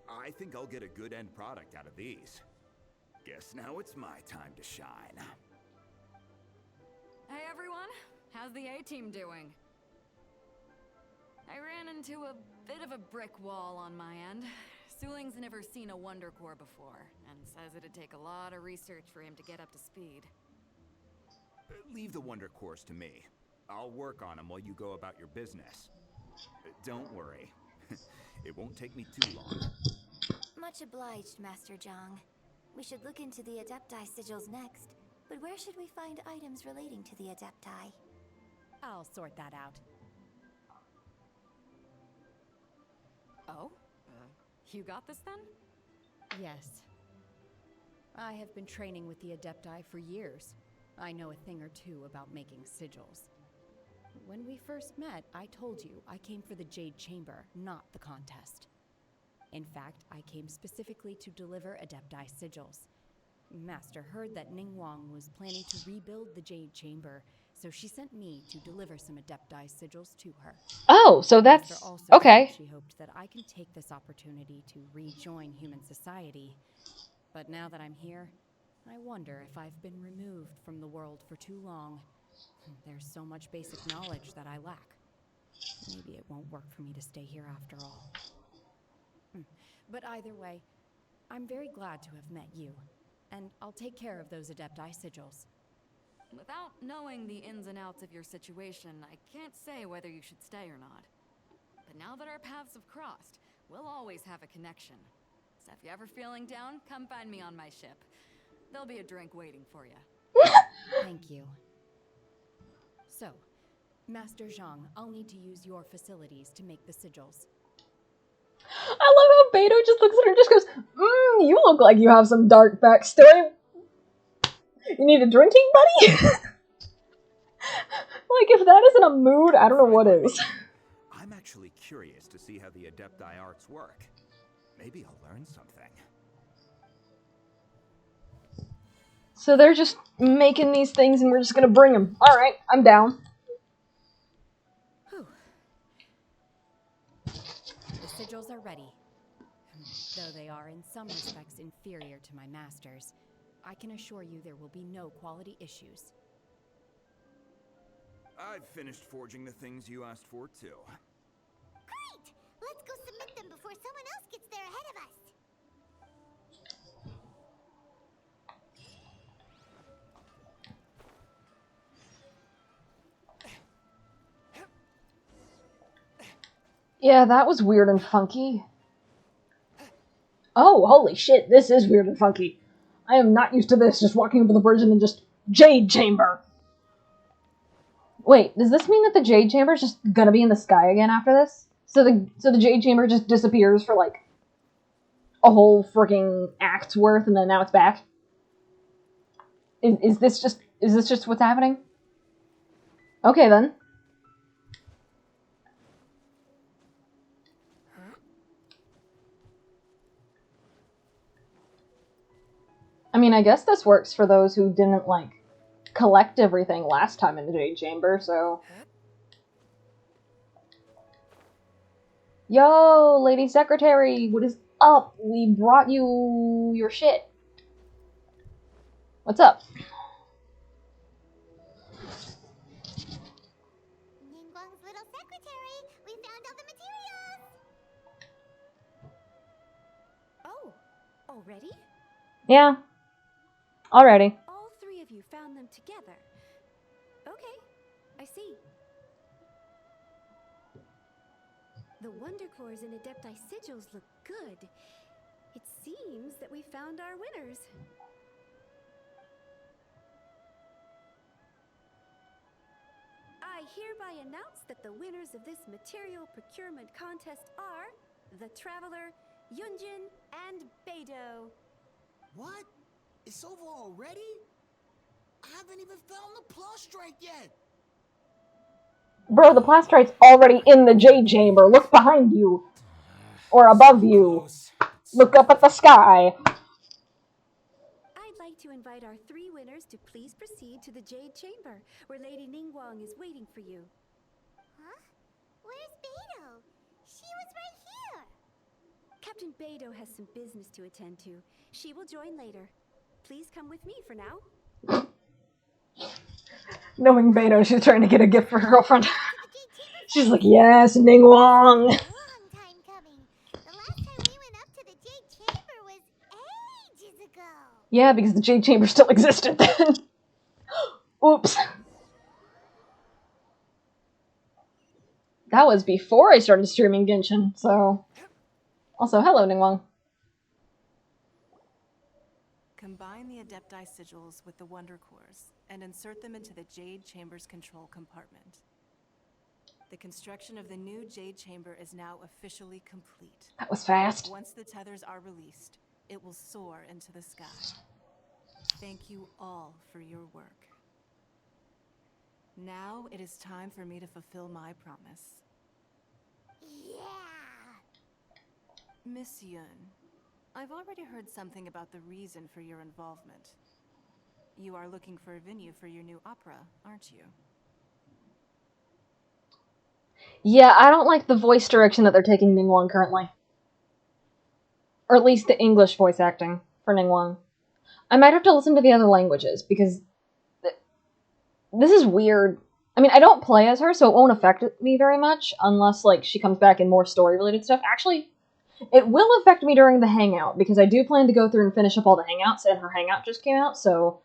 I think I'll get a good end product out of these. Guess now it's my time to shine. Hey everyone, how's the A-team doing? I ran into a bit of a brick wall on my end. Suling's never seen a Wonder Core before, and says it'd take a lot of research for him to get up to speed. Leave the Wonder Cores to me. I'll work on them while you go about your business. Don't worry. It won't take me too long. Much obliged, Master Zhang. We should look into the Adepti sigils next, but where should we find items relating to the Adepti? I'll sort that out. Oh? You got this then? Yes. I have been training with the Adepti for years. I know a thing or two about making sigils. When we first met, I told you I came for the Jade Chamber, not the contest. In fact, I came specifically to deliver Adepti sigils. Master heard that Ningguang was planning to rebuild the Jade Chamber, so she sent me to deliver some Adepti sigils to her. Oh, so that's Master also okay. said she hoped that I can take this opportunity to rejoin human society. But now that I'm here, I wonder if I've been removed from the world for too long. There's so much basic knowledge that I lack. Maybe it won't work for me to stay here after all. But either way, I'm very glad to have met you, and I'll take care of those Adepti sigils. Without knowing the ins and outs of your situation, I can't say whether you should stay or not. But now that our paths have crossed, we'll always have a connection. So if you're ever feeling down, come find me on my ship. There'll be a drink waiting for you. Thank you. So, Master Zhang, I'll need to use your facilities to make the sigils. I love how Beto just looks at her and just goes, you look like you have some dark backstory. You need a drinking buddy? Like, if that isn't a mood, I don't know what is. I'm actually curious to see how the Adepti arts work. Maybe I'll learn something. So they're just making these things and we're just gonna bring them. Alright, I'm down. Whew. The sigils are ready. Though they are in some respects inferior to my master's, I can assure you there will be no quality issues. I've finished forging the things you asked for, too. Great! Let's go submit them before someone else gets there ahead of us. Yeah, that was weird and funky. Oh, holy shit, this is weird and funky. I am not used to this, just walking over the bridge and then just Jade Chamber. Wait, does this mean that the Jade Chamber is just gonna be in the sky again after this? So the Jade Chamber just disappears for like a whole freaking act's worth and then now it's back? Is this just what's happening? Okay then. I mean, I guess this works for those who didn't, like, collect everything last time in the Jade Chamber, so... Yo, Lady Secretary, what is up? We brought you your shit. What's up? Ningguang's little secretary, we found all the materials! Oh, already? Yeah. Alrighty. All three of you found them together. Okay, I see. The Wonder Cores and Adepti sigils look good. It seems that we found our winners. I hereby announce that the winners of this material procurement contest are the Traveler, Yunjin, and Beidou. What? It's over already? I haven't even found the plush strike yet. Bro, the plastrite's already in the jade chamber. Look behind you. Or above you. Look up at the sky. I'd like to invite our 3 winners to please proceed to the Jade Chamber, where Lady Ningguang is waiting for you. Huh? Where's Beidou? She was right here. Captain Beidou has some business to attend to. She will join later. Please come with me for now. Knowing Beidou, she's trying to get a gift for her girlfriend. She's like, yes, Ningguang. The last time we went up to the Jade Chamber was ages ago. Yeah, because the jade chamber still existed then. Oops. That was before I started streaming Genshin, so... Also, hello, Ningguang. Combine the Adepti sigils with the Wonder Cores and insert them into the Jade Chamber's control compartment. The construction of the new Jade Chamber is now officially complete. That was fast. Once the tethers are released, it will soar into the sky. Thank you all for your work. Now it is time for me to fulfill my promise. Yeah! Miss Yun, I've already heard something about the reason for your involvement. You are looking for a venue for your new opera, aren't you? Yeah, I don't like the voice direction that they're taking Ningguang currently. Or at least the English voice acting for Ningguang. I might have to listen to the other languages, because this is weird. I mean, I don't play as her, so it won't affect me very much, unless, like, she comes back in more story-related stuff. Actually, it will affect me during the hangout, because I do plan to go through and finish up all the hangouts, and her hangout just came out, so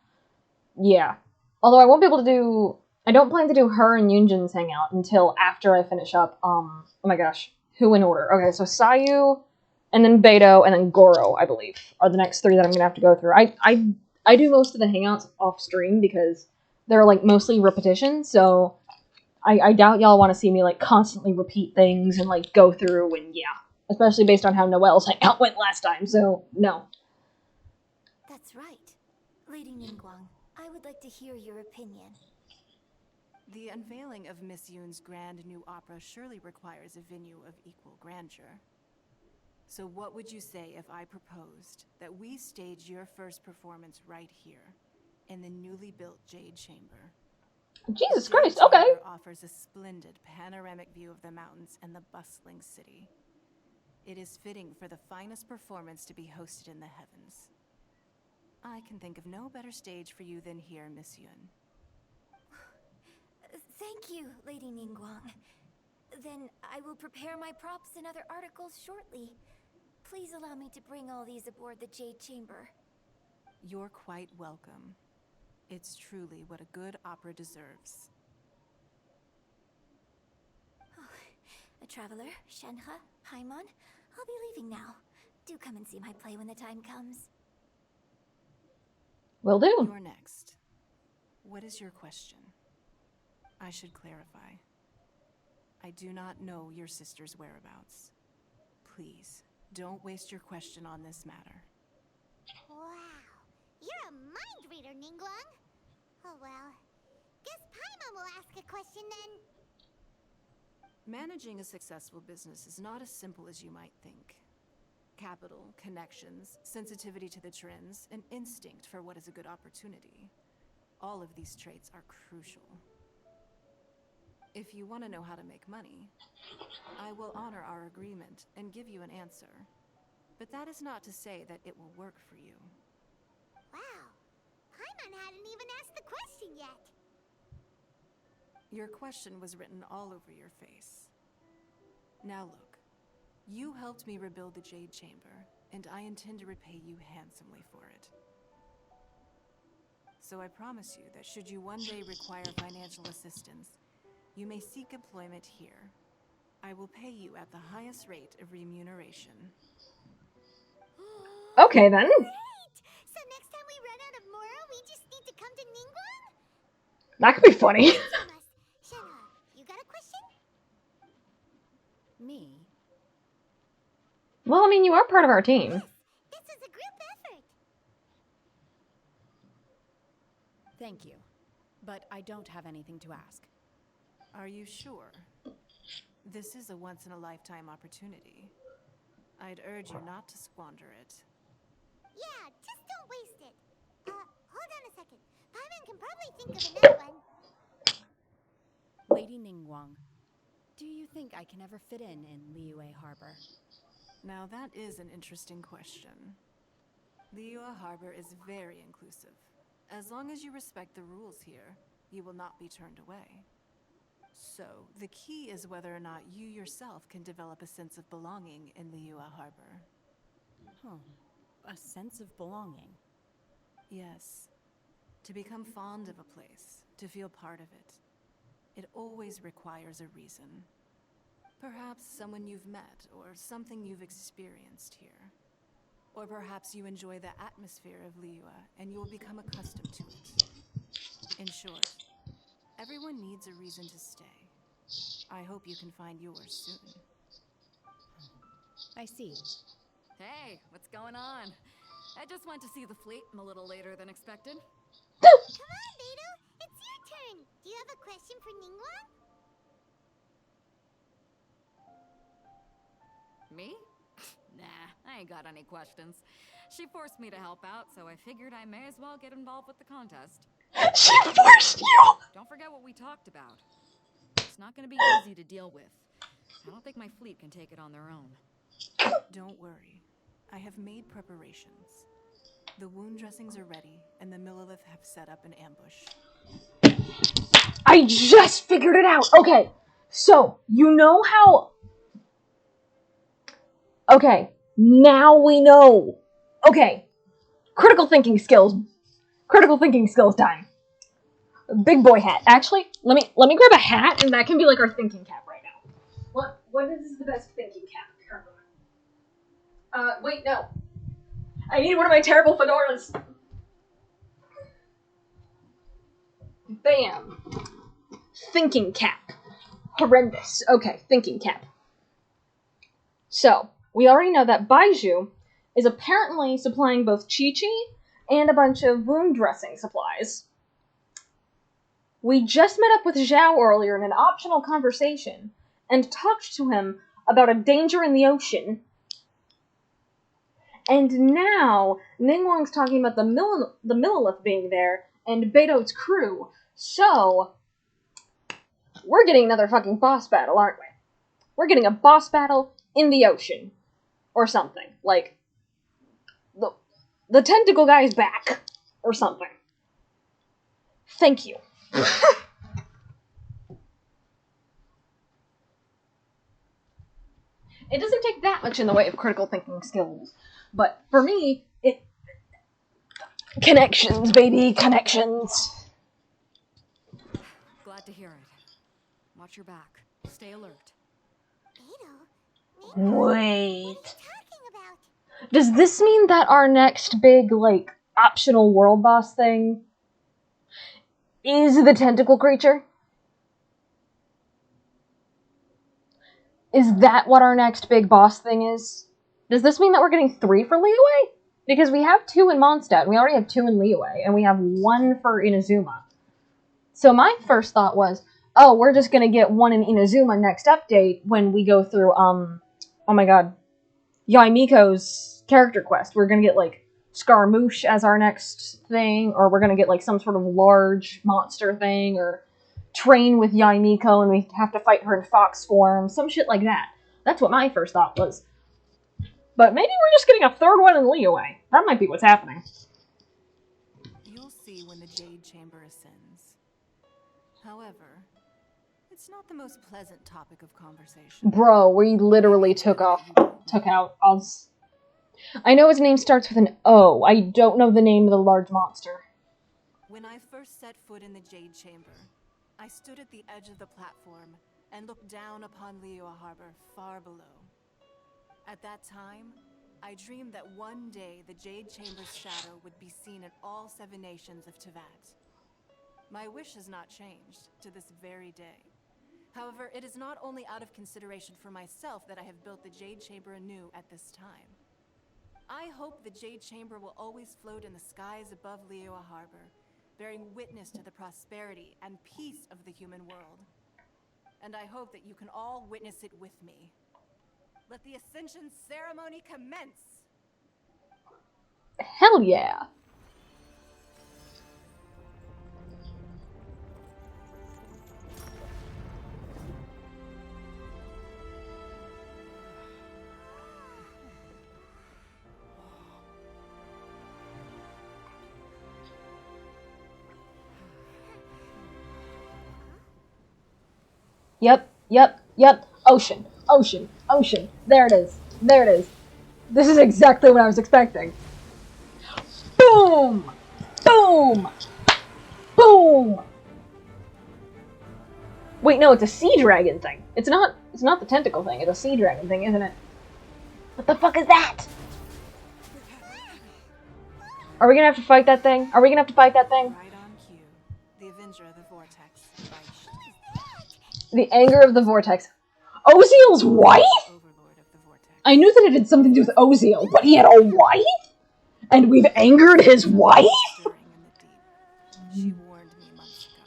yeah. Although I won't be able to do... I don't plan to do her and Yunjin's hangout until after I finish up, oh my gosh, who in order? Okay, so Sayu, and then Beidou, and then Goro, I believe, are the next 3 that I'm gonna have to go through. I do most of the hangouts off-stream, because they're, like, mostly repetition, so I doubt y'all want to see me, like, constantly repeat things and, like, go through, and yeah. Especially based on how Noelle's hangout went last time, so no. That's right. Lady Ningguang, I would like to hear your opinion. The unveiling of Miss Yun's grand new opera surely requires a venue of equal grandeur. So what would you say if I proposed that we stage your first performance right here, in the newly built Jade Chamber? Jesus the Christ, Jade okay. Chamber offers a splendid panoramic view of the mountains and the bustling city. It is fitting for the finest performance to be hosted in the heavens. I can think of no better stage for you than here, Miss Yun. Thank you, Lady Ningguang. Then I will prepare my props and other articles shortly. Please allow me to bring all these aboard the Jade Chamber. You're quite welcome. It's truly what a good opera deserves. A traveler, Shenhe, Paimon, I'll be leaving now. Do come and see my play when the time comes. Will do. You're next. What is your question? I should clarify. I do not know your sister's whereabouts. Please, don't waste your question on this matter. Wow, you're a mind reader, Ningguang. Oh well, guess Paimon will ask a question then. Managing a successful business is not as simple as you might think. Capital, connections, sensitivity to the trends, and instinct for what is a good opportunity. All of these traits are crucial. If you want to know how to make money, I will honor our agreement and give you an answer. But that is not to say that it will work for you. Wow, Paimon hadn't even asked the question yet. Your question was written all over your face. Now look, you helped me rebuild the Jade Chamber, and I intend to repay you handsomely for it. So I promise you that should you one day require financial assistance, you may seek employment here. I will pay you at the highest rate of remuneration. Okay then. Great! So next time we run out of Moro, we just need to come to Ningguang? That could be funny. Shenhe, you got a question? Me? Well, I mean, you are part of our team. This is a group effort. Thank you, but I don't have anything to ask. Are you sure? This is a once-in-a-lifetime opportunity. I'd urge you not to squander it. Yeah, just don't waste it. Hold on a second. Paimon can probably think of another one. Lady Ningguang, do you think I can ever fit in Liyue Harbor? Now that is an interesting question. Liyue Harbor is very inclusive. As long as you respect the rules here, you will not be turned away. So, the key is whether or not you yourself can develop a sense of belonging in Liyue Harbor. Huh. A sense of belonging. Yes. To become fond of a place, to feel part of it, it always requires a reason. Perhaps someone you've met, or something you've experienced here. Or perhaps you enjoy the atmosphere of Liyue, and you will become accustomed to it. In short, everyone needs a reason to stay. I hope you can find yours soon. I see. Hey, what's going on? I just went to see the fleet a little later than expected. Come on, Beidou! It's your turn! Do you have a question for Ningguang? Me? Nah, I ain't got any questions. She forced me to help out, so I figured I may as well get involved with the contest. She forced you! Don't forget what we talked about. It's not gonna be easy to deal with. I don't think my fleet can take it on their own. Don't worry. I have made preparations. The wound dressings are ready, and the Millilith have set up an ambush. I just figured it out! Okay, so, you know how... Okay, now we know. Okay, critical thinking skills. Critical thinking skills time. Big boy hat. Actually, let me grab a hat, and that can be like our thinking cap right now. What is the best thinking cap currently? Wait, no. I need one of my terrible fedoras. Bam. Thinking cap. Horrendous. Okay, thinking cap. So, we already know that Baiju is apparently supplying both Chi-Chi and a bunch of wound dressing supplies. We just met up with Zhao earlier in an optional conversation and talked to him about a danger in the ocean. And now, Ningguang's talking about the Millilith being there and Beidou's crew. So, we're getting another fucking boss battle, aren't we? We're getting a boss battle in the ocean. Or something. Like, the tentacle guy is back. Or something. Thank you. It doesn't take that much in the way of critical thinking skills. But for me, connections, baby, connections. Glad to hear it. Watch your back. Stay alert. Beidou? Wait. What are you talking about? Does this mean that our next big, like, optional world boss thing is the tentacle creature? Is that what our next big boss thing is? Does this mean that we're getting 3 for Liyue? Because we have 2 in Mondstadt, and we already have 2 in Liyue, and we have 1 for Inazuma. So my first thought was, oh, we're just gonna get 1 in Inazuma next update when we go through, oh my god, Yaimiko's character quest. We're gonna get, like, Scaramouche as our next thing, or we're gonna get, like, some sort of large monster thing, or train with Yaimiko and we have to fight her in fox form, some shit like that. That's what my first thought was. But maybe we're just getting a 3rd one in Liyue. That might be what's happening. You'll see when the Jade Chamber ascends. However, it's not the most pleasant topic of conversation. Bro, we literally took out Oz. I know his name starts with an O. I don't know the name of the large monster. When I first set foot in the Jade Chamber, I stood at the edge of the platform and looked down upon Liyue Harbor far below. At that time, I dreamed that one day the Jade Chamber's shadow would be seen in all 7 nations of Teyvat. My wish has not changed to this very day. However, it is not only out of consideration for myself that I have built the Jade Chamber anew at this time. I hope the Jade Chamber will always float in the skies above Liyue Harbor, bearing witness to the prosperity and peace of the human world. and I hope that you can all witness it with me. Let the Ascension ceremony commence! Hell yeah! Yep. Ocean. There it is. This is exactly what I was expecting. Boom! Wait, no, it's a sea dragon thing. It's not the tentacle thing, it's a sea dragon thing, isn't it? What the fuck is that? Are we gonna have to fight that thing? Right on cue. The Avenger of the Vortex. The anger of the vortex. Oziel's wife? I knew that it had something to do with Oziel, but he had a wife? And we've angered his wife? She warned me months ago.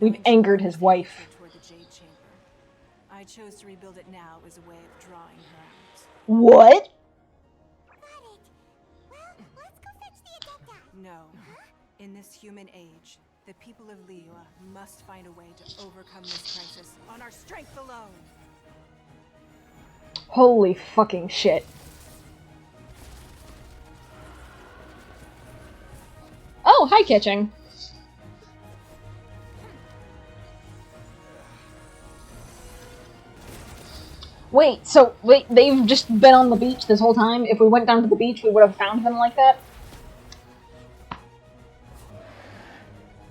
We've angered his wife. Toward the Jade Chamber. I chose to rebuild it now as a way of drawing her out. What? No. In this human age, the people of Liyue must find a way to overcome this crisis on our strength alone. Holy fucking shit. Oh, hi, Kitching. Wait, they've just been on the beach this whole time? If we went down to the beach, we would have found them like that?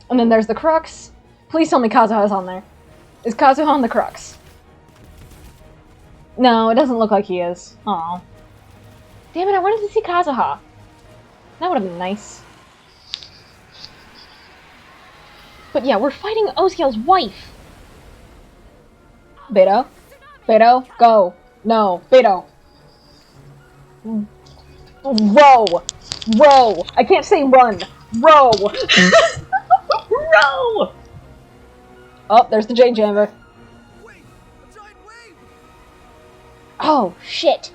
And then there's the Crux. Please tell me Kazuha's on there. Is Kazuha on the Crux? No, it doesn't look like he is. Aw. Damn it, I wanted to see Kazuha. That would have been nice. But yeah, we're fighting Oziel's wife. Beto? Go. No, Beto. Row. I can't say run. Row. Row. Oh, there's the Jade Chamber. Oh, shit.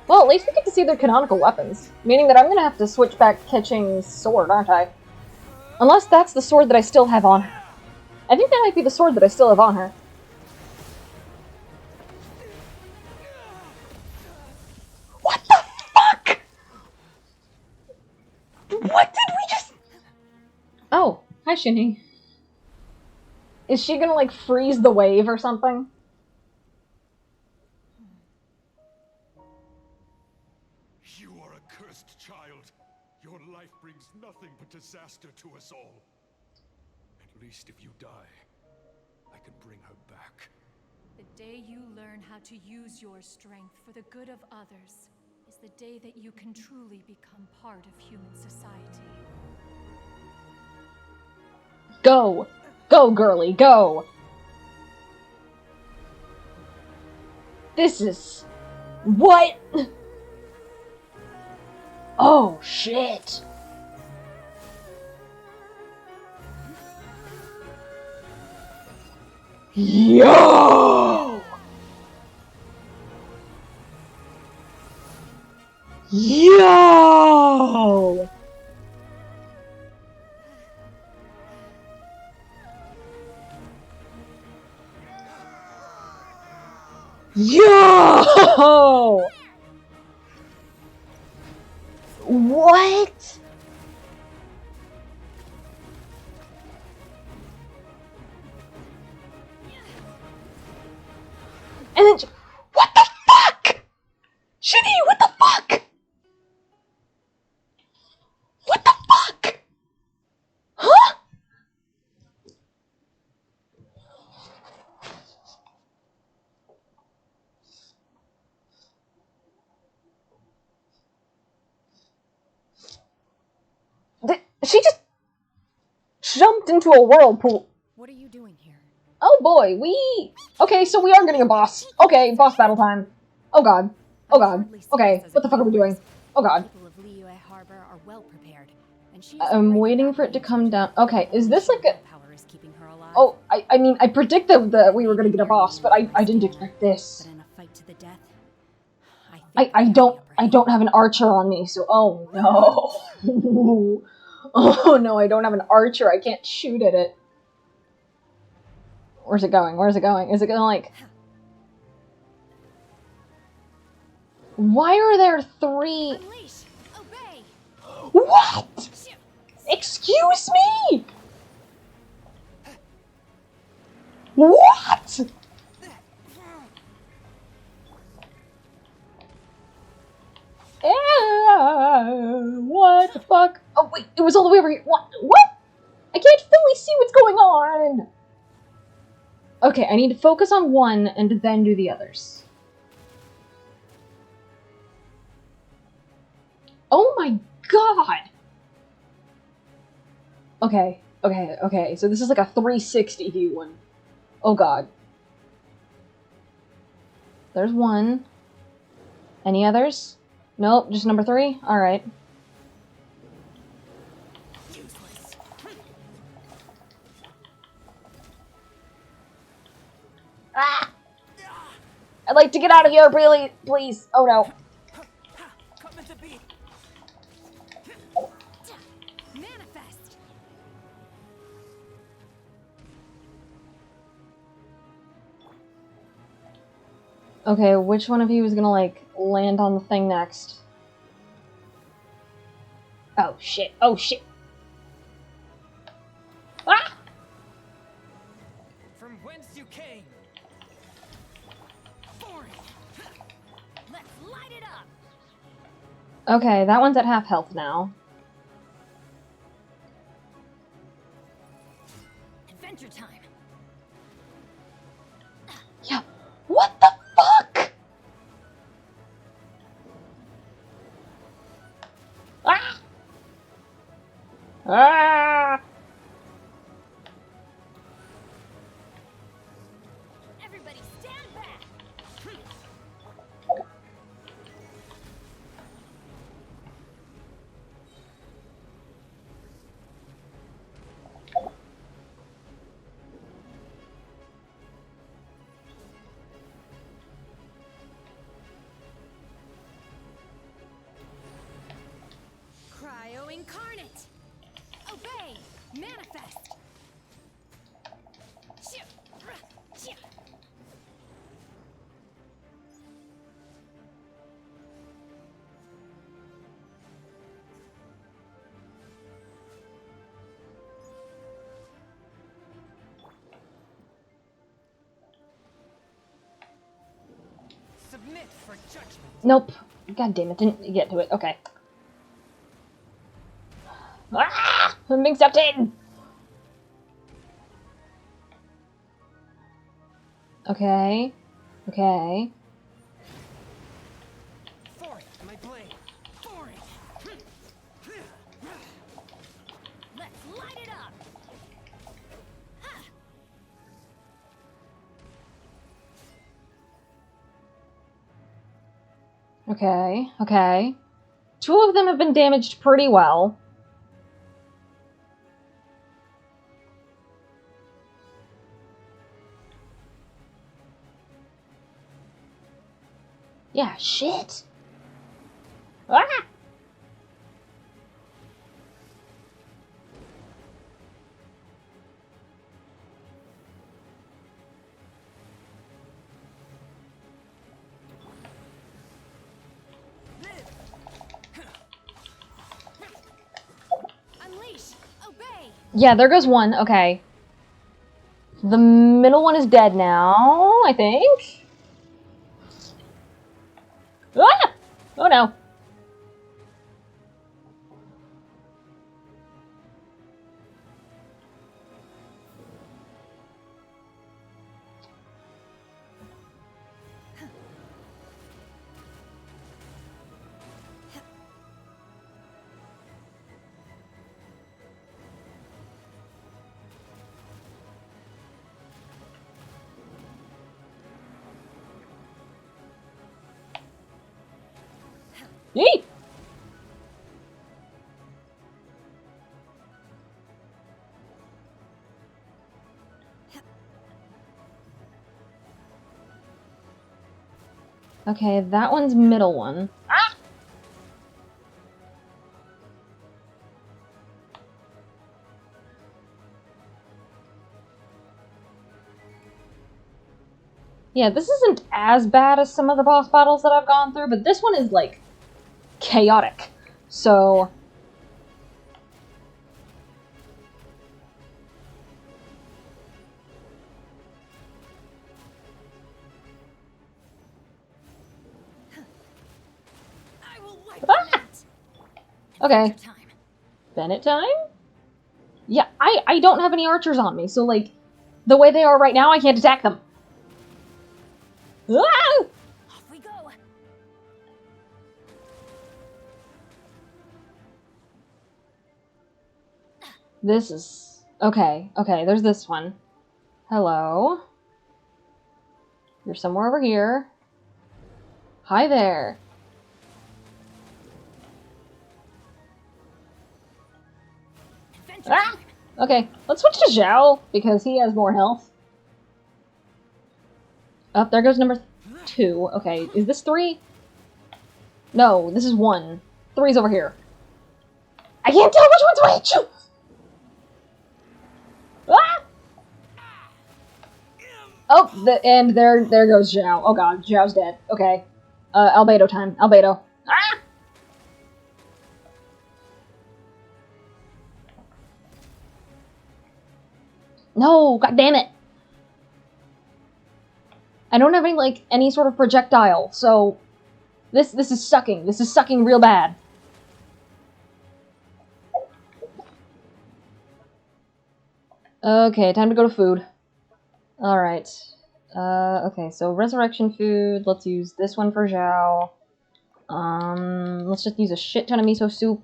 Well, at least we get to see their canonical weapons. Meaning that I'm gonna have to switch back Kitching's sword, aren't I? Unless that's the sword that I still have on her. I think that might be the sword that I still have on her. What the fuck? What did we just... Oh, hi, Shinny. Is she gonna, like, freeze the wave or something? You are a cursed child. Your life brings nothing but disaster to us all. At least if you die, I can bring her back. The day you learn how to use your strength for the good of others is the day that you can truly become part of human society. Go! Go, girly, go! This is... What? Oh, shit! Yo! Yo! Yo! What? And then, what the fuck? Shinny, what the fuck? What the fuck? Huh? She just jumped into a whirlpool. What are you doing here? Oh boy, okay, so we are getting a boss. Okay, boss battle time. Oh god. Oh god. Okay, what the fuck are we doing? Oh god. I'm waiting for it to come down. Okay, is this like a... Oh, I mean, I predicted that we were gonna get a boss, but I didn't expect this. But in a fight to the death, I don't have an archer on me, so oh no. Oh no, I don't have an archer. I can't shoot at it. Where's it going? Where's it going? Is it gonna like... Why are there 3... What? Excuse me? What? What the fuck? Oh wait, it was all the way over here. What? What? I can't fully see what's going on. Okay, I need to focus on one and then do the others. Oh my god! Okay, so this is like a 360 view one. Oh god. There's one. Any others? Nope, just number 3? Alright. Ah! I'd like to get out of here, really, please. Oh no. manifest. Okay, which one of you is gonna, like, land on the thing next? Oh shit, oh shit. Ah! From whence you came. Let's light it up. Okay, that one's at half health now. Adventure time. Yeah, what the fuck? Ah! Ah! Everybody stand back. Cryo incarnate. Obey. Manifest. Submit for judgment. Nope. God damn it, didn't get to it. Okay. Ah! I'm being sucked in! Okay. Okay. For it, my blade. For it. Let's light it up. Okay. Okay. 2 of them have been damaged pretty well. Yeah, shit. Ah! Unleash. Obey. Yeah, there goes one. Okay. The middle one is dead now, I think. Ah! Oh no. Yeet! Okay, that one's middle one. Ah! Yeah, this isn't as bad as some of the boss battles that I've gone through, but this one is, like, chaotic. So... Ah! Okay. Bennett time? Yeah, I don't have any archers on me, so, like, the way they are right now, I can't attack them. Ah! Off we go. This is... Okay, there's this one. Hello. You're somewhere over here. Hi there. Ah! Okay, let's switch to Zhao, because he has more health. Up, there goes number 2. Okay, is this 3? No, this is 1. 3's over here. I can't tell which one's which! Ah! Oh, and there goes Zhao. Oh god, Zhao's dead. Okay. Albedo time. Albedo. Ah! No, god damn it. I don't have any sort of projectile, so this is sucking. This is sucking real bad. Okay, time to go to food. Alright. Okay, so resurrection food. Let's use this one for Zhao. Let's just use a shit ton of miso soup.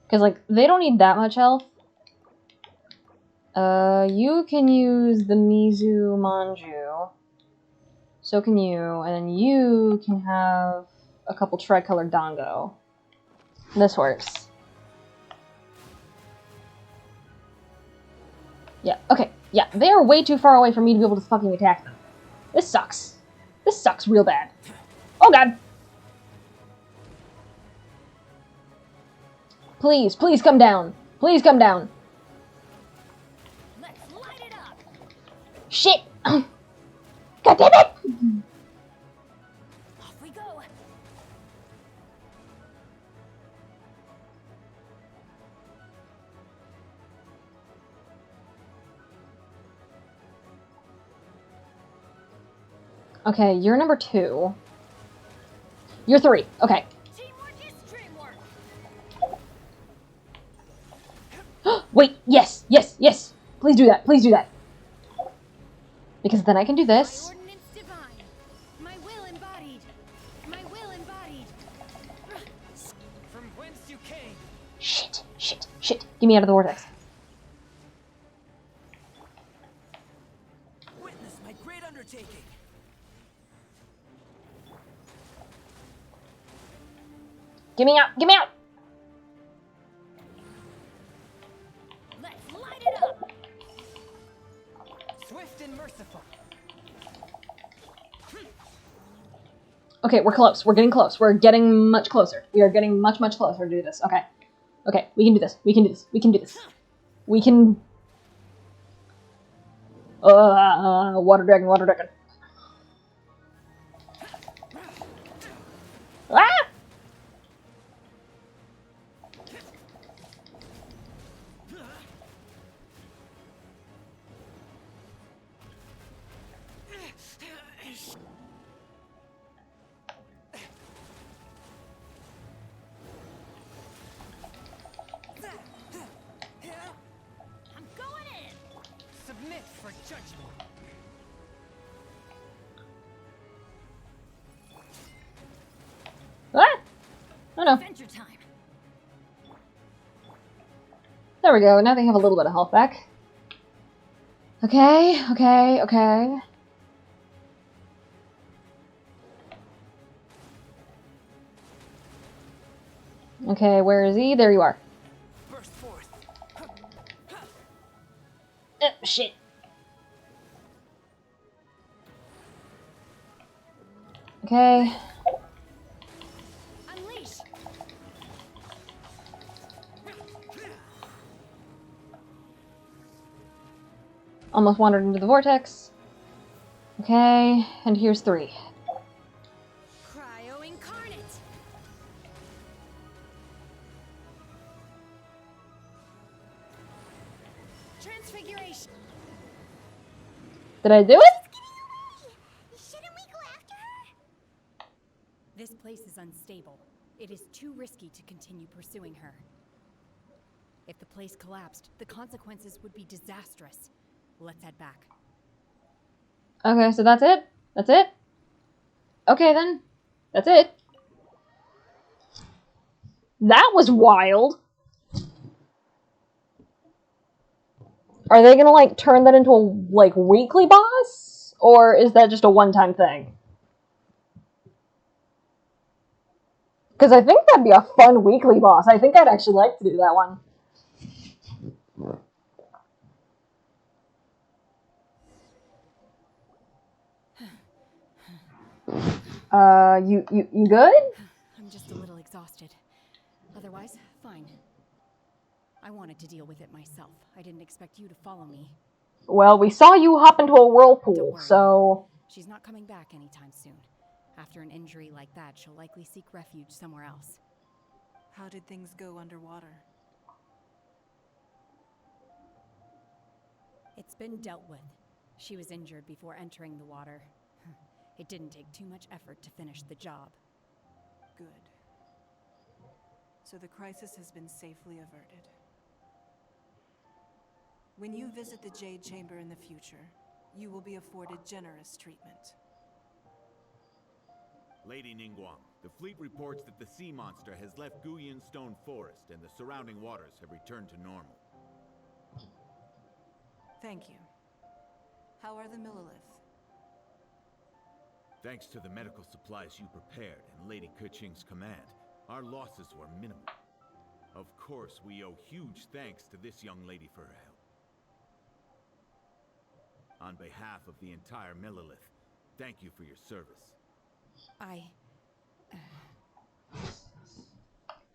Because, like, they don't need that much health. You can use the Mizu Manju. So can you. And then you can have a couple tricolored dango. This works. Yeah, okay. Yeah, they are way too far away for me to be able to fucking attack them. This sucks. This sucks real bad. Oh god! Please, please come down. Please come down. Let's light it up. Shit! God damn it! Off we go. Okay, you're number 2. You're 3. Okay. Teamwork is dreamwork. Wait, yes, yes, yes! Please do that, please do that. Because then I can do this. My will embodied. My will embodied. From whence you came. Shit, shit, shit. Get me out of the vortex. Witness my great undertaking. Get me out, get me out! Let's light it up. Swift and merciful. Okay, we're close. We're getting close. We're getting much closer. We are getting much, much closer to do this. Okay. Okay, we can do this. We can do this. We can do this. We can... water dragon, water dragon. Ah! I'm going in. Submit for judgment. Ah! Oh no. Adventure time. There we go. Now they have a little bit of health back. Okay, okay, okay. Okay, where is he? There you are. Burst forth. Shit. Okay. Unleash. Almost wandered into the vortex. Okay, and here's 3. Cryo incarnate. Transfiguration. Did I do it? Shouldn't we go after her? This place is unstable. It is too risky to continue pursuing her. If the place collapsed, the consequences would be disastrous. Let's head back. Okay, so that's it? That's it? Okay then. That's it. That was wild. Are they gonna, like, turn that into a, like, weekly boss? Or is that just a one-time thing? Because I think that'd be a fun weekly boss. I think I'd actually like to do that one. You good? I'm just a little exhausted. Otherwise, fine. I wanted to deal with it myself. I didn't expect you to follow me. Well, we saw you hop into a whirlpool, Don't worry. so... She's not coming back anytime soon. After an injury like that, she'll likely seek refuge somewhere else. How did things go underwater? It's been dealt with. She was injured before entering the water. It didn't take too much effort to finish the job. Good. So the crisis has been safely averted. When you visit the Jade Chamber in the future, you will be afforded generous treatment. Lady Ningguang, the fleet reports that the sea monster has left Guyan Stone Forest and the surrounding waters have returned to normal. Thank you. How are the Millilith? Thanks to the medical supplies you prepared and Lady Keqing's command, our losses were minimal. Of course, we owe huge thanks to this young lady for her help. On behalf of the entire Millilith, thank you for your service.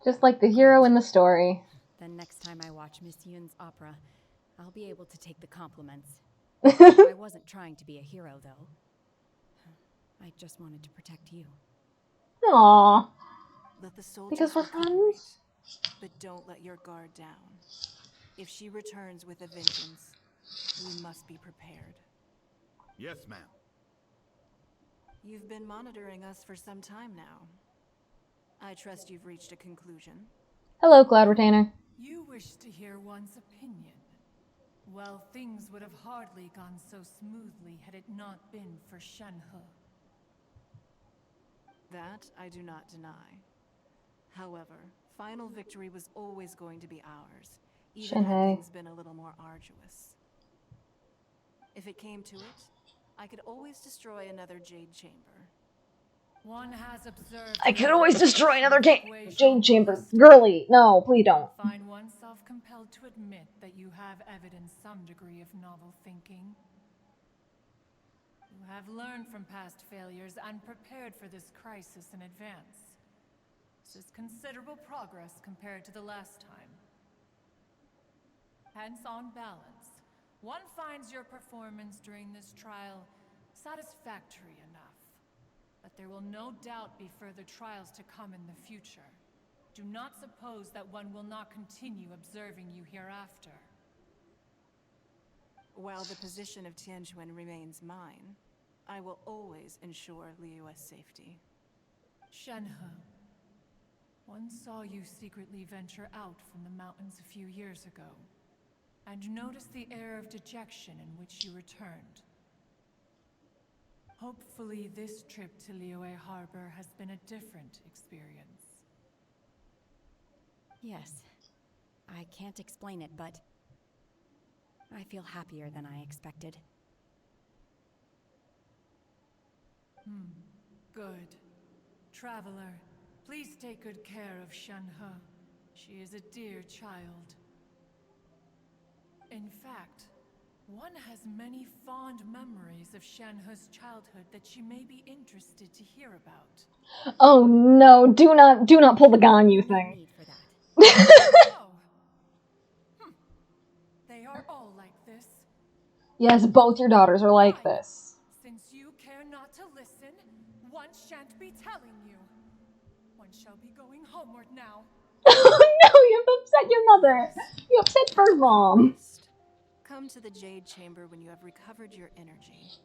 Just like the hero in the story. Then next time I watch Miss Yun's opera, I'll be able to take the compliments. I wasn't trying to be a hero, though. I just wanted to protect you. Aww. Let the soldiers Because we're recuperate, friends? but don't let your guard down. If she returns with a vengeance, we must be prepared. Yes, ma'am. You've been monitoring us for some time now. I trust you've reached a conclusion. Hello, Cloud Retainer. You wish to hear one's opinion. Well, things would have hardly gone so smoothly had it not been for Shenhe. That I do not deny. However, final victory was always going to be ours, even had Shenhe. things been a little more arduous. If it came to it, I could always destroy another Jade Chamber. One has observed. I could always destroy another Jade Chamber. Girly, no, please don't. Find oneself compelled to admit that you have evidenced some degree of novel thinking. You have learned from past failures and prepared for this crisis in advance. This is considerable progress compared to the last time. Hence, on balance, one finds your performance during this trial satisfactory enough. But there will no doubt be further trials to come in the future. Do not suppose that one will not continue observing you hereafter. While the position of Tianquan remains mine, I will always ensure Liyue's safety. Shenhe, one saw you secretly venture out from the mountains a few years ago, and noticed the air of dejection in which you returned. Hopefully, this trip to Liyue Harbor has been a different experience. Yes. I can't explain it, but I feel happier than I expected. Good. Traveler, please take good care of Shenhe. She is a dear child. In fact, One has many fond memories of Shanhe's childhood that she may be interested to hear about. Oh no, do not pull the Ganyu thing. They are all like this. Yes, both your daughters are like this. Since you care not to listen, one shan't be telling you. One shall be going homeward now. Oh no, you've upset your mother. You upset Bird Mom. Come to the Jade Chamber when you have recovered your energy.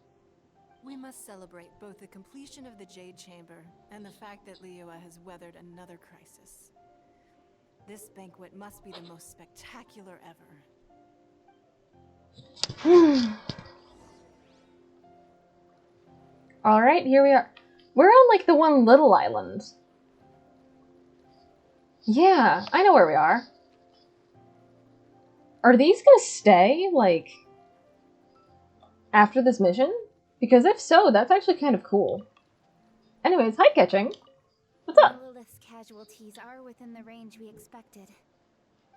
We must celebrate both the completion of the Jade Chamber and the fact that Liyue has weathered another crisis. This banquet must be the most spectacular ever. Alright, here we are. We're on like the one little island. Yeah, I know where we are. Are these gonna stay, like, after this mission? Because if so, that's actually kind of cool. Anyways, hi Catching. What's up? Lilith's casualties are within the range we expected.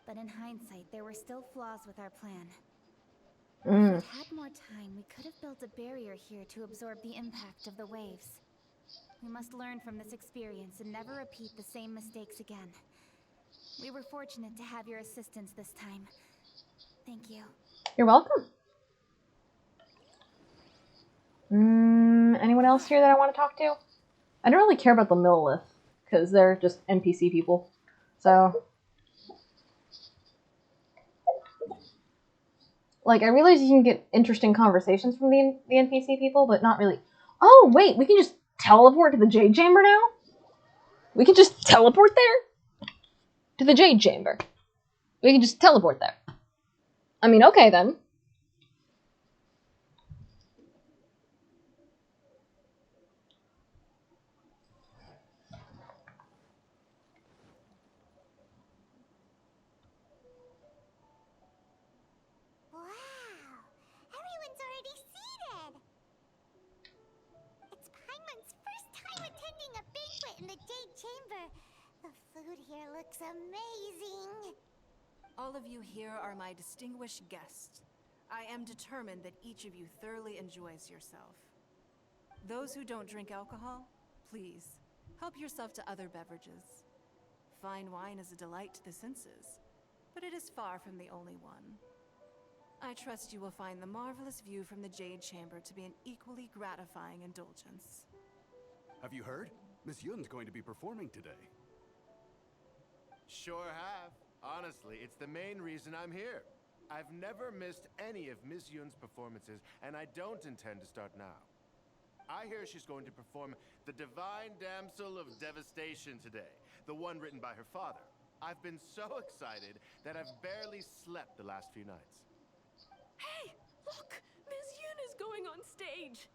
But in hindsight, there were still flaws with our plan. If we'd had more time, we could have built a barrier here to absorb the impact of the waves. We must learn from this experience and never repeat the same mistakes again. We were fortunate to have your assistance this time. Thank you. You're welcome. Anyone else here that I want to talk to? I don't really care about the Millilith, because they're just NPC people. So, like, I realize you can get interesting conversations from the NPC people, but not really. Oh, wait, we can just teleport to the Jade Chamber now? We can just teleport there? To the Jade Chamber. We can just teleport there. I mean, okay then. Wow! Everyone's already seated! It's Paimon's first time attending a banquet in the Jade Chamber. The food here looks amazing. All of you here are my distinguished guests. I am determined that each of you thoroughly enjoys yourself. Those who don't drink alcohol, please, help yourself to other beverages. Fine wine is a delight to the senses, but it is far from the only one. I trust you will find the marvelous view from the Jade Chamber to be an equally gratifying indulgence. Have you heard? Miss Yun's going to be performing today. Sure have. Honestly, it's the main reason I'm here. I've never missed any of Miss Yun's performances, and I don't intend to start now. I hear she's going to perform The Divine Damsel of Devastation today, the one written by her father. I've been so excited that I've barely slept the last few nights. Hey, look! Miss Yun is going on stage!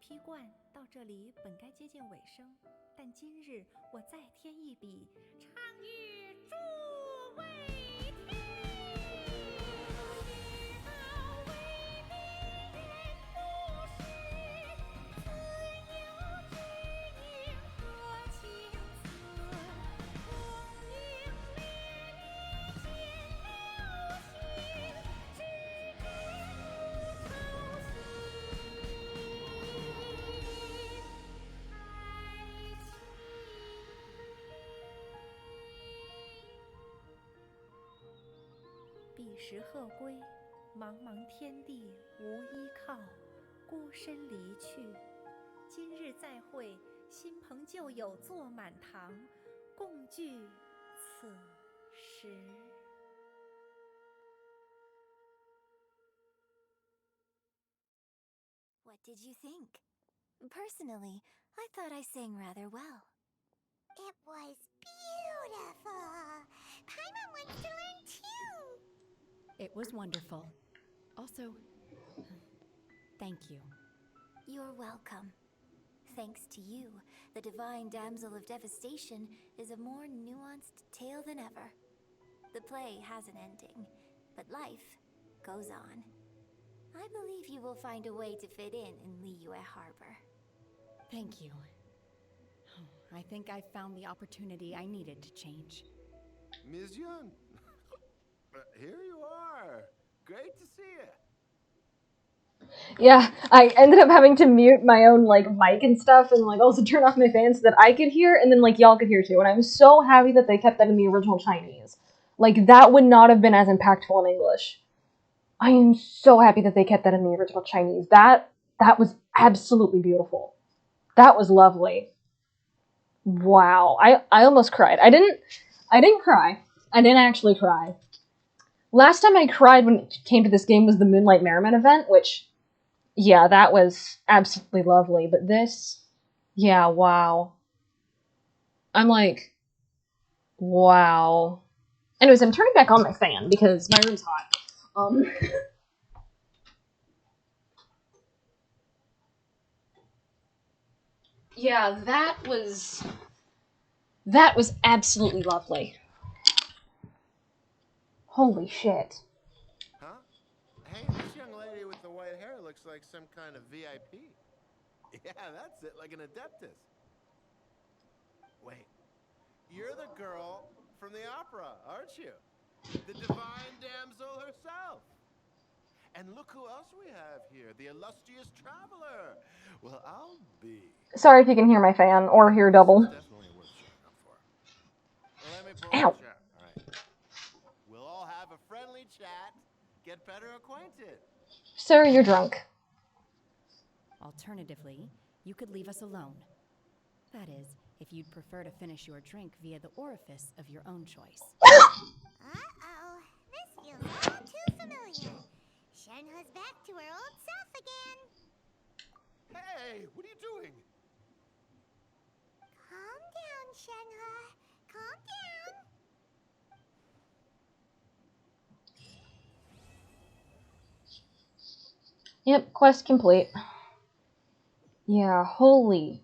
披冠到这里本该接近尾声，但今日我再添一笔，唱与诸位听。彼时鹤归，茫茫天地无依靠，孤身离去。今日再会，新朋旧友坐满堂，共聚此时。What did you think? Personally, I thought I sang rather well. It was beautiful. Paimon wants to learn too. It was wonderful. Also, thank you. You're welcome. Thanks to you, the Divine Damsel of Devastation is a more nuanced tale than ever. The play has an ending, but life goes on. I believe you will find a way to fit in Liyue Harbor. Thank you. I think I found the opportunity I needed to change. Ms. Yun, here you are. Great to see you. Yeah, I ended up having to mute my own, like, mic and stuff, and, like, also turn off my fan so that I could hear, and then, like, y'all could hear too, and I'm so happy that they kept that in the original Chinese. Like, that would not have been as impactful in English. I am so happy that they kept that in the original Chinese. That was absolutely beautiful. That was lovely. Wow. I almost cried. I didn't cry. I didn't actually cry. Last time I cried when it came to this game was the Moonlight Merriment event, which, yeah, that was absolutely lovely. But this, yeah, wow. I'm like, wow. Anyways, I'm turning back on my fan because my room's hot. Yeah, that was absolutely lovely. Holy shit. Huh? Hey, this young lady with the white hair looks like some kind of VIP. Yeah, that's it, like an Adeptus. Wait, you're the girl from the opera, aren't you? The Divine Damsel herself. And look who else we have here, the illustrious traveler. Well, I'll be. Sorry if you can hear my fan or hear double. Definitely worth showing up for. Let me pull Ow. the chair. All right. We'll all have a friendly chat, get better acquainted. Sir, you're drunk. Alternatively, you could leave us alone. That is, if you'd prefer to finish your drink via the orifice of your own choice. Uh-oh. This feels all too familiar. Shenhe's back to her old self again. Hey, what are you doing? Calm down, Shenhe. Calm down. Yep, quest complete. Yeah, holy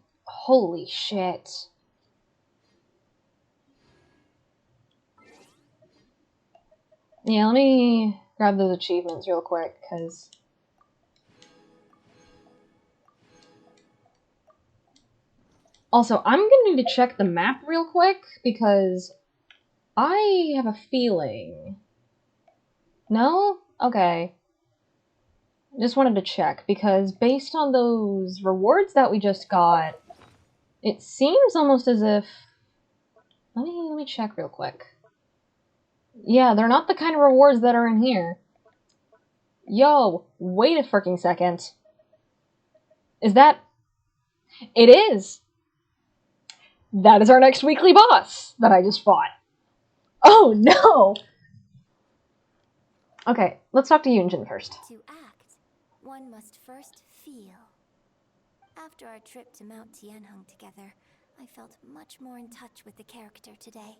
shit. Yeah, let me grab those achievements real quick, because... Also, I'm gonna need to check the map real quick, because I have a feeling... No? Okay. Just wanted to check, because based on those rewards that we just got, it seems almost as if... Let me check real quick. Yeah, they're not the kind of rewards that are in here. Yo, wait a freaking second. Is that... It is! That is our next weekly boss that I just fought. Oh no! Okay, let's talk to Yunjin first. To act, one must first feel. After our trip to Mount Tianheng together, I felt much more in touch with the character today.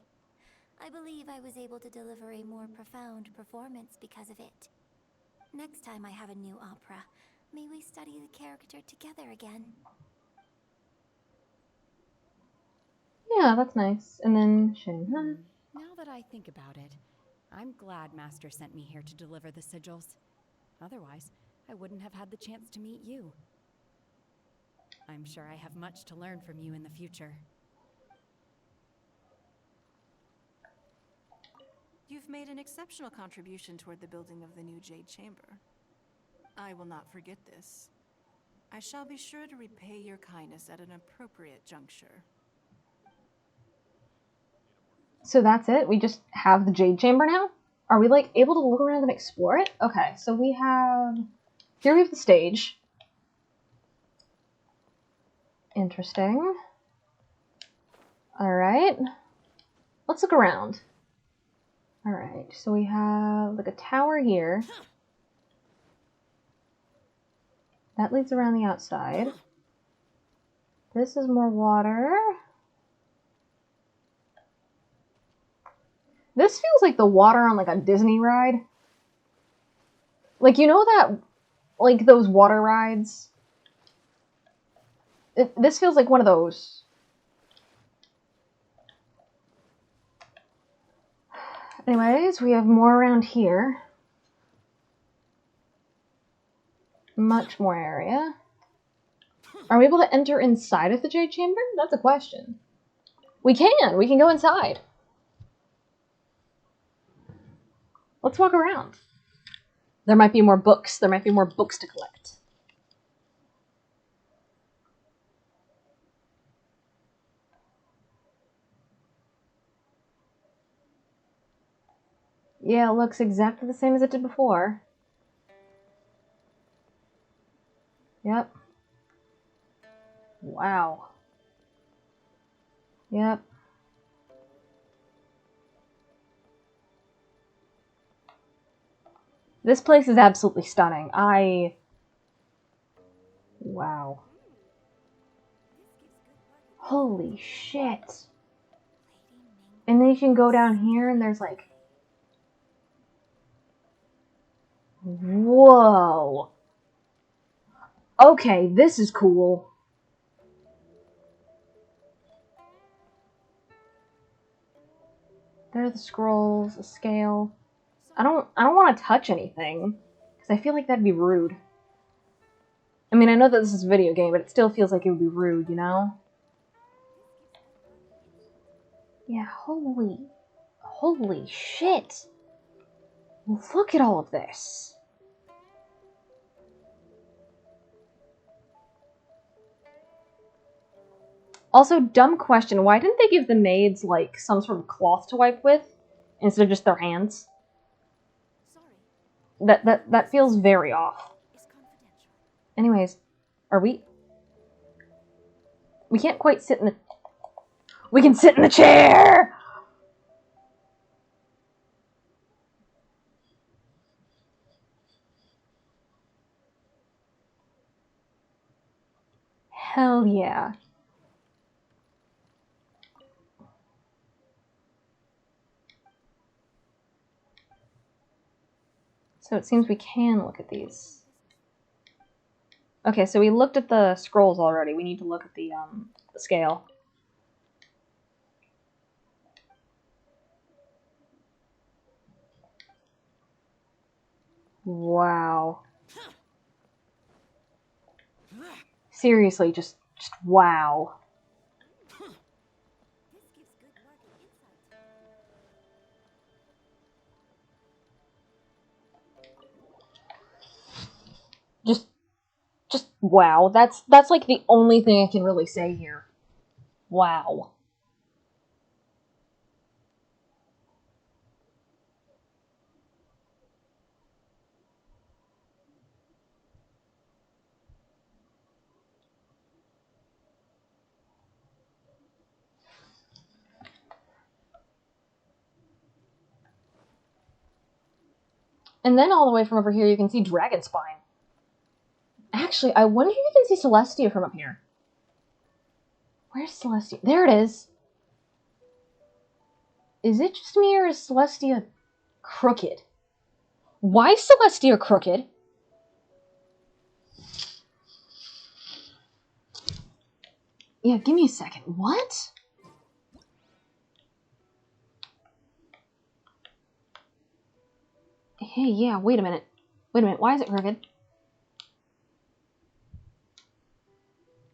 I believe I was able to deliver a more profound performance because of it. Next time I have a new opera, May we study the character together again. Yeah, that's nice. And then Shinhan. Now that I think about it, I'm glad Master sent me here to deliver the sigils. Otherwise, I wouldn't have had the chance to meet you. I'm sure I have much to learn from you in the future. You've made an exceptional contribution toward the building of the new Jade Chamber. I will not forget this. I shall be sure to repay your kindness at an appropriate juncture. So that's it? We just have the Jade Chamber now? Are we, like, able to look around and explore it? Okay, so we have... Here we have the stage. Interesting. Alright. Let's look around. Alright, so we have, like, a tower here. That leads around the outside. This is more water. This feels like the water on, like, a Disney ride. Like, you know that, like, those water rides? This feels like one of those. Anyways, we have more around here. Much more area. Are we able to enter inside of the Jade Chamber? That's a question. We can! We can go inside. Let's walk around. There might be more books. There might be more books to collect. Yeah, it looks exactly the same as it did before. Yep. Wow. Yep. This place is absolutely stunning. Wow. Holy shit. And then you can go down here and there's like... Whoa. Okay, this is cool. There are the scrolls, a scale. I don't want to touch anything because I feel like that'd be rude. I mean, I know that this is a video game, but it still feels like it would be rude, you know? Yeah, holy shit. Look at all of this. Also, dumb question, why didn't they give the maids, like, some sort of cloth to wipe with instead of just their hands? That feels very off. Anyways, are we... We can't quite sit in the... We can sit in the chair! Hell yeah. So it seems we can look at these. Okay, so we looked at the scrolls already. We need to look at the scale. Wow. Seriously, just wow. Just wow. That's like the only thing I can really say here. Wow. And then all the way from over here you can see Dragonspine. Actually, I wonder if you can see Celestia from up here. Where's Celestia? There it is. Is it just me or is Celestia crooked? Why is Celestia crooked? Yeah, give me a second. What? Hey, yeah, wait a minute. Wait a minute, why is it crooked?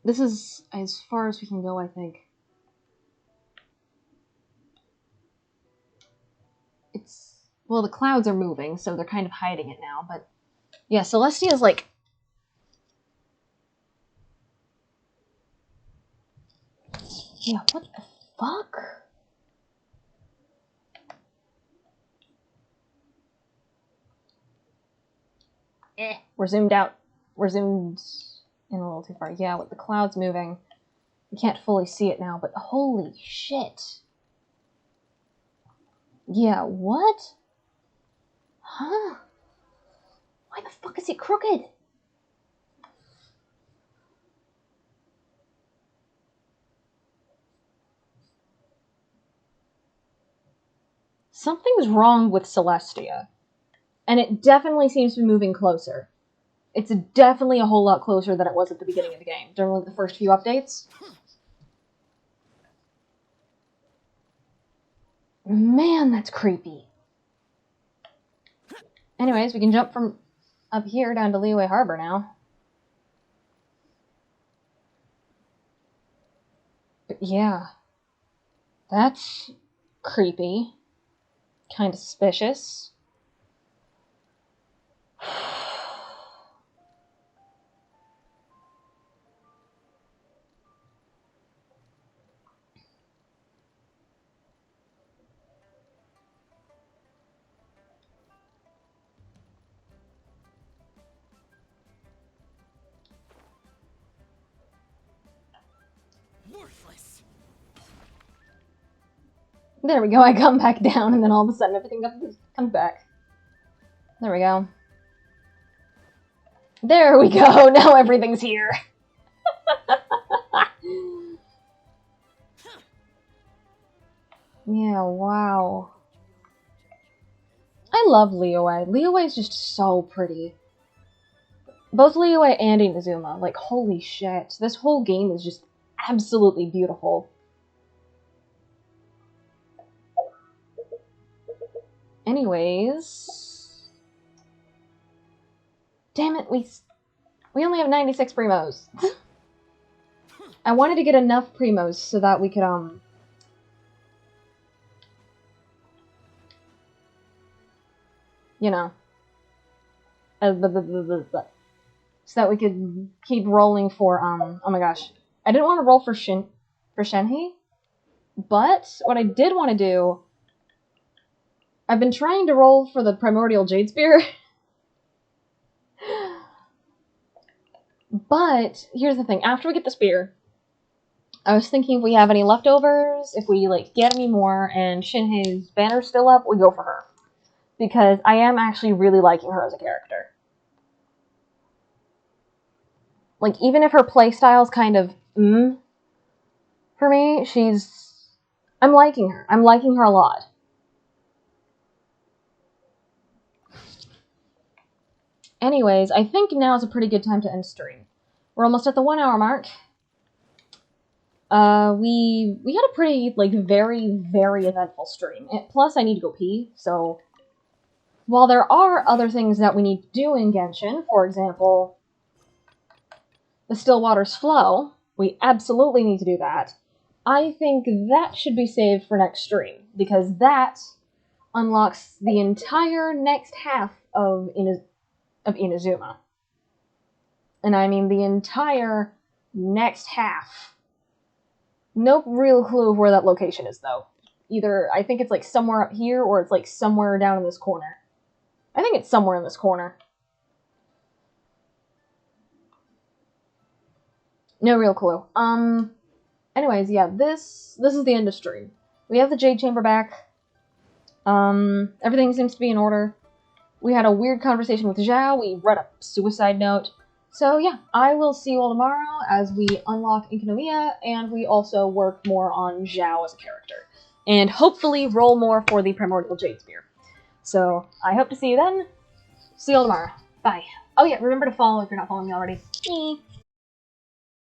This is as far as we can go, I think. Well, the clouds are moving, so they're kind of hiding it now, but... Yeah, Celestia's like... Yeah, what the fuck? We're zoomed out. We're zoomed in a little too far. Yeah, with the clouds moving. We can't fully see it now, but holy shit. Yeah, what? Huh? Why the fuck is he crooked? Something's wrong with Celestia. And it definitely seems to be moving closer. It's definitely a whole lot closer than it was at the beginning of the game, during the first few updates. Man, that's creepy. Anyways, we can jump from up here down to Liyue Harbor now. But yeah. That's creepy. Kind of suspicious. Worthless. There we go, I come back down and then all of a sudden everything comes back. There we go. There we go, now everything's here. Yeah, wow. I love Liyue. Liyue is just so pretty. Both Liyue and Inazuma, like, holy shit. This whole game is just absolutely beautiful. Anyways... Damn it, we only have 96 primos. I wanted to get enough primos so that we could, you know, so that we could keep rolling for, oh my gosh. I didn't want to roll for Shenhe, but what I did want to do, I've been trying to roll for the Primordial Jade Spear, but here's the thing, after we get the spear, I was thinking if we have any leftovers, if we, like, get any more, and Shinhei's banner's still up, we go for her. Because I am actually really liking her as a character. Like, even if her playstyle's kind of, for me, I'm liking her. I'm liking her a lot. Anyways, I think now is a pretty good time to end stream. We're almost at the 1 hour mark. We had a pretty, like, very, very eventful stream. Plus, I need to go pee, so... While there are other things that we need to do in Genshin, for example, the Still Waters Flow, we absolutely need to do that. I think that should be saved for next stream, because that unlocks the entire next half of Inazuma. And I mean the entire next half. No real clue of where that location is, though. Either, I think it's like somewhere up here, or it's like somewhere down in this corner. I think it's somewhere in this corner. No real clue. Anyways, yeah, this is the end of stream. We have the Jade Chamber back. Everything seems to be in order. We had a weird conversation with Zhao. We read a suicide note. So yeah, I will see you all tomorrow as we unlock Inkonomiya, and we also work more on Zhao as a character. And hopefully roll more for the Primordial Jade Spear. So, I hope to see you then. See you all tomorrow. Bye. Oh yeah, remember to follow if you're not following me already.